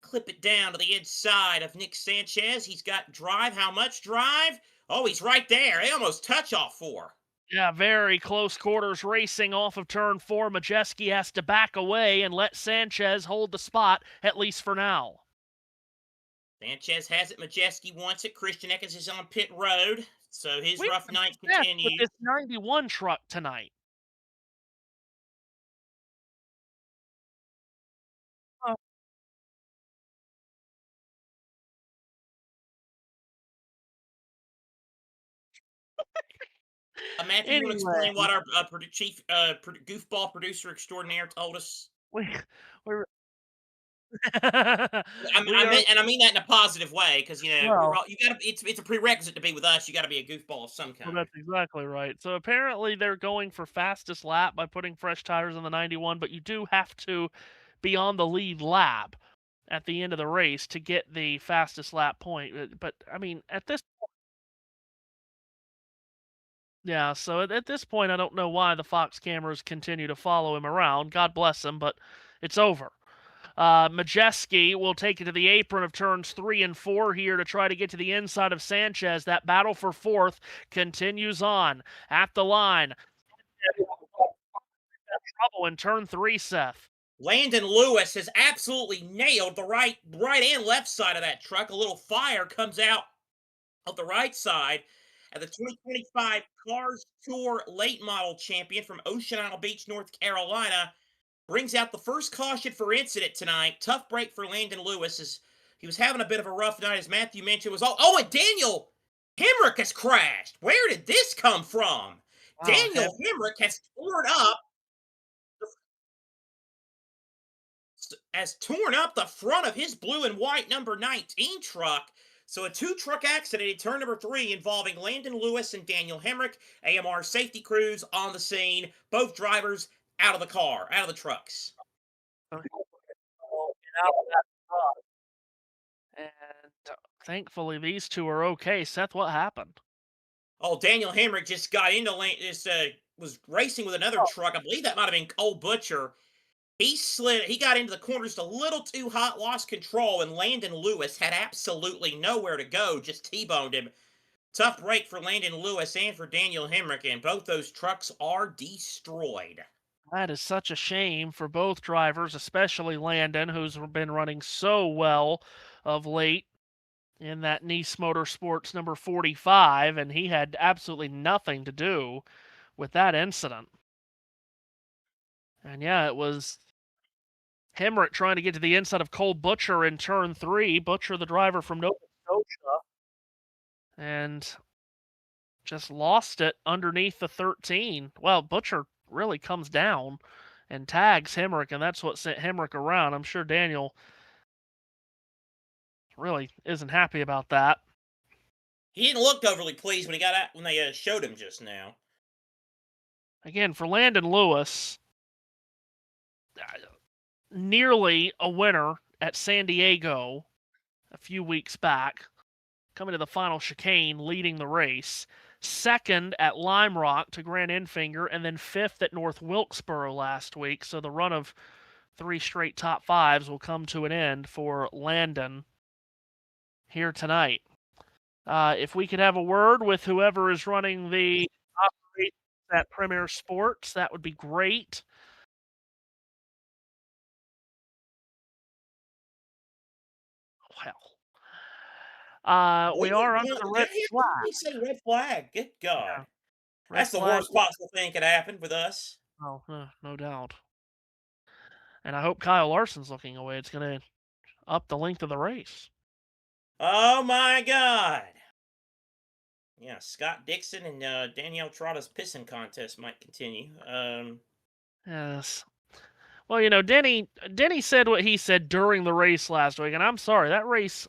clip it down to the inside of Nick Sanchez. He's got drive. How much drive? Oh, he's right there. They almost touch off 4. Yeah, very close quarters racing off of turn 4. Majeski has to back away and let Sanchez hold the spot, at least for now. Sanchez has it. Majeski wants it. Christian Eckes is on pit road, so his rough night continues. With this 91 truck tonight. Matthew, you want to explain what our chief goofball producer extraordinaire told us? We're I mean that in a positive way, because you got to. It's a prerequisite to be with us. You got to be a goofball of some kind. Well, that's exactly right. So apparently they're going for fastest lap by putting fresh tires on the 91, but you do have to be on the lead lap at the end of the race to get the fastest lap point. But I mean, at this. Yeah, so at this point, I don't know why the Fox cameras continue to follow him around. God bless him, but it's over. Majeski will take it to the apron of turns 3 and 4 here to try to get to the inside of Sanchez. That battle for 4th continues on at the line. Trouble in turn 3, Seth. Landon Lewis has absolutely nailed the right and left side of that truck. A little fire comes out of the right side. And the 2025 Cars Tour late model champion from Ocean Isle Beach, North Carolina, brings out the first caution for incident tonight. Tough break for Landon Lewis as he was having a bit of a rough night, as Matthew mentioned. And Daniel Hemrick has crashed. Where did this come from? Wow, Daniel Hemrick has torn up the front of his blue and white number 19 truck. So a two-truck accident in turn number 3 involving Landon Lewis and Daniel Hemrick. AMR safety crews on the scene. Both drivers out of the car, out of the trucks. And thankfully, these two are okay. Seth, what happened? Oh, Daniel Hemrick just got into was racing with another truck. I believe that might have been Cole Butcher. He got into the corners a little too hot, lost control, and Landon Lewis had absolutely nowhere to go, just T-boned him. Tough break for Landon Lewis and for Daniel Hemrick, and both those trucks are destroyed. That is such a shame for both drivers, especially Landon, who's been running so well of late in that Nice Motorsports number 45, and he had absolutely nothing to do with that incident. And yeah, it was Hemrick trying to get to the inside of Cole Butcher in turn 3. Butcher, the driver from Nova Scotia, and just lost it underneath the 13. Well, Butcher really comes down and tags Hemrick, and that's what sent Hemrick around. I'm sure Daniel really isn't happy about that. He didn't look overly pleased when he got out when they showed him just now. Again, for Landon Lewis, nearly a winner at San Diego a few weeks back, coming to the final chicane, leading the race. Second at Lime Rock to Grant Enfinger, and then 5th at North Wilkesboro last week. So the run of 3 straight top 5s will come to an end for Landon here tonight. If we could have a word with whoever is running the operations at Premier Sports, that would be great. Well, we are under the red flag. He said red flag. Good God. Yeah. That's the worst possible thing could happen with us. Oh, no doubt. And I hope Kyle Larson's looking away. It's going to up the length of the race. Oh, my God. Yeah, Scott Dixon and Danielle Trotta's pissing contest might continue. Yes. Well, you know, Denny said what he said during the race last week, and I'm sorry, that race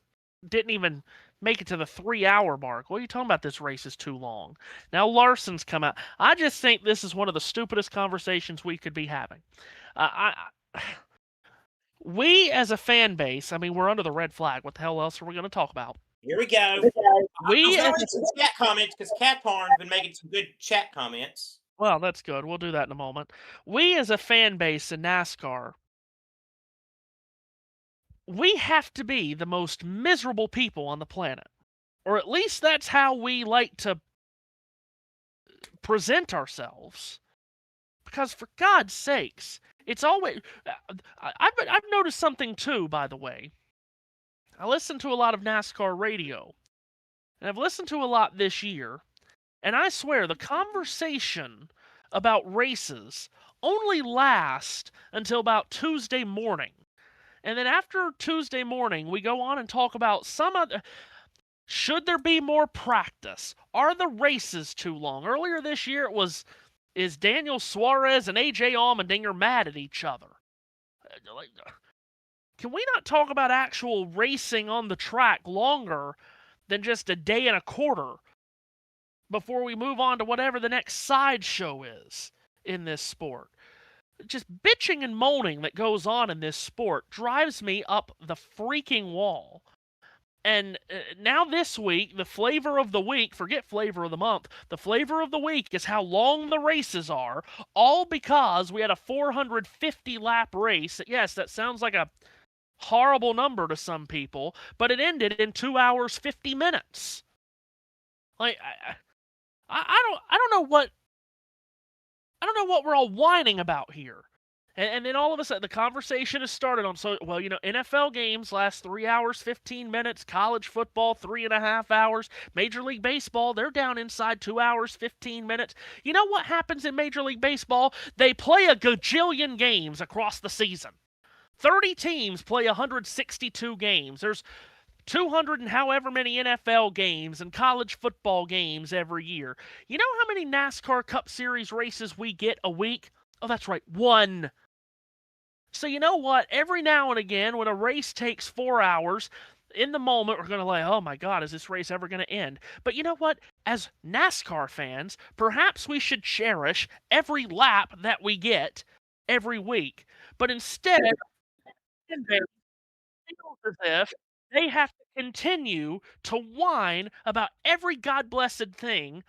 didn't even make it to the 3-hour mark. What are you talking about? This race is too long. Now Larson's come out. I just think this is one of the stupidest conversations we could be having. We as a fan base, I mean, we're under the red flag. What the hell else are we going to talk about? Here we go. We I'm going some chat comments because Cat Parn's been making some good chat comments. Well, that's good. We'll do that in a moment. We as a fan base in NASCAR, we have to be the most miserable people on the planet. Or at least that's how we like to present ourselves. Because for God's sakes, it's always... I've noticed something too, by the way. I listen to a lot of NASCAR radio. And I've listened to a lot this year. And I swear, the conversation about races only lasts until about Tuesday morning. And then after Tuesday morning, we go on and talk about some other... Should there be more practice? Are the races too long? Earlier this year, it was, is Daniel Suarez and AJ Allmendinger mad at each other? Can we not talk about actual racing on the track longer than just a day and a quarter before we move on to whatever the next sideshow is in this sport? Just bitching and moaning that goes on in this sport drives me up the freaking wall. And now this week, the flavor of the week, forget flavor of the month, the flavor of the week is how long the races are, all because we had a 450-lap race. Yes, that sounds like a horrible number to some people, but it ended in 2 hours, 50 minutes. Like, I don't know what we're all whining about here. And then all of a sudden, the conversation has started on, so, well, NFL games last 3 hours, 15 minutes. College football, 3.5 hours. Major League Baseball, they're down inside 2 hours, 15 minutes. You know what happens in Major League Baseball? They play a gajillion games across the season. 30 teams play 162 games. There's 200 and however many NFL games and college football games every year. You know how many NASCAR Cup Series races we get a week? Oh, that's right, 1. So you know what? Every now and again, when a race takes 4 hours, in the moment, we're going to like, oh my God, is this race ever going to end? But you know what? As NASCAR fans, perhaps we should cherish every lap that we get every week. But instead, it feels as if they have to continue to whine about every God-blessed thing.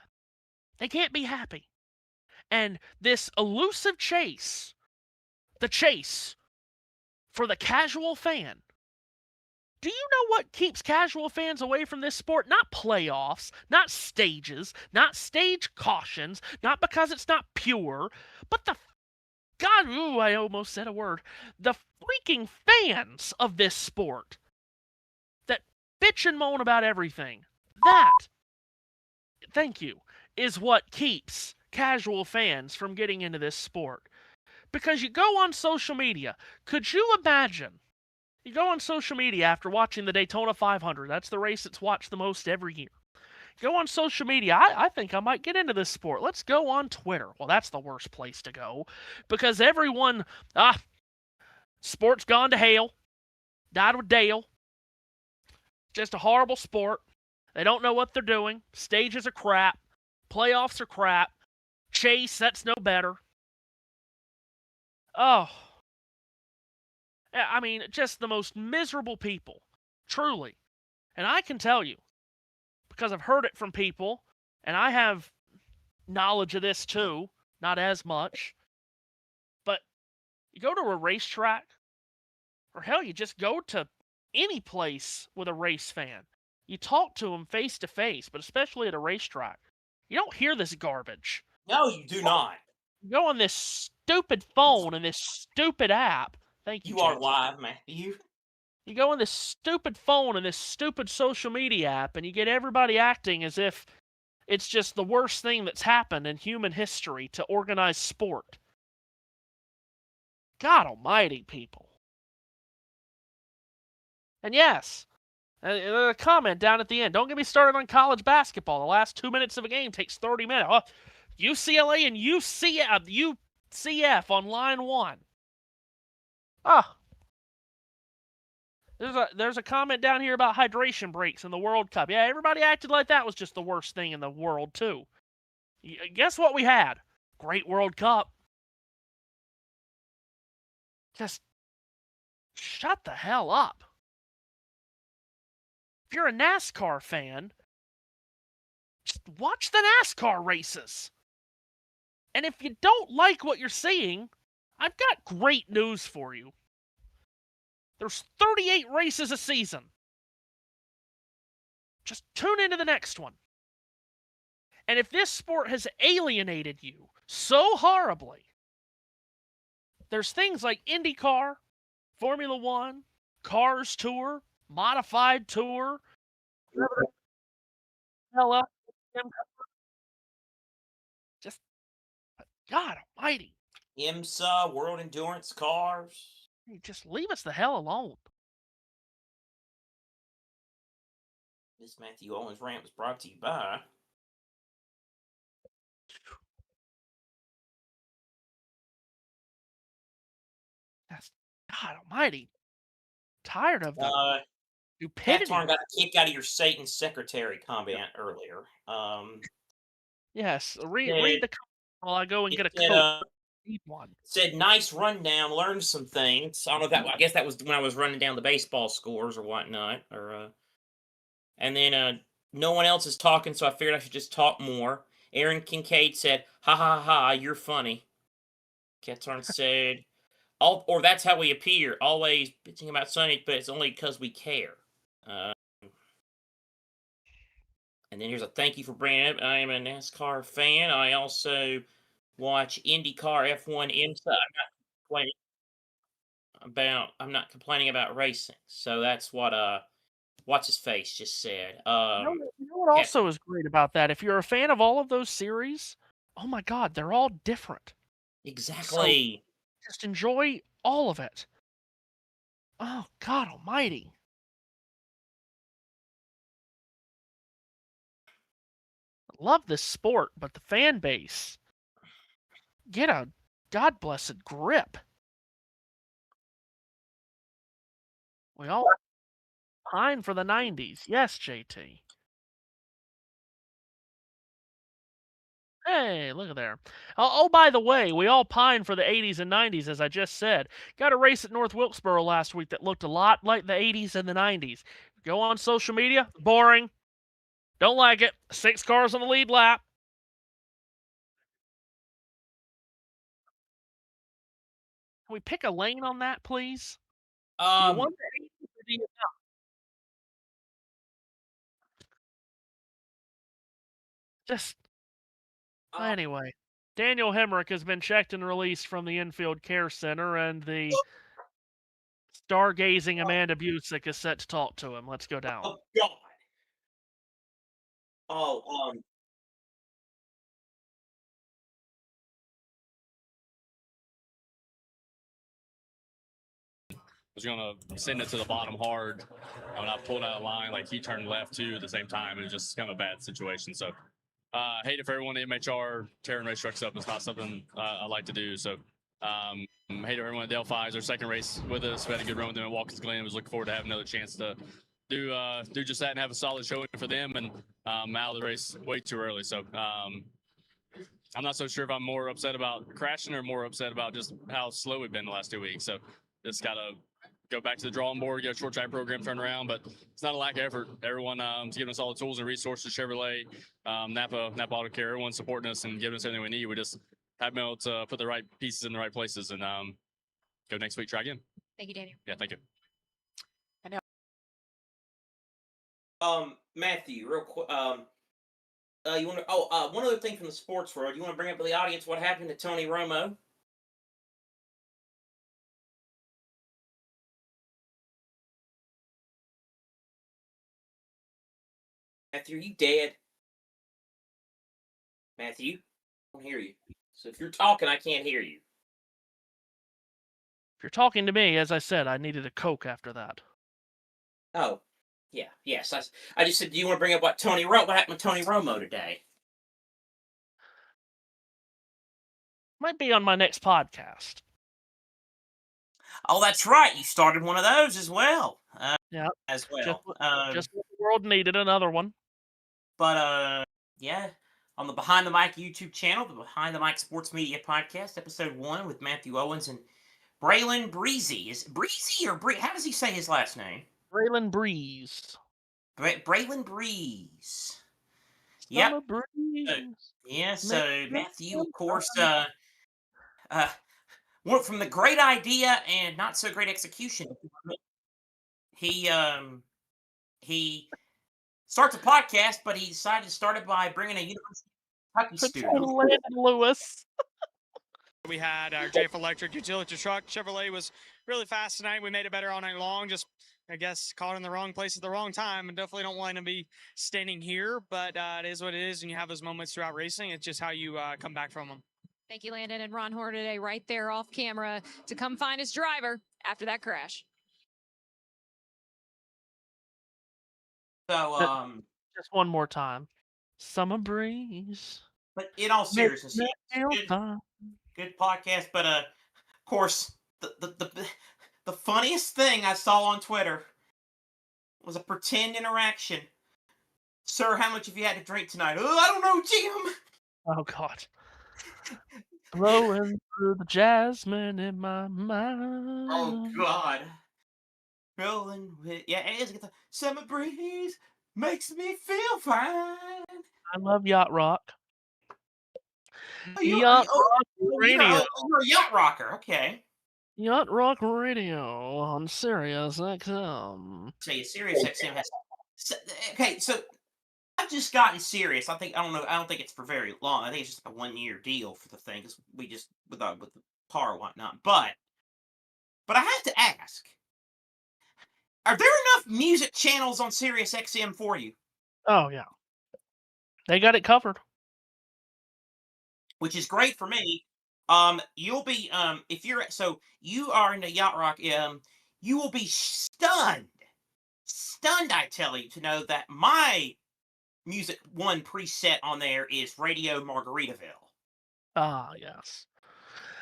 They can't be happy. And this elusive chase, the chase for the casual fan. Do you know what keeps casual fans away from this sport? Not playoffs, not stages, not stage cautions, not because it's not pure, but I almost said a word. The freaking fans of this sport that bitch and moan about everything. That, thank you, is what keeps casual fans from getting into this sport. Because you go on social media, could you imagine? You go on social media after watching the Daytona 500. That's the race that's watched the most every year. Go on social media. I think I might get into this sport. Let's go on Twitter. Well, that's the worst place to go because everyone, sport's gone to hell. Died with Dale. Just a horrible sport. They don't know what they're doing. Stages are crap. Playoffs are crap. Chase, that's no better. Oh. I mean, just the most miserable people. Truly. And I can tell you, because I've heard it from people, and I have knowledge of this too, not as much, but you go to a racetrack, or hell, you just go to any place with a race fan. You talk to them face to face, but especially at a racetrack. You don't hear this garbage. No, you do not. You go on this stupid phone and this stupid app. Thank you, You are Jensen. live, Matthew. You go on this stupid phone and this stupid social media app, and you get everybody acting as if it's just the worst thing that's happened in human history to organize sport. God almighty, people. And yes, a comment down at the end. Don't get me started on college basketball. The last 2 minutes of a game takes 30 minutes. Oh, UCLA and UCF on line 1. Ah. There's a comment down here about hydration breaks in the World Cup. Yeah, everybody acted like that was just the worst thing in the world, too. Guess what we had? Great World Cup. Just shut the hell up. If you're a NASCAR fan, just watch the NASCAR races. And if you don't like what you're seeing, I've got great news for you. There's 38 races a season. Just tune into the next one. And if this sport has alienated you so horribly, there's things like IndyCar, Formula One, Cars Tour, Modified Tour, hello, just God almighty. IMSA, World Endurance Cars. Just leave us the hell alone. This Matthew Owens rant was brought to you by. That's God almighty. Tired of the stupidity. Cat got a kick out of your Satan secretary comment earlier. Yes, read the comment while I go and get a coat. One. Said nice rundown, learned some things. I don't know if that. I guess that was when I was running down the baseball scores or whatnot. And then no one else is talking, so I figured I should just talk more. Aaron Kincaid said, "Ha ha ha, you're funny." Ketarn said, or that's how we appear, always bitching about Sunday, but it's only because we care. And then here's a thank you for bringing it up. I am a NASCAR fan. I also watch IndyCar, F1, IMSA. I got complaining about racing. So that's what what's his face just said. You know what also is great about that? If you're a fan of all of those series, oh my God, they're all different. Exactly. So just enjoy all of it. Oh God Almighty! I love this sport, but the fan base, get a God blessed grip. We all pine for the 90s. Yes, JT. Hey, look at there. Oh, by the way, we all pine for the 80s and 90s, as I just said. Got a race at North Wilkesboro last week that looked a lot like the 80s and the 90s. Go on social media, boring. Don't like it. 6 cars on the lead lap. Can we pick a lane on that, please? Do you want the 80s or do you not? Just anyway. Daniel Hemrick has been checked and released from the infield care center, and the stargazing Amanda Busick is set to talk to him. Let's go down. Oh God. Oh, was gonna send it to the bottom hard. When I pulled out of line, like he turned left too at the same time. It was just kind of a bad situation. So hate it for everyone at MHR tearing race trucks up. It's not something I like to do. So hate everyone at Delphi. Their second race with us. We had a good run with them at Watkins Glen. Was looking forward to having another chance to do just that and have a solid showing for them. And out of the race way too early. So I'm not so sure if I'm more upset about crashing or more upset about just how slow we've been the last 2 weeks. So just gotta go back to the drawing board, get a short track program turned around, but it's not a lack of effort. Everyone is giving us all the tools and resources, Chevrolet, Napa Auto Care, everyone's supporting us and giving us everything we need. We just haven't been able to put the right pieces in the right places and go next week, try again. Thank you, Daniel. Yeah, thank you. Matthew, real quick, you want to? One other thing from the sports world. You want to bring up to the audience what happened to Tony Romo? Matthew, are you dead? Matthew, I don't hear you. So if you're talking, I can't hear you. If you're talking to me, as I said, I needed a Coke after that. Oh, yeah, yes. I just said, do you want to bring up what happened with Tony Romo today? Might be on my next podcast. Oh, that's right. You started one of those as well. Yeah. As well. Just what the world needed, another one. But yeah, on the Behind the Mic YouTube channel, the Behind the Mic Sports Media Podcast, episode 1 with Matthew Owens and Braylon Breezy. Is Breezy or Bree? How does he say his last name? Braylon Breeze. Braylon Breeze. Summer Yep. breeze. Yeah. So Matthew, of course, went from the great idea and not so great execution. He starts a podcast, but he decided to start it by bringing a University of Kentucky student. Landon Lewis. We had our JF Electric utility truck. Chevrolet was really fast tonight. We made it better all night long. Just, I guess, caught in the wrong place at the wrong time. And definitely don't want to be standing here, but it is what it is. And you have those moments throughout racing. It's just how you come back from them. Thank you, Landon and Ron Hornaday, right there off camera to come find his driver after that crash. So, just one more time. Summer breeze. But in all seriousness, good podcast. But of course, the funniest thing I saw on Twitter was a pretend interaction. Sir, how much have you had to drink tonight? Oh, I don't know, Jim. Oh God. Blowing through the jasmine in my mind. Oh God. Rolling with it is the summer breeze makes me feel fine. I love yacht rock. Oh, Yacht Rock Radio. You're a yacht rocker, okay. Yacht Rock Radio on Sirius XM. Tell you, Sirius XM has. Okay, so I've just gotten serious. I don't think it's for very long. I think it's just a 1-year deal for the thing because we just with the par and whatnot. But But I have to ask, are there enough music channels on Sirius XM for you? Oh, yeah. They got it covered. Which is great for me. You'll be if you're so you are into yacht rock, you will be stunned, I tell you, to know that my music one preset on there is Radio Margaritaville. Ah, yes.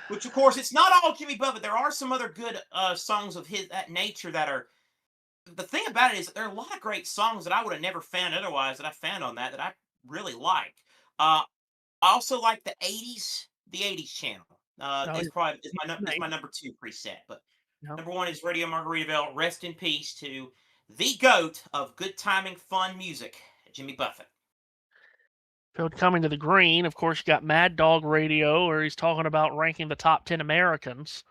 Which, of course, it's not all Jimmy Buffett. There are some other good songs of that nature that are. The thing about it is, there are a lot of great songs that I would have never found otherwise that I found on that I really like. I also like the '80s channel. Is my number 2 preset, but number 1 is Radio Margaritaville. Rest in peace to the GOAT of good timing, fun music, Jimmy Buffett. Field coming to the green. Of course, you got Mad Dog Radio, where he's talking about ranking the top 10 Americans.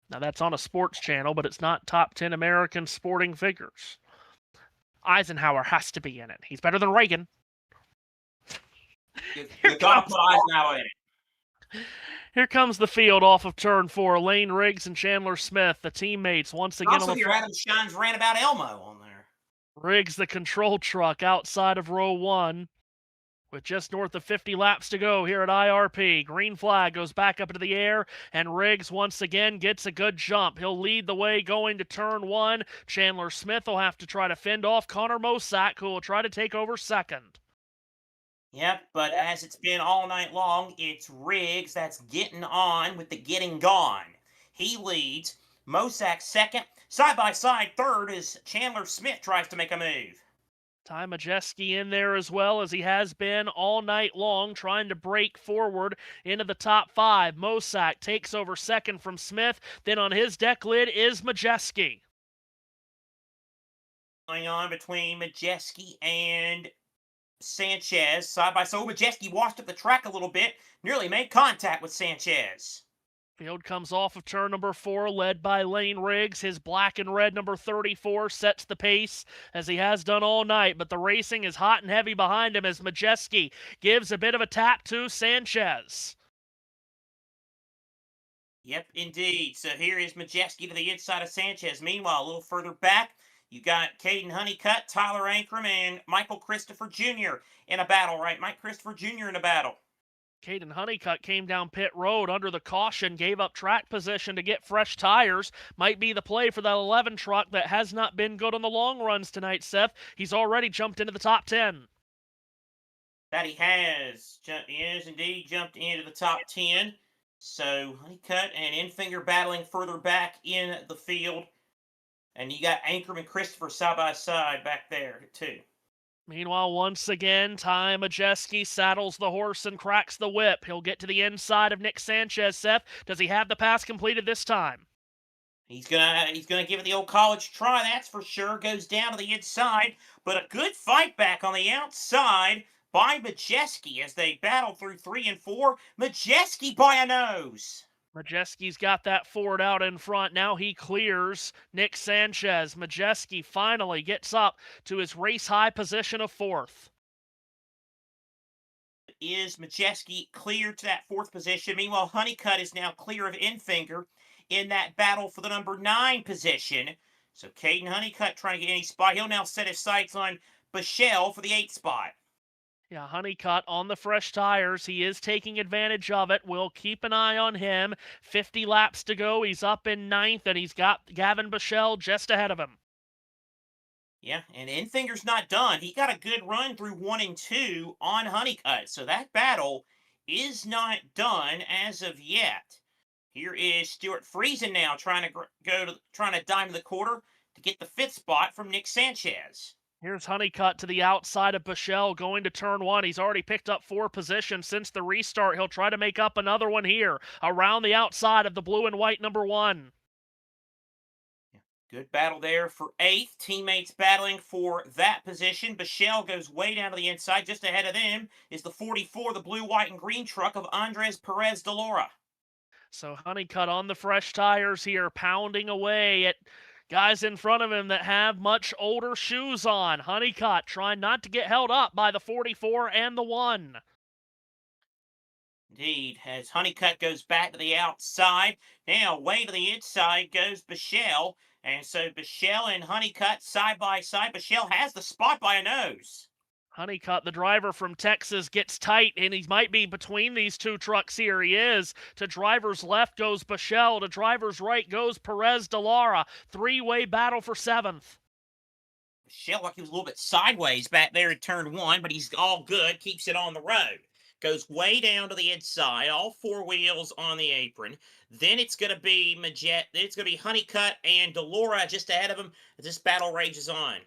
Now, that's on a sports channel, but it's not top 10 American sporting figures. Eisenhower has to be in it. He's better than Reagan. You gotta put Eisenhower in it. Here comes the field off of turn 4. Lane Riggs and Chandler Smith, the teammates, once again Also, on the hear Adam Shines rant about Elmo on there. Riggs, the control truck, outside of row 1. With just north of 50 laps to go here at IRP. Green flag goes back up into the air, and Riggs once again gets a good jump. He'll lead the way going to turn 1. Chandler Smith will have to try to fend off Connor Mosack, who will try to take over second. Yep, but as it's been all night long, it's Riggs that's getting on with the getting gone. He leads. Mosack second. Side-by-side third as Chandler Smith tries to make a move. Ty Majeski in there as well, as he has been all night long, trying to break forward into the top 5. Mosack takes over second from Smith. Then on his deck lid is Majeski. Going on between Majeski and Sanchez. Side by side. Majeski washed up the track a little bit. Nearly made contact with Sanchez. Field comes off of turn number 4, led by Lane Riggs. His black and red number 34 sets the pace, as he has done all night, but the racing is hot and heavy behind him as Majeski gives a bit of a tap to Sanchez. Yep, indeed. So here is Majeski to the inside of Sanchez. Meanwhile, a little further back, you got Caden Honeycutt, Tyler Ankrum, and Michael Christopher Jr. in a battle, right? Mike Christopher Jr. in a battle. Caden Honeycutt came down pit road under the caution, gave up track position to get fresh tires. Might be the play for that 11 truck that has not been good on the long runs tonight, Seth. He's already jumped into the top 10. That he has. He has indeed jumped into the top 10. So Honeycutt and Enfinger battling further back in the field. And you got Ankrum and Christopher side by side back there, too. Meanwhile, once again, Ty Majeski saddles the horse and cracks the whip. He'll get to the inside of Nick Sanchez. Seth, does he have the pass completed this time? He's gonna give it the old college try, that's for sure. Goes down to the inside, but a good fight back on the outside by Majeski as they battle through 3 and 4. Majeski by a nose. Majeski's got that Ford out in front. Now he clears Nick Sanchez. Majeski finally gets up to his race-high position of 4th. Is Majeski clear to that 4th position? Meanwhile, Honeycutt is now clear of Enfinger in that battle for the number 9 position. So Caden Honeycutt trying to get any spot. He'll now set his sights on Bichelle for the 8th spot. Yeah, Honeycutt on the fresh tires. He is taking advantage of it. We'll keep an eye on him. 50 laps to go. He's up in 9th, and he's got Gavin Bichelle just ahead of him. Yeah, and Enfinger's not done. He got a good run through 1 and 2 on Honeycutt. So that battle is not done as of yet. Here is Stuart Friesen now trying to dime the quarter to get the 5th spot from Nick Sanchez. Here's Honeycutt to the outside of Bichelle going to turn 1. He's already picked up 4 positions since the restart. He'll try to make up another one here around the outside of the blue and white number 1. Good battle there for 8th. Teammates battling for that position. Bichelle goes way down to the inside. Just ahead of them is the 44, the blue, white, and green truck of Andres Perez de Laura. So Honeycutt on the fresh tires here, pounding away at guys in front of him that have much older shoes on. Honeycutt trying not to get held up by the 44 and the 1. Indeed, as Honeycutt goes back to the outside. Now, way to the inside goes Bichelle. And so Bichelle and Honeycutt side by side. Bichelle has the spot by a nose. Honeycutt, the driver from Texas, gets tight, and he might be between these two trucks here. He is. To driver's left goes Bichelle. To driver's right goes Perez de Lara. Three-way battle for 7th. Bichelle, like he was a little bit sideways back there in turn 1, but he's all good. Keeps it on the road. Goes way down to the inside, all 4 wheels on the apron. Then it's going to be Honeycutt and Delora just ahead of him as this battle rages on.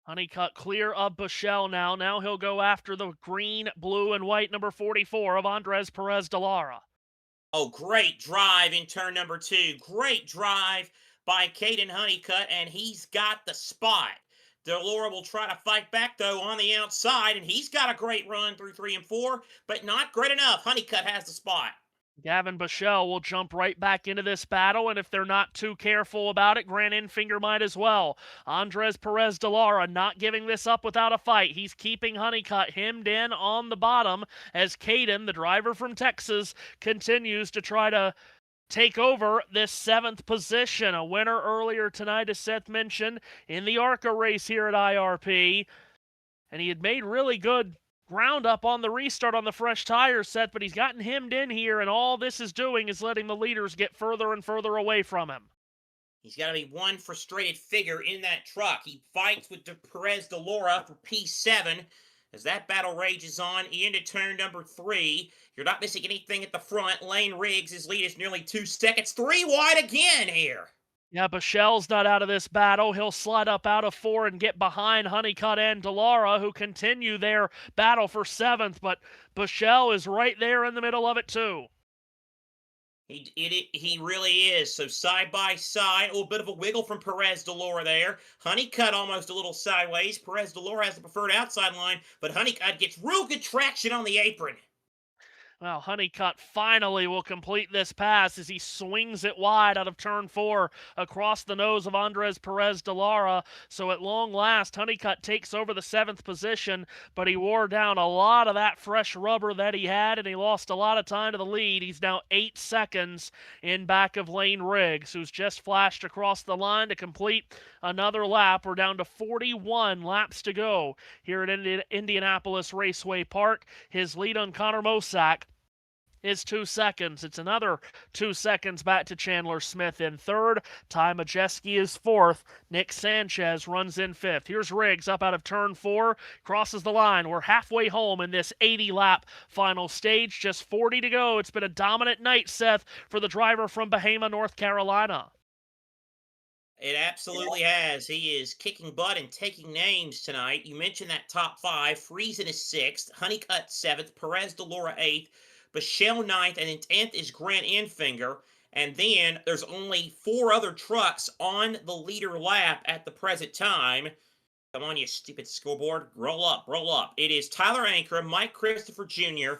Honeycutt clear of Bichelle now. Now he'll go after the green, blue, and white number 44 of Andres Perez de Lara. Oh, great drive in turn number 2. Great drive by Caden Honeycutt, and he's got the spot. Delora will try to fight back, though, on the outside, and he's got a great run through 3 and 4, but not great enough. Honeycutt has the spot. Gavin Bichelle will jump right back into this battle, and if they're not too careful about it, Grant Enfinger might as well. Andres Perez de Lara not giving this up without a fight. He's keeping Honeycutt hemmed in on the bottom as Caden, the driver from Texas, continues to try to take over this 7th position. A winner earlier tonight, as Seth mentioned, in the ARCA race here at IRP. And he had made really good ground up on the restart on the fresh tires, Seth, but he's gotten hemmed in here, and all this is doing is letting the leaders get further and further away from him. He's got to be one frustrated figure in that truck. He fights with Perez de Lara for P7 as that battle rages on into turn number 3. You're not missing anything at the front. Lane Riggs, his lead is nearly 2 seconds. 3 wide again here. Yeah, Bichelle's not out of this battle. He'll slide up out of 4 and get behind Honeycutt and Delara, who continue their battle for 7th, but Bichelle is right there in the middle of it, too. He really is. So side by side, a little bit of a wiggle from Perez de Lara there. Honeycutt almost a little sideways. Perez de Lara has the preferred outside line, but Honeycutt gets real good traction on the apron. Well, Honeycutt finally will complete this pass as he swings it wide out of turn 4 across the nose of Andres Perez de Lara. So at long last, Honeycutt takes over the 7th position, but he wore down a lot of that fresh rubber that he had, and he lost a lot of time to the lead. He's now 8 seconds in back of Lane Riggs, who's just flashed across the line to complete another lap. We're down to 41 laps to go here at Indianapolis Raceway Park. His lead on Connor Mosack is 2 seconds. It's another 2 seconds back to Chandler Smith in 3rd. Ty Majeski is 4th. Nick Sanchez runs in 5th. Here's Riggs up out of turn 4, crosses the line. We're halfway home in this 80-lap final stage. Just 40 to go. It's been a dominant night, Seth, for the driver from Bahama, North Carolina. It absolutely has. He is kicking butt and taking names tonight. You mentioned that top 5. Friesen is 6th. Honeycutt 7th. Perez de Lara 8th. Bichelle 9th, and in 10th is Grant Enfinger. And then there's only 4 other trucks on the leader lap at the present time. Come on, you stupid scoreboard. Roll up, roll up. It is Tyler Ankrum, Mike Christopher Jr.,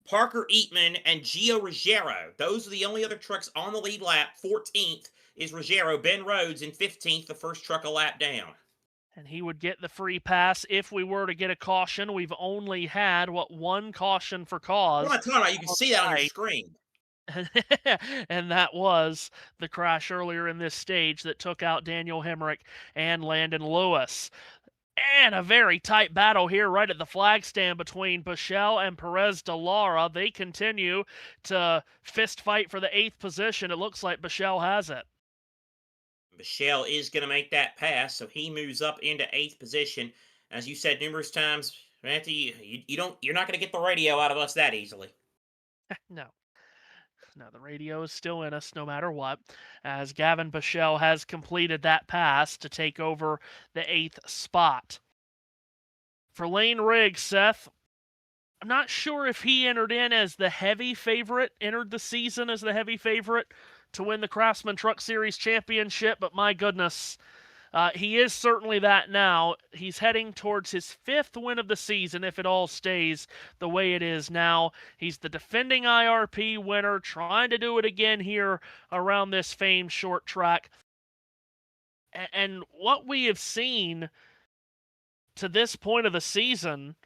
Parker Eatman, and Gio Ruggiero. Those are the only other trucks on the lead lap. 14th is Ruggiero. Ben Rhodes in 15th, the first truck a lap down. And he would get the free pass if we were to get a caution. We've only had, one caution for cause. What am I talking about? You can see that on your screen. And that was the crash earlier in this stage that took out Daniel Hemrick and Landon Lewis. And a very tight battle here right at the flag stand between Bichelle and Perez de Lara. They continue to fist fight for the 8th position. It looks like Bichelle has it. Bichelle is going to make that pass, so he moves up into 8th position. As you said numerous times, Matthew, you're not going to get the radio out of us that easily. No, the radio is still in us no matter what, as Gavin Bichelle has completed that pass to take over the 8th spot. For Lane Riggs, Seth, I'm not sure if he entered the season as the heavy favorite to win the Craftsman Truck Series Championship, but my goodness, he is certainly that now. He's heading towards his 5th win of the season if it all stays the way it is now. He's the defending IRP winner, trying to do it again here around this famed short track. And what we have seen to this point of the season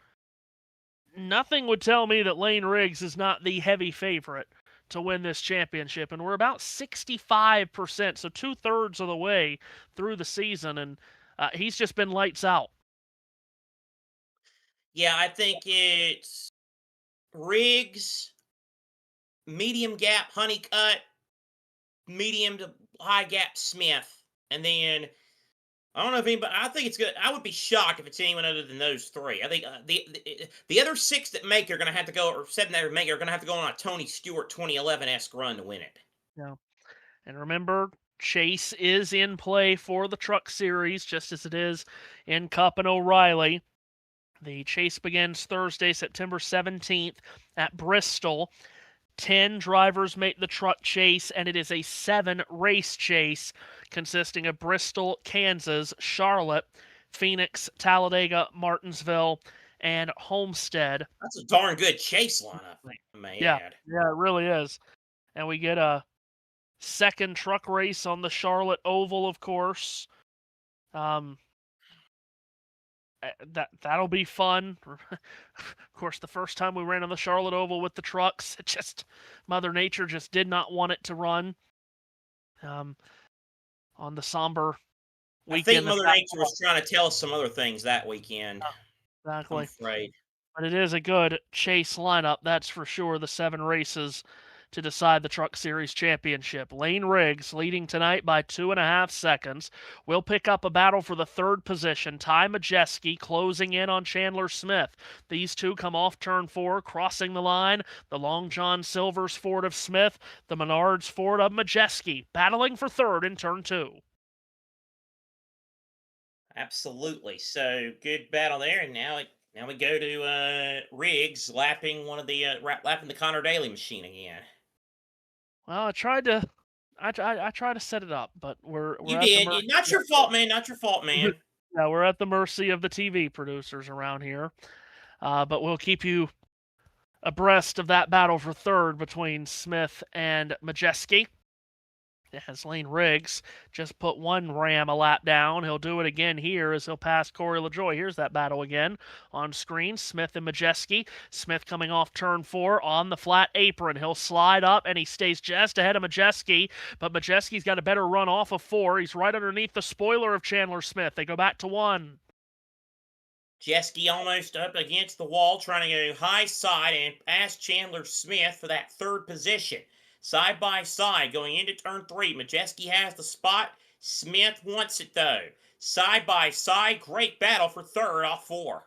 nothing would tell me that Lane Riggs is not the heavy favorite to win this championship, and we're about 65%, so 2/3 of the way through the season, and he's just been lights out. Yeah, I think it's Riggs, medium gap Honeycutt, medium to high gap Smith, and then I don't know if anybody. I think it's good. I would be shocked if it's anyone other than those three. I think the other six that make are going to have to go, or seven that make are going to have to go on a Tony Stewart 2011-esque run to win it. Yeah, and remember, Chase is in play for the Truck Series, just as it is in Cup and O'Reilly. The chase begins Thursday, September 17th at Bristol. 10 drivers make the truck chase, and it is a 7-race chase consisting of Bristol, Kansas, Charlotte, Phoenix, Talladega, Martinsville, and Homestead. That's a darn good chase lineup, I may add. Yeah, it really is. And we get a second truck race on the Charlotte Oval, of course. That'll be fun. Of course, the first time we ran on the Charlotte Oval with the trucks, Mother Nature just did not want it to run. On the somber weekend. I think Mother Nature was trying to tell us some other things that weekend. Exactly. I'm afraid. But it is a good chase lineup, that's for sure. The 7 races to decide the Truck Series championship. Lane Riggs leading tonight by 2.5 seconds. We'll pick up a battle for the 3rd position. Ty Majeski closing in on Chandler Smith. These two come off turn 4, crossing the line. The Long John Silver's Ford of Smith, the Menards Ford of Majeski, battling for 3rd in turn 2. Absolutely. So good battle there, and now we go to Riggs lapping lapping the Connor Daly machine again. Well, I tried to set it up, but we're You at did. the Not your fault, man. Not your fault, man. Yeah, we're at the mercy of the TV producers around here. But we'll keep you abreast of that battle for 3rd between Smith and Majeski. As Lane Riggs just put one Ram a lap down. He'll do it again here as he'll pass Corey LaJoie. Here's that battle again on screen. Smith and Majeski. Smith coming off turn 4 on the flat apron. He'll slide up and he stays just ahead of Majeski, but Majeski's got a better run off of 4. He's right underneath the spoiler of Chandler Smith. They go back to 1. Majeski almost up against the wall, trying to go high side and pass Chandler Smith for that 3rd position. Side by side, going into turn 3. Majeski has the spot. Smith wants it, though. Side by side, great battle for 3rd off 4.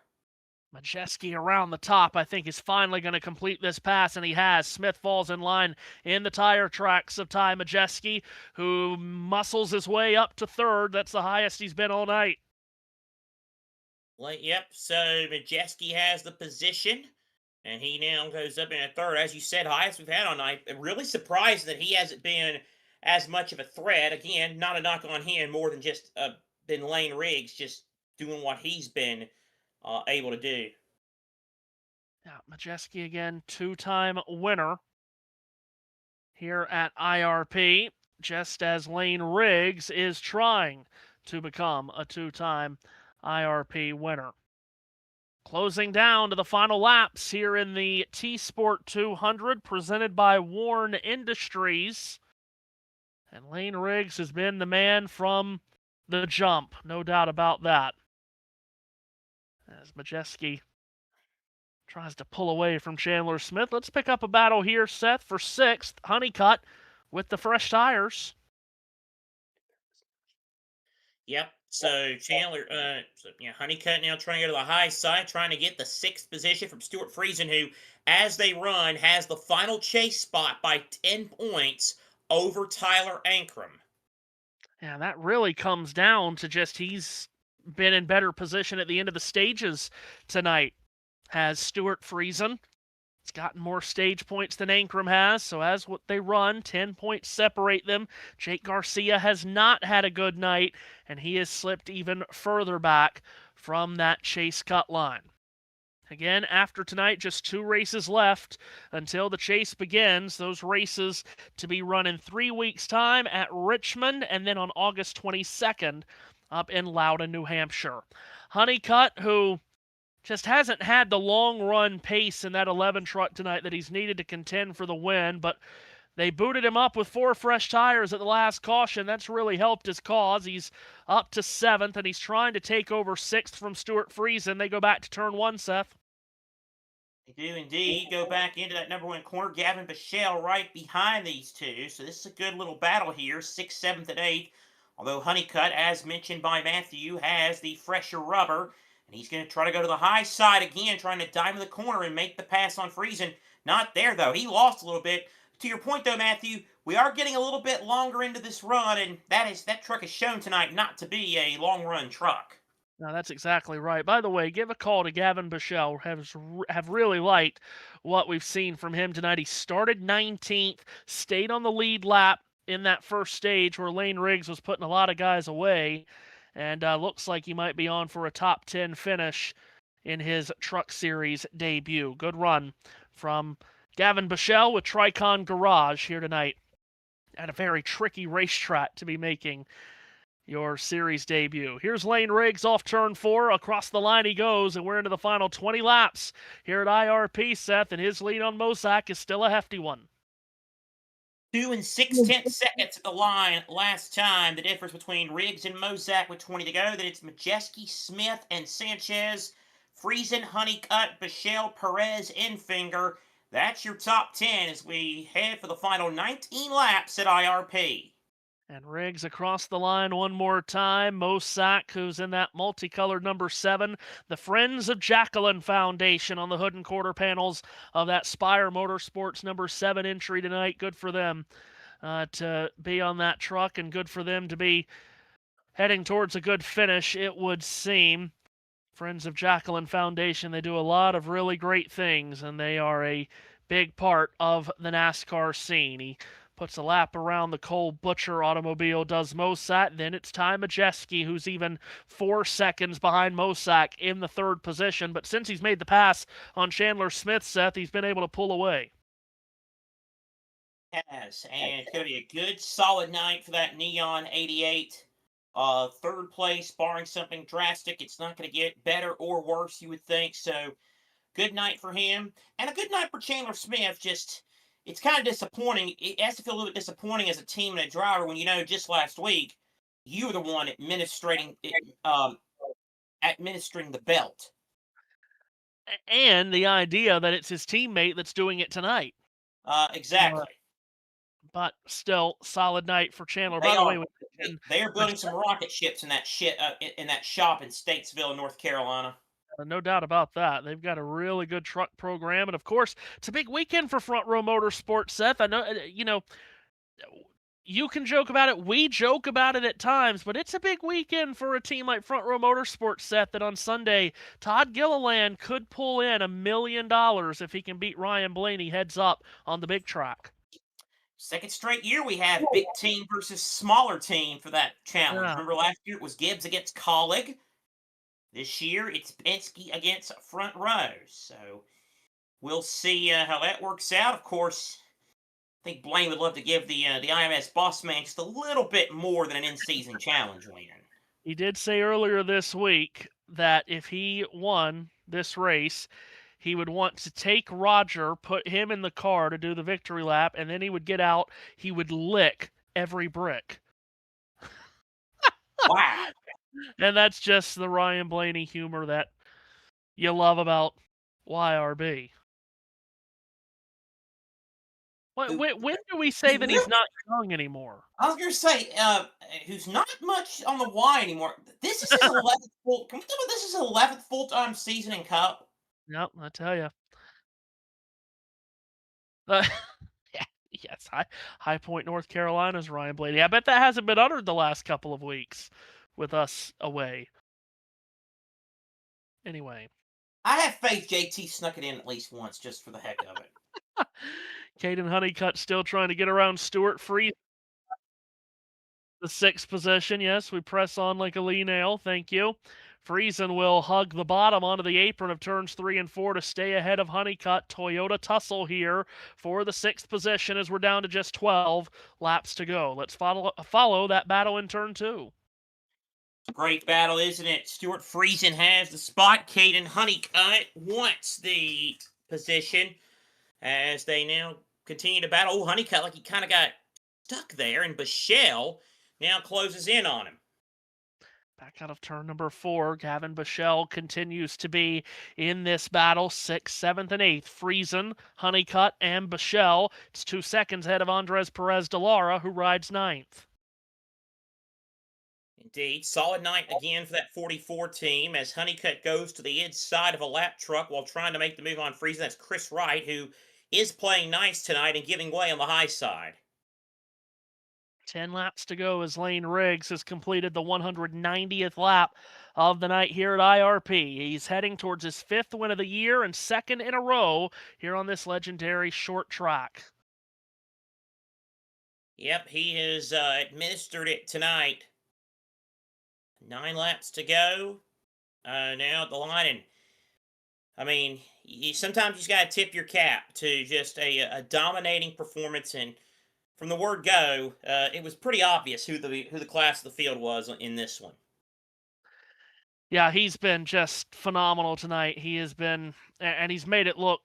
Majeski around the top, I think, is finally going to complete this pass, and he has. Smith falls in line in the tire tracks of Ty Majeski, who muscles his way up to 3rd. That's the highest he's been all night. Yep, so Majeski has the position. And he now goes up in a 3rd. As you said, highest we've had all night. I'm really surprised that he hasn't been as much of a threat. Again, not a knock on him, more than just been Lane Riggs just doing what he's been able to do. Yeah, Majeski again, 2-time winner here at IRP, just as Lane Riggs is trying to become a 2-time IRP winner. Closing down to the final laps here in the T-Sport 200 presented by Warren Industries. And Lane Riggs has been the man from the jump, no doubt about that. As Majeski tries to pull away from Chandler Smith. Let's pick up a battle here, Seth, for 6th. Honeycutt with the fresh tires. Yep. So Chandler, Honeycutt now trying to go to the high side, trying to get the 6th position from Stuart Friesen, who, as they run, has the final chase spot by 10 points over Tyler Ankrum. Yeah, that really comes down to just he's been in better position at the end of the stages tonight. Has Stuart Friesen. It's gotten more stage points than Ankrum has, so as what they run, 10 points separate them. Jake Garcia has not had a good night, and he has slipped even further back from that chase cut line. Again, after tonight, just 2 races left until the chase begins. Those races to be run in 3 weeks' time at Richmond, and then on August 22nd up in Loudon, New Hampshire. Honeycutt, who just hasn't had the long run pace in that 11 truck tonight that he's needed to contend for the win, but they booted him up with 4 fresh tires at the last caution. That's really helped his cause. He's up to 7th, and he's trying to take over 6th from Stuart Friesen. They go back to turn 1, Seth. They do indeed go back into that number 1 corner. Gavin Bichelle right behind these two. So this is a good little battle here, 6th, 7th, and 8th. Although Honeycutt, as mentioned by Matthew, has the fresher rubber. And he's going to try to go to the high side again, trying to dive in the corner and make the pass on Friesen. Not there, though. He lost a little bit. To your point, though, Matthew, we are getting a little bit longer into this run, and that truck is shown tonight not to be a long-run truck. No, that's exactly right. By the way, give a call to Gavin Bichelle. Have really liked what we've seen from him tonight. He started 19th, stayed on the lead lap in that first stage where Lane Riggs was putting a lot of guys away, and looks like he might be on for a top 10 finish in his Truck Series debut. Good run from Gavin Bichelle with Tricon Garage here tonight at a very tricky racetrack to be making your series debut. Here's Lane Riggs off turn 4. Across the line he goes, and we're into the final 20 laps here at IRP, Seth, and his lead on Mosak is still a hefty one. 2 6/10 seconds at the line last time. The difference between Riggs and Mosak with 20 to go. Then it's Majeski, Smith, and Sanchez. Friesen, Honeycutt, Bichelle, Perez, Enfinger. That's your top 10 as we head for the final 19 laps at IRP. And Riggs across the line one more time. Mosak, who's in that multicolored number 7. The Friends of Jacqueline Foundation on the hood and quarter panels of that Spire Motorsports number 7 entry tonight. Good for them to be on that truck, and good for them to be heading towards a good finish, it would seem. Friends of Jacqueline Foundation, they do a lot of really great things, and they are a big part of the NASCAR scene. He puts a lap around the Cole Butcher automobile, does Mosak. Then it's Ty Majeski, who's even 4 seconds behind Mosak in the 3rd position. But since he's made the pass on Chandler Smith, Seth, he's been able to pull away. Yes, and it's going to be a good, solid night for that Neon 88. 3rd place, barring something drastic. It's not going to get better or worse, you would think. So, good night for him. And a good night for Chandler Smith. Just, it's kind of disappointing. It has to feel a little bit disappointing as a team and a driver when, just last week, you were the one administering the belt. And the idea that it's his teammate that's doing it tonight. Exactly. But still, solid night for Chandler. By the way, they are building some rocket ships in that shop in Statesville, North Carolina. No doubt about that. They've got a really good truck program, and of course, it's a big weekend for Front Row Motorsports. Seth, I know, you can joke about it. We joke about it at times, but it's a big weekend for a team like Front Row Motorsports, Seth, that on Sunday, Todd Gilliland could pull in $1 million if he can beat Ryan Blaney heads up on the big track. 2nd straight year we have big team versus smaller team for that challenge. Yeah. Remember last year it was Gibbs against Colleague. This year it's Penske against Front Row. So we'll see how that works out. Of course, I think Blaine would love to give the IMS boss man just a little bit more than an in-season challenge win. He did say earlier this week that if he won this race, he would want to take Roger, put him in the car to do the victory lap, and then he would get out. He would lick every brick. Wow. And that's just the Ryan Blaney humor that you love about YRB. When do we say that he's not young anymore? I was going to say, who's not much on the Y anymore. This is his 11th full. Can we talk about this is his 11th full-time season in Cup? Yep, I tell you. Yes, High Point, North Carolina's Ryan Blaney. I bet that hasn't been uttered the last couple of weeks with us away. Anyway. I have faith JT snuck it in at least once just for the heck of it. Caden Honeycutt still trying to get around Stuart Friesen. The 6th position. Yes, we press on like a Lee nail. Thank you. Friesen will hug the bottom onto the apron of turns 3 and 4 to stay ahead of Honeycutt. Toyota tussle here for the 6th position as we're down to just 12 laps to go. Let's follow that battle in turn 2. Great battle, isn't it? Stuart Friesen has the spot. Caden Honeycutt wants the position as they now continue to battle. Oh, Honeycutt, like he kind of got stuck there, and Bichelle now closes in on him. Back out of turn number 4, Gavin Bichelle continues to be in this battle. 6th, 7th, and 8th. Friesen, Honeycutt, and Bichelle. It's 2 seconds ahead of Andres Perez de Lara, who rides 9th. Indeed. Solid night again for that 44 team as Honeycutt goes to the inside of a lap truck while trying to make the move on Friesen. That's Chris Wright, who is playing nice tonight and giving way on the high side. 10 laps to go as Lane Riggs has completed the 190th lap of the night here at IRP. He's heading towards his 5th win of the year and 2nd in a row here on this legendary short track. Yep, he has administered it tonight. 9 laps to go. Now at the line, and I mean, sometimes you just got to tip your cap to just a dominating performance. And from the word go, it was pretty obvious who the class of the field was in this one. Yeah, he's been just phenomenal tonight. He has been, and he's made it look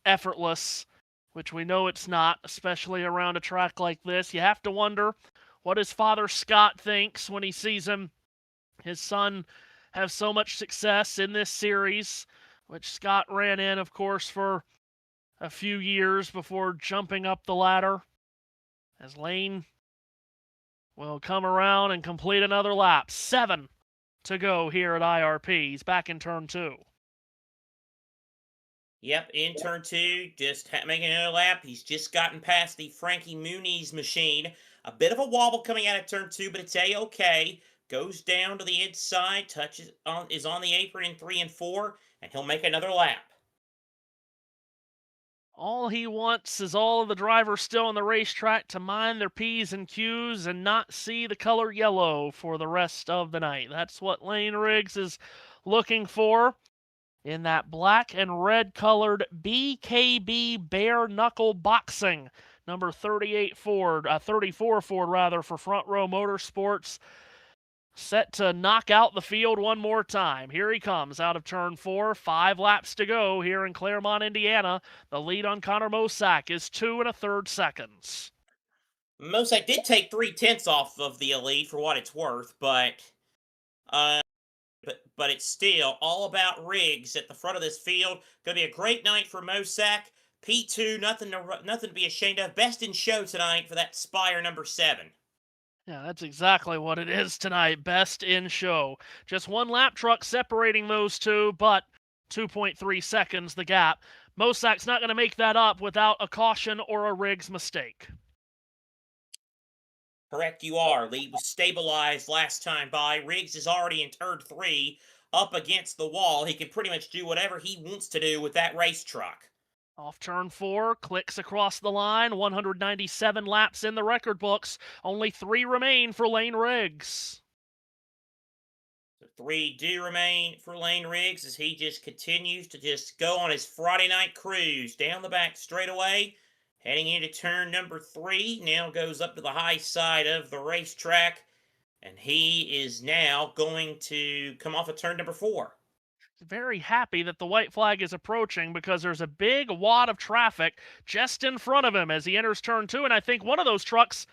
effortless, which we know it's not, especially around a track like this. You have to wonder what his father Scott thinks when he sees his son have so much success in this series, which Scott ran in, of course, for a few years before jumping up the ladder. As Lane will come around and complete another lap. 7 to go here at IRP. He's back in turn 2. Yep, in turn 2, just making another lap. He's just gotten past the Frankie Muniz machine. A bit of a wobble coming out of turn 2, but it's A-okay. Goes down to the inside, is on the apron in 3 and 4, and he'll make another lap. All he wants is all of the drivers still on the racetrack to mind their P's and Q's and not see the color yellow for the rest of the night. That's what Lane Riggs is looking for in that black and red colored BKB bare knuckle boxing. Number 34 Ford rather, for Front Row Motorsports. Set to knock out the field one more time. Here he comes out of turn 4. 5 laps to go here in Claremont, Indiana. The lead on Connor Mosack is 2 1/3 seconds. Mosack did take 3/10 off of the lead for what it's worth, but it's still all about Riggs at the front of this field. Going to be a great night for Mosack. P2, nothing to be ashamed of. Best in show tonight for that Spire number 7. Yeah, that's exactly what it is tonight. Best in show. Just 1 lap truck separating those two, but 2.3 seconds the gap. Mosack's not going to make that up without a caution or a Riggs mistake. Correct, you are. Lead was stabilized last time by. Riggs is already in turn 3, up against the wall. He can pretty much do whatever he wants to do with that race truck. Off turn 4, clicks across the line. 197 laps in the record books. Only 3 remain for Lane Riggs. So 3 do remain for Lane Riggs as he just continues to just go on his Friday night cruise down the back straightaway. Heading into turn number 3, now goes up to the high side of the racetrack, and he is now going to come off of turn number 4. Very happy that the white flag is approaching because there's a big wad of traffic just in front of him as he enters turn 2, and I think one of those trucks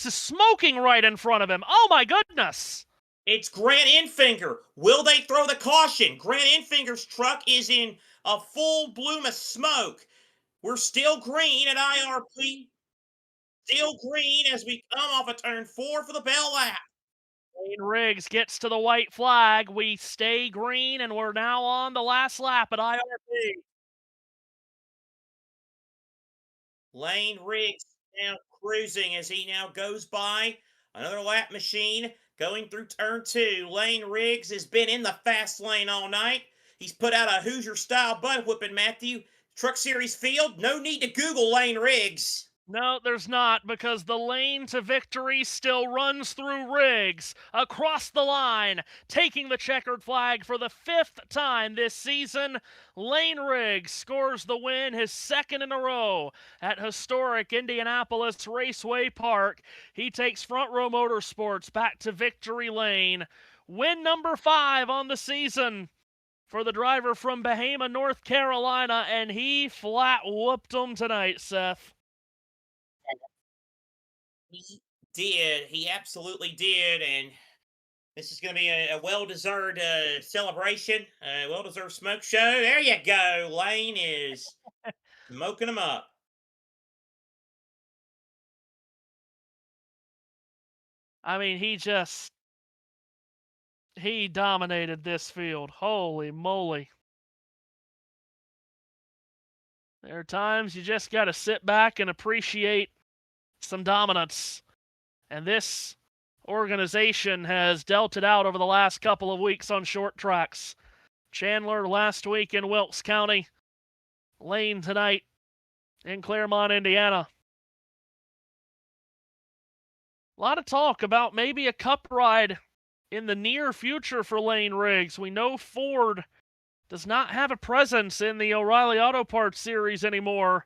is smoking right in front of him. Oh my goodness! It's Grant Enfinger. Will they throw the caution? Grant Enfinger's truck is in a full bloom of smoke. We're still green at IRP. Still green as we come off of turn 4 for the bell lap. Lane Riggs gets to the white flag. We stay green, and we're now on the last lap at IRP. Lane Riggs now cruising as he now goes by. Another lap machine going through turn 2. Lane Riggs has been in the fast lane all night. He's put out a Hoosier-style butt whipping, Matthew. Truck Series field, no need to Google Lane Riggs. No, there's not, because the lane to victory still runs through Riggs, across the line, taking the checkered flag for the 5th time this season. Lane Riggs scores the win, his 2nd in a row at historic Indianapolis Raceway Park. He takes Front Row Motorsports back to victory lane. Win number 5 on the season for the driver from Bahama, North Carolina, and he flat whooped him tonight, Seth. He did. He absolutely did. And this is going to be a well-deserved celebration, a well-deserved smoke show. There you go. Lane is smoking them up. I mean, he dominated this field. Holy moly. There are times you just got to sit back and appreciate some dominance. And this organization has dealt it out over the last couple of weeks on short tracks. Chandler last week in Wilkes County. Lane tonight in Claremont, Indiana. A lot of talk about maybe a cup ride in the near future for Lane Riggs. We know Ford does not have a presence in the O'Reilly Auto Parts series anymore.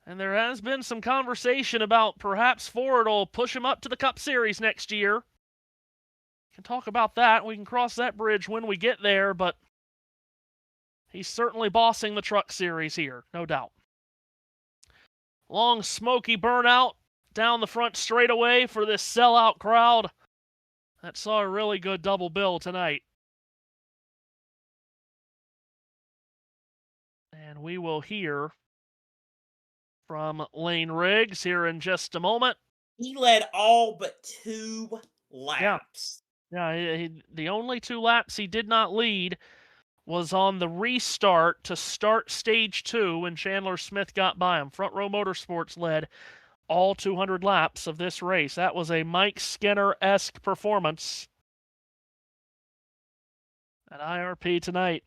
And there has been some conversation about perhaps Ford will push him up to the Cup Series next year. We can talk about that. We can cross that bridge when we get there, but he's certainly bossing the Truck Series here, no doubt. Long, smoky burnout down the front straightaway for this sellout crowd that saw a really good double bill tonight. And we will hear from Lane Riggs here in just a moment. He led all but 2 laps. Yeah, the only 2 laps he did not lead was on the restart to start stage 2 when Chandler Smith got by him. Front Row Motorsports led all 200 laps of this race. That was a Mike Skinner-esque performance at IRP tonight.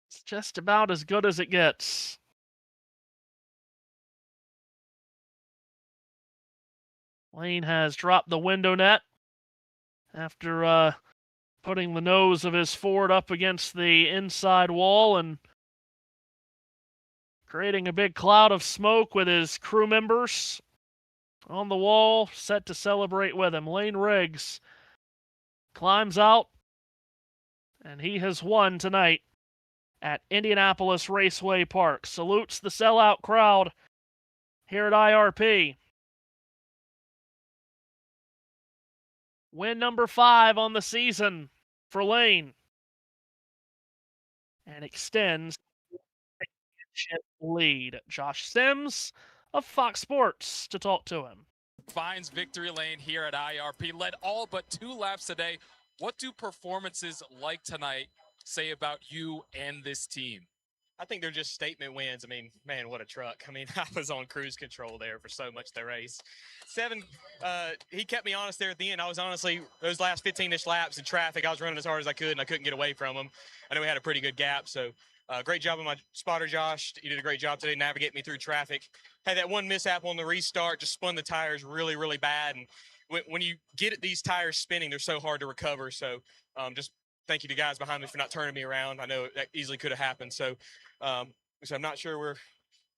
It's just about as good as it gets. Lane has dropped the window net after putting the nose of his Ford up against the inside wall and creating a big cloud of smoke with his crew members on the wall, set to celebrate with him. Lane Riggs climbs out, and he has won tonight at Indianapolis Raceway Park. Salutes the sellout crowd here at IRP. Win number 5 on the season for Lane. And extends the championship lead. Josh Sims of Fox Sports to talk to him. Finds victory lane here at IRP. Led all but 2 laps today. What do performances like tonight say about you and this team? I think they're just statement wins. I mean, man, what a truck. I mean, I was on cruise control there for so much of the race. He kept me honest there at the end. I was honestly, those last 15-ish laps in traffic, I was running as hard as I could, and I couldn't get away from him. I know we had a pretty good gap, so great job on my spotter, Josh. You did a great job today navigating me through traffic. Had that one mishap on the restart, just spun the tires really, really bad. And when you get these tires spinning, they're so hard to recover. So just thank you to guys behind me for not turning me around. I know that easily could have happened. So I'm not sure where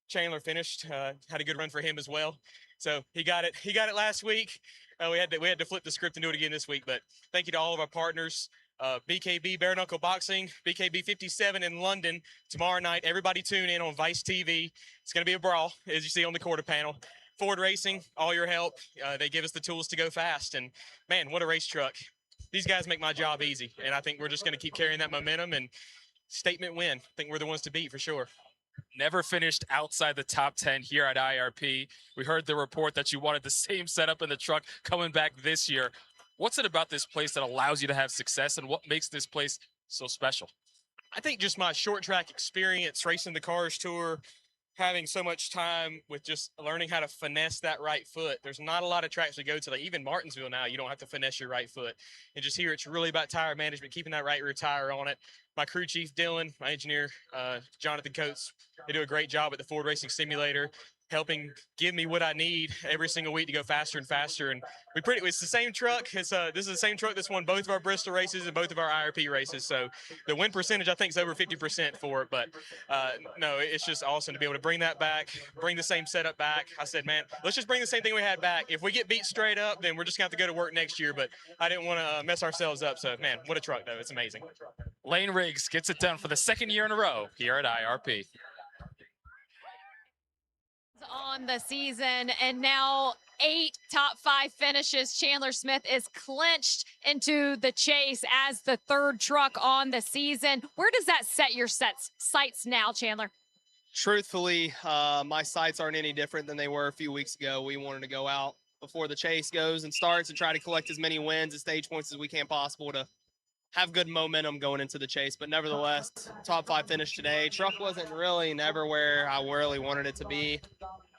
Chandler finished. Had a good run for him as well. So he got it. He got it last week. We had to flip the script and do it again this week. But thank you to all of our partners. BKB Bare Knuckle Boxing, BKB 57 in London tomorrow night. Everybody tune in on Vice TV. It's going to be a brawl, as you see on the quarter panel. Ford Racing, all your help. They give us the tools to go fast. And, man, what a race truck. These guys make my job easy. And I think we're just going to keep carrying that momentum and statement win. I think we're the ones to beat for sure. Never finished outside the top 10 here at IRP. We heard the report that you wanted the same setup in the truck coming back this year. What's it about this place that allows you to have success, and what makes this place so special? I think just my short track experience, racing the Cars Tour, having so much time with just learning how to finesse that right foot. There's not a lot of tracks we go to, like even Martinsville now, you don't have to finesse your right foot. And just here, it's really about tire management, keeping that right rear tire on it. My crew chief, Dylan, my engineer, Jonathan Coates, they do a great job at the Ford Racing Simulator, helping give me what I need every single week to go faster and faster. And it's the same truck. This is the same truck that's won both of our Bristol races and both of our IRP races. So the win percentage, I think, is over 50% for it. But no, it's just awesome to be able to bring that back, bring the same setup back. I said, man, let's just bring the same thing we had back. If we get beat straight up, then we're just going to have to go to work next year. But I didn't want to mess ourselves up. So, man, what a truck, though. It's amazing. Lane Riggs gets it done for the second year in a row here at IRP. On the season, and now 8 top 5 finishes. Chandler Smith is clinched into the chase as the 3rd truck on the season. Where does that set your sights now, Chandler? Truthfully, my sights aren't any different than they were a few weeks ago. We wanted to go out before the chase goes and starts and try to collect as many wins and stage points as we can possible to have good momentum going into the chase. But nevertheless, top 5 finish today. Truck wasn't really never where I really wanted it to be.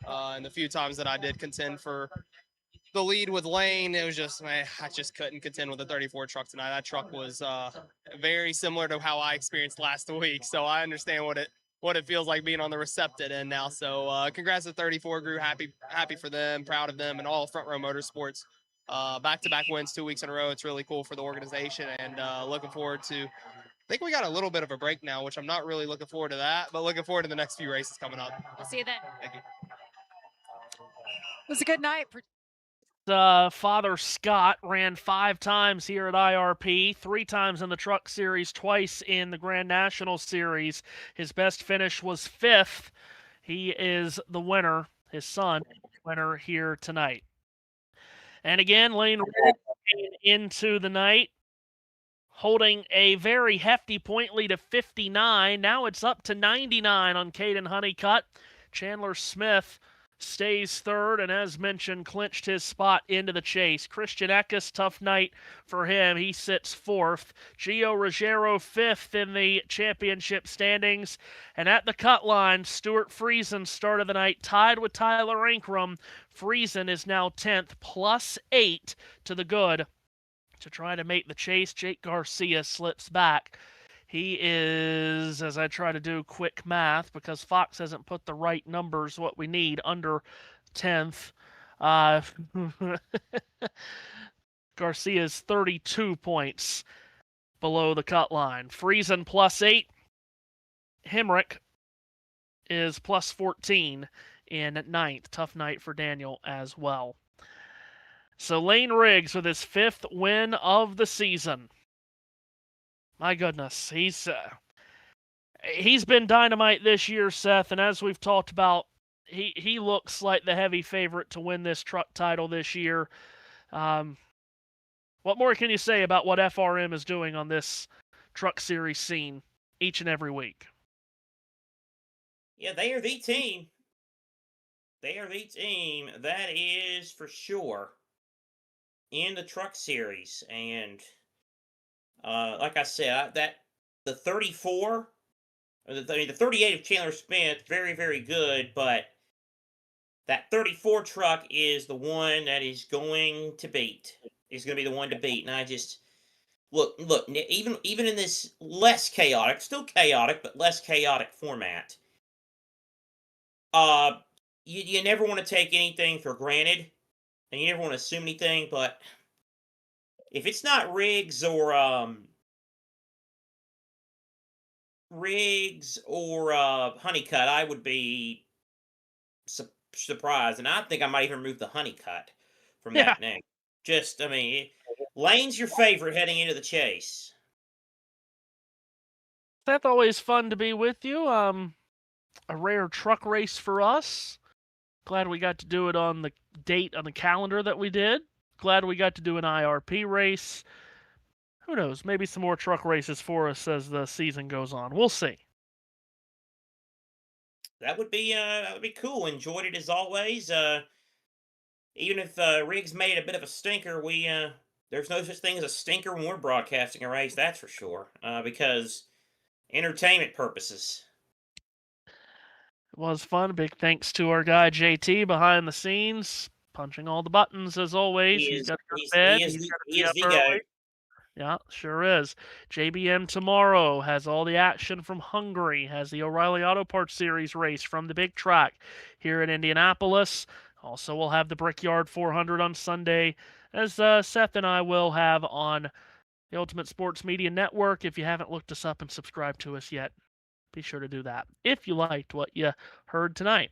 And the few times that I did contend for the lead with Lane, it was just, man, I just couldn't contend with the 34 truck tonight. That truck was very similar to how I experienced last week. So I understand what it feels like being on the recepted end now. So congrats to 34 crew. Happy for them, proud of them, and all Front Row Motorsports. Back-to-back wins 2 weeks in a row. It's really cool for the organization, and looking forward to, I think we got a little bit of a break now, which I'm not really looking forward to that, but looking forward to the next few races coming up. We'll see you then. Thank you. It was a good night. Father Scott ran 5 times here at IRP, 3 times in the Truck Series, twice in the Grand National Series. His best finish was 5th. He is the winner. His son, winner here tonight. And again, Lane came into the night holding a very hefty point lead of 59. Now it's up to 99 on Caden Honeycutt. Chandler Smith stays 3rd, and as mentioned, clinched his spot into the chase. Christian Eckes, tough night for him. He sits 4th. Gio Ruggiero 5th in the championship standings. And at the cut line, Stuart Friesen started the night tied with Tyler Ankrum. Friesen is now 10th, plus 8 to the good to try to make the chase. Jake Garcia slips back. He is, as I try to do quick math, because Fox hasn't put the right numbers, what we need, under 10th. Garcia's 32 points below the cut line. Friesen plus 8. Hemrick is plus 14 in 9th. Tough night for Daniel as well. So Lane Riggs with his 5th win of the season. My goodness, he's been dynamite this year, Seth, and as we've talked about, he looks like the heavy favorite to win this truck title this year. What more can you say about what FRM is doing on this Truck Series scene each and every week? Yeah, they are the team. They are the team, that is for sure, in the Truck Series. And like I said, the 34, the 38 of Chandler Smith, very, very good, but that 34 truck is the one that is going to beat. Is going to be the one to beat. And I just look, even in this less chaotic, still chaotic, but less chaotic format, you never want to take anything for granted, and you never want to assume anything, but if it's not Riggs or Honeycutt, I would be surprised, and I think I might even remove the Honeycutt from that name. Just, I mean, Lane's your favorite heading into the chase. That's always fun to be with you. A rare truck race for us. Glad we got to do it on the date on the calendar that we did. Glad we got to do an IRP race. Who knows? Maybe some more truck races for us as the season goes on. We'll see. That would be cool. Enjoyed it as always. Even if Riggs made a bit of a stinker, there's no such thing as a stinker when we're broadcasting a race. That's for sure. Because entertainment purposes. It was fun. Big thanks to our guy JT behind the scenes, punching all the buttons as always. He He's is got to go to he's, bed. he is He's the got to he be is up the early. goat. Yeah, sure is. JBM tomorrow has all the action from Hungary, has the O'Reilly Auto Parts Series race from the big track here in Indianapolis. Also, we'll have the Brickyard 400 on Sunday, as Seth and I will have on the Ultimate Sports Media Network. If you haven't looked us up and subscribed to us yet, be sure to do that if you liked what you heard tonight.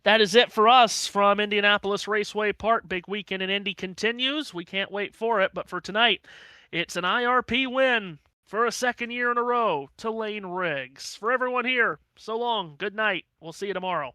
That is it for us from Indianapolis Raceway Park. Big weekend in Indy continues. We can't wait for it, but for tonight, it's an IRP win for a second year in a row to Lane Riggs. For everyone here, so long, good night. We'll see you tomorrow.